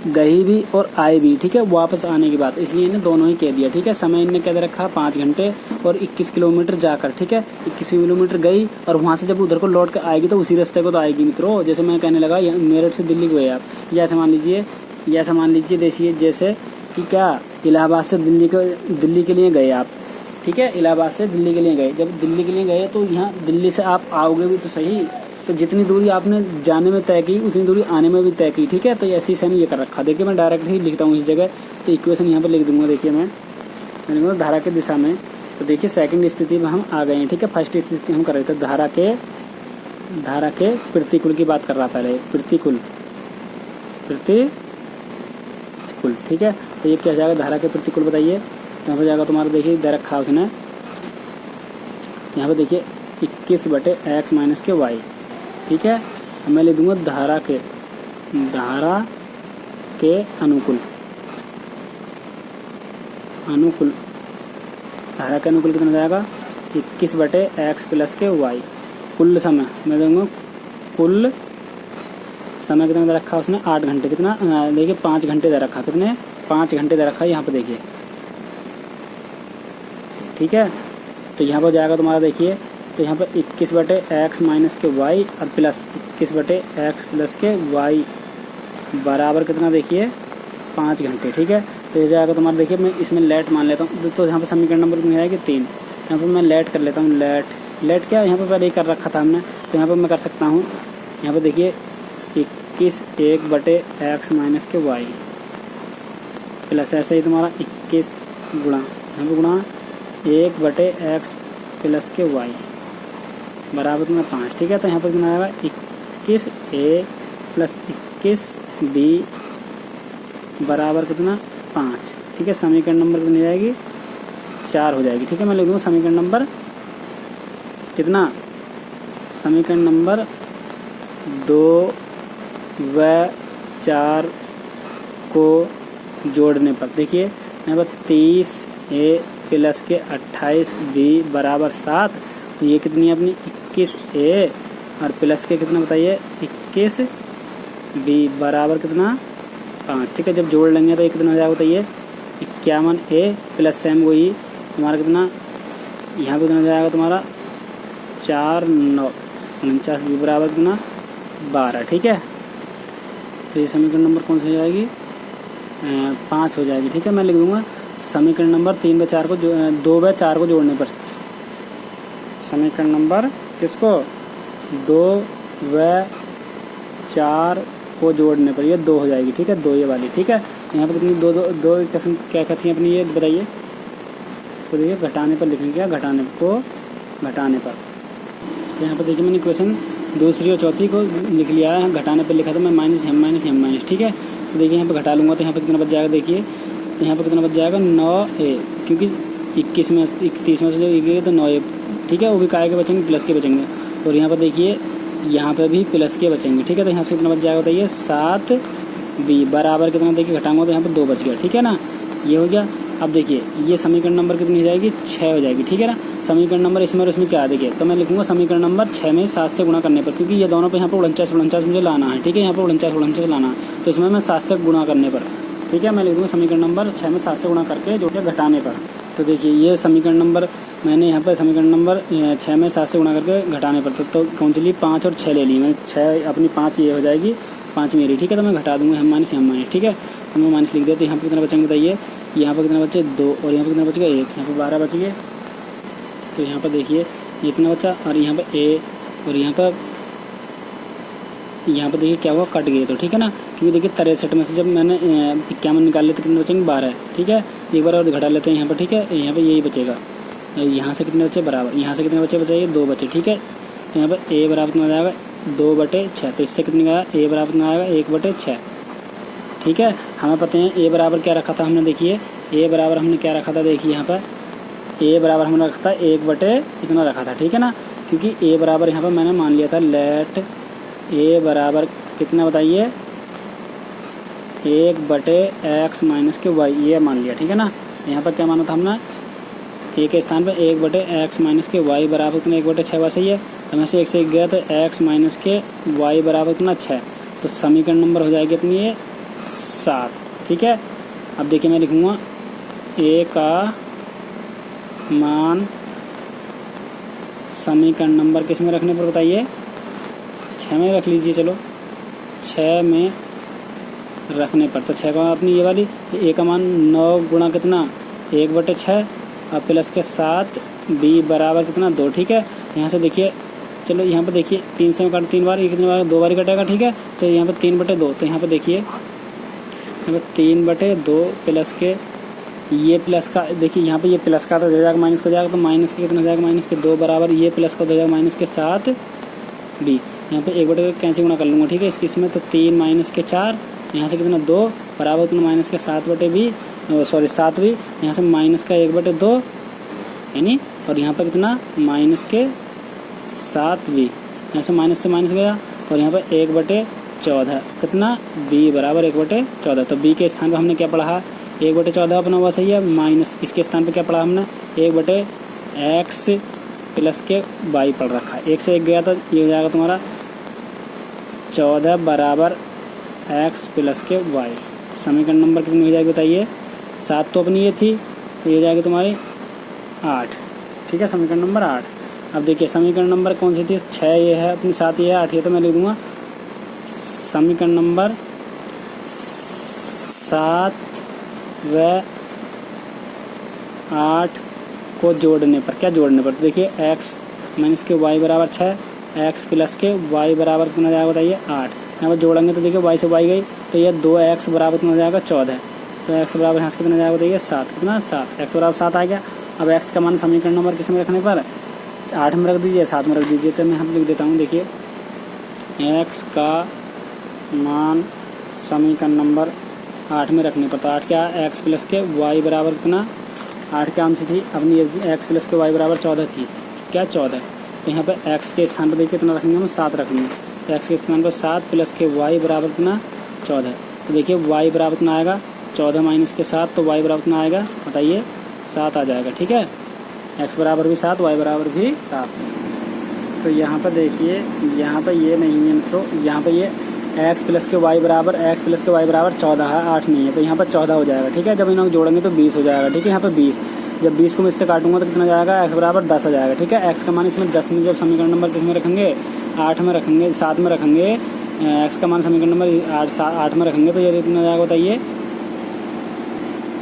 गई भी और आए भी, ठीक है, वापस आने की बात, इसलिए इन्हें दोनों ही कह दिया, ठीक है। समय इन्हें क्या दे रखा 5 घंटे और 21 किलोमीटर जाकर, ठीक है। 21 किलोमीटर गई और वहाँ से जब उधर को लौट कर आएगी तो उसी रास्ते को तो आएगी मित्रों। जैसे मैं कहने लगा मेरठ से दिल्ली गए आप, या ऐसा मान लीजिए देखिए जैसे कि क्या इलाहाबाद से दिल्ली के लिए गए आप, ठीक है। इलाहाबाद से दिल्ली के लिए गए, जब दिल्ली के लिए गए तो यहाँ दिल्ली से आप आओगे भी तो सही, तो जितनी दूरी आपने जाने में तय की उतनी दूरी आने में भी तय की, ठीक है। तो ऐसी सेम ये कर रखा, देखिए मैं डायरेक्ट ही लिखता हूँ इस जगह, तो इक्वेशन यहाँ पर लिख दूंगा। देखिए मैं लिखूँगा धारा की दिशा में, तो देखिए सेकंड स्थिति में हम आ गए हैं, ठीक है। फर्स्ट स्थिति हम कर रहे थे धारा के प्रतिकूल की बात कर रहा पहले, प्रतिकूल, ठीक है। तो ये क्या हो जाएगा धारा के प्रतिकूल, बताइए। तो यहाँ पर जाएगा तुम्हारा, देखिए दे रखा उसने यहाँ पर, देखिए 21/x माइनस के y, ठीक है। अब मैं लिख दूंगा धारा के अनुकूल, धारा के अनुकूल कितना जाएगा 21/x प्लस के y। कुल समय मैं दूंगा, कुल समय कितना दे रखा उसने 8 घंटे, कितना देखिए 5 घंटे दे रखा, कितने 5 घंटे दे रखा है यहाँ पे देखिए, ठीक है। तो यहाँ पर जाएगा तुम्हारा देखिए, तो यहाँ पर 21 बटे एक्स माइनस के वाई और प्लस 21 बटे एक्स प्लस के वाई बराबर कितना देखिए 5 घंटे। ठीक है, तो ये जाएगा तुम्हारा देखिए, मैं इसमें लेट मान लेता हूँ। तो यहाँ पर समीकरण नंबर कितनी आएगी 3। यहाँ पर मैं लेट कर लेता हूँ। लेट क्या यहाँ पर पहले ही कर रखा था हमने, तो यहाँ पर मैं कर सकता हूँ। यहाँ पर देखिए 21 1 बटे एक्स माइनस के वाई प्लस ऐसे ही तुम्हारा 21 गुणा यहाँ पर गुणा 1 बटे एक्स प्लस के वाई बराबर तुम्हारा 5। ठीक है, तो यहाँ पर कितना आएगा 21 ए प्लस 21 बी बराबर कितना 5। ठीक है, समीकरण नंबर कितनी जाएगी 4 हो जाएगी। ठीक है, मैं लिख दूँगा समीकरण नंबर कितना, समीकरण नंबर 2 व 4 को जोड़ने पर देखिए यहाँ पर 30 ए प्लस के 28 बी बराबर 7। तो ये कितनी है अपनी 21 ए और प्लस के कितना बताइए 21 बी बराबर कितना 5। ठीक है, जब जोड़ लेंगे तो ये कितना हो जाएगा बताइए 51 ए प्लस सेम वही तुम्हारा कितना यहाँ पे कितना हो जाएगा तुम्हारा 4 9 49 बी बराबर कितना 12। ठीक है, तो ये समीकरण नंबर कौन सी हो जाएगी 5 हो जाएगी। ठीक है, मैं लिख दूंगा समीकरण नंबर 3 व 4 को 2 व 4 को जोड़ने पर, समीकरण नंबर किसको 2 व 4 को जोड़ने पर ये 2 हो जाएगी। ठीक है, 2 ये वाली। ठीक है, यहाँ पर कितनी 2 किस्म क्या कहती हैं अपनी ये बताइए, तो देखिए घटाने पर लिखेंगे क्या, घटाने पर। तो यहाँ पर देखिए मैंने क्वेश्चन दूसरी और चौथी को लिख लिया है, घटाने पर लिखा था मैं माइनस एम। ठीक है, तो देखिए यहाँ पर घटा लूँगा तो यहाँ पर कितना बच जाएगा देखिए, तो यहाँ पर कितना बच जाएगा 9 ए, क्योंकि 21 में 31 में से जो एक तो 9 ए। ठीक है, वो भी काय के बचेंगे प्लस के बचेंगे, और यहाँ पर देखिए यहाँ पर भी प्लस के बचेंगे। ठीक है, तो यहाँ से कितना बच जाएगा बताइए 7 बी बराबर कितना देखिए घटाऊंगा तो यहाँ पर 2 बच गया। ठीक है ना, ये हो गया। अब देखिए ये समीकरण नंबर कितनी हो जाएगी 6 हो जाएगी। ठीक है ना, समीकरण नंबर इसमें और इसमें क्या देखिए, तो मैं लिखूंगा समीकरण नंबर 6 में 7 से गुणा करने पर, क्योंकि ये दोनों पे यहाँ पर 49 मुझे लाना है। ठीक है, यहाँ पर 49 लाना है, तो इसमें मैं 7 से गुणा करने पर। ठीक है, मैं लिख दूँगा समीकरण नंबर 6 में 7 से गुणा करके जो कि घटाने पर। तो देखिए ये समीकरण नंबर मैंने यहाँ पर समीकरण नंबर 6 में 7 से गुणा करके घटाने पर, तो कौन सी ली 5 और 6 ले ली मैंने। 6 अपनी 5 ये हो जाएगी 5 मेरी। ठीक है, तो मैं घटा दूँगा हम माइनस। ठीक है, तो मैं माइनस लिख दिया, तो यहाँ पर कितना बचेंगे बताइए, यहाँ पर कितना बचे 2 और यहाँ पर कितना बच गया 1, यहाँ पर 12 बच गए। तो यहाँ पर देखिए इतना बचा, और यहाँ पर ए और यहाँ पर देखिए क्या हुआ कट गए। तो ठीक है ना, क्योंकि देखिए 63 में से जब मैंने 51 निकाल लेते कितने बचेंगे 12। ठीक है, एक बार और घटा लेते हैं यहाँ पर। ठीक है, यहाँ पर यही बचेगा, यहाँ से कितने बचे बराबर, यहाँ से कितने बचे बचाइए 2 बचे। ठीक है, तो यहाँ पर ए बराबर कितना आ जाएगा 2/6, तो इससे कितने आया ए बराबर कितना आएगा 1/6। ठीक है, हमें पता है ए बराबर क्या रखा था हमने, देखिए ए बराबर हमने क्या रखा था, देखिए यहाँ पर ए बराबर हमने रखा था 1/ इतना रखा था। ठीक है ना, क्योंकि ए बराबर यहाँ पर मैंने मान लिया था लेट ए बराबर कितना बताइए 1/x माइनस के वाई, ये मान लिया। ठीक है ना, यहाँ पर क्या माना था हमने ए के स्थान पर 1/x माइनस के वाई बराबर कितना 1/6 वैसे ही है, हमें से 1 से 1 गया तो x माइनस के वाई बराबर कितना 6। तो समीकरण नंबर हो जाएगी अपनी ये 7। ठीक है, अब देखिए मैं लिखूँगा ए का मान समीकरण नंबर किस में रखने पर बताइए 6 में रख लीजिए। चलो 6 में रखने पर, तो 6 का अपनी ये वाली ए का मान 9 गुणा कितना 1/6 और प्लस के 7 बी बराबर कितना 2। ठीक है, तो यहाँ से देखिए चलो यहाँ पर देखिए 3 से काट 3 बार, ये कितने बार 2 बार कटेगा। ठीक है, तो यहाँ पर 3/2, तो यहाँ पर देखिए यहाँ पर 3/2 प्लस के ये प्लस का देखिए यहाँ पे ये प्लस का तो हो जाएगा माइनस का जाएगा, तो माइनस के कितना हो जाएगा माइनस के 2 बराबर ये प्लस का हो जाएगा माइनस के 7 बी। यहाँ पे 1/2 कैंसिल गुणा कर लूँगा। ठीक है, इसमें तो 3 माइनस के 4, यहाँ से कितना 2 बराबर कितना माइनस के 7/बी, सॉरी 7 बी, यहाँ से माइनस का 1/2 यानी, और यहाँ पर कितना माइनस के 7 बी, यहाँ से माइनस गया, और यहाँ पर 1/14 कितना बी बराबर 1/14। तो बी के स्थान पर हमने क्या पढ़ा 1/14 अपना हुआ सही है, माइनस इसके स्थान पर क्या पढ़ा हमने 1/x प्लस के वाई पढ़ रखा है। 1 से 1 गया तो ये हो जाएगा तुम्हारा 14 बराबर x प्लस के वाई। समीकरण नंबर कितनी हो जाएगी बताइए 7 तो अपनी ये थी, तो ये जाएगी तुम्हारी 8। ठीक है, समीकरण नंबर 8। अब देखिए समीकरण नंबर कौन सी थी, 6 ये है, अपने साथ ये है 8, ये तो मैं लिख दूंगा समीकरण नंबर 7 व 8 को जोड़ने पर, क्या जोड़ने पर, तो देखिए x माइनस के y बराबर 6, x प्लस के y बराबर कितना हो जाएगा बताइए 8। यहाँ पर जोड़ेंगे तो देखिए y से y गई तो ये 2x बराबर कितना हो जाएगा 14। तो x बराबर यहाँ से कितना हो जाएगा बताइए 7, कितना 7, x बराबर 7 आ गया। अब x का मान समीकरण नंबर किस में रखने पर 8 में रख दीजिए, 7 में रख दीजिए। तो मैं यहाँ लिख देता हूँ, देखिए x का मान समीकरण नंबर 8 में रखने पर, तो 8 क्या, x प्लस के y बराबर कितना 8 के आंसर थी अपनी x प्लस के y बराबर 14 थी, क्या 14। तो यहाँ पर x के स्थान पर देखिए कितना रखेंगे हम 7 रखेंगे, तो x के स्थान पर 7 प्लस के y बराबर कितना 14। तो देखिए y बराबर कितना आएगा 14 माइनस के 7, तो y बराबर कितना आएगा बताइए 7 आ जाएगा। ठीक है, x बराबर भी 7, y बराबर भी 7। तो यहाँ पर देखिए यहाँ पर ये नहीं है मित्रों, यहाँ पर ये x प्लस के y बराबर 14 है, 8 नहीं है, तो यहाँ पर 14 हो जाएगा। ठीक है, जब इन्हें जोड़ेंगे तो 20 हो जाएगा। ठीक है, यहाँ पर 20, जब 20 को मैं इससे काटूंगा तो कितना जाएगा x बराबर 10 आ जाएगा। ठीक है, x का मान इसमें 10 में, जब समीकरण नंबर किस में रखेंगे 8 में रखेंगे, 7 में रखेंगे, x का मान समीकरण नंबर 8 में रखेंगे तो ये कितना जाएगा बताइए।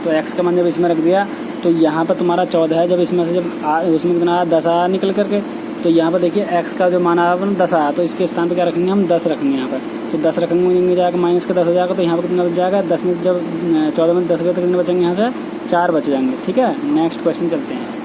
तो x का मान जब इसमें रख दिया तो यहाँ पर तुम्हारा 14 है, जब इसमें से जब उसमें कितना आया 10 आया निकल करके, तो यहाँ पर देखिए x का जो मान आया 10 आया, तो इसके स्थान पे क्या रखेंगे हम 10 रखेंगे यहाँ पर। तो 10 रखेंगे जाएगा माइनस का 10 हो जाएगा, तो यहाँ पर कितना बच जाएगा 10 में जब 14 में 10 गए तो कितने बचेंगे यहाँ से 4 बच जाएंगे। ठीक है, नेक्स्ट क्वेश्चन चलते हैं।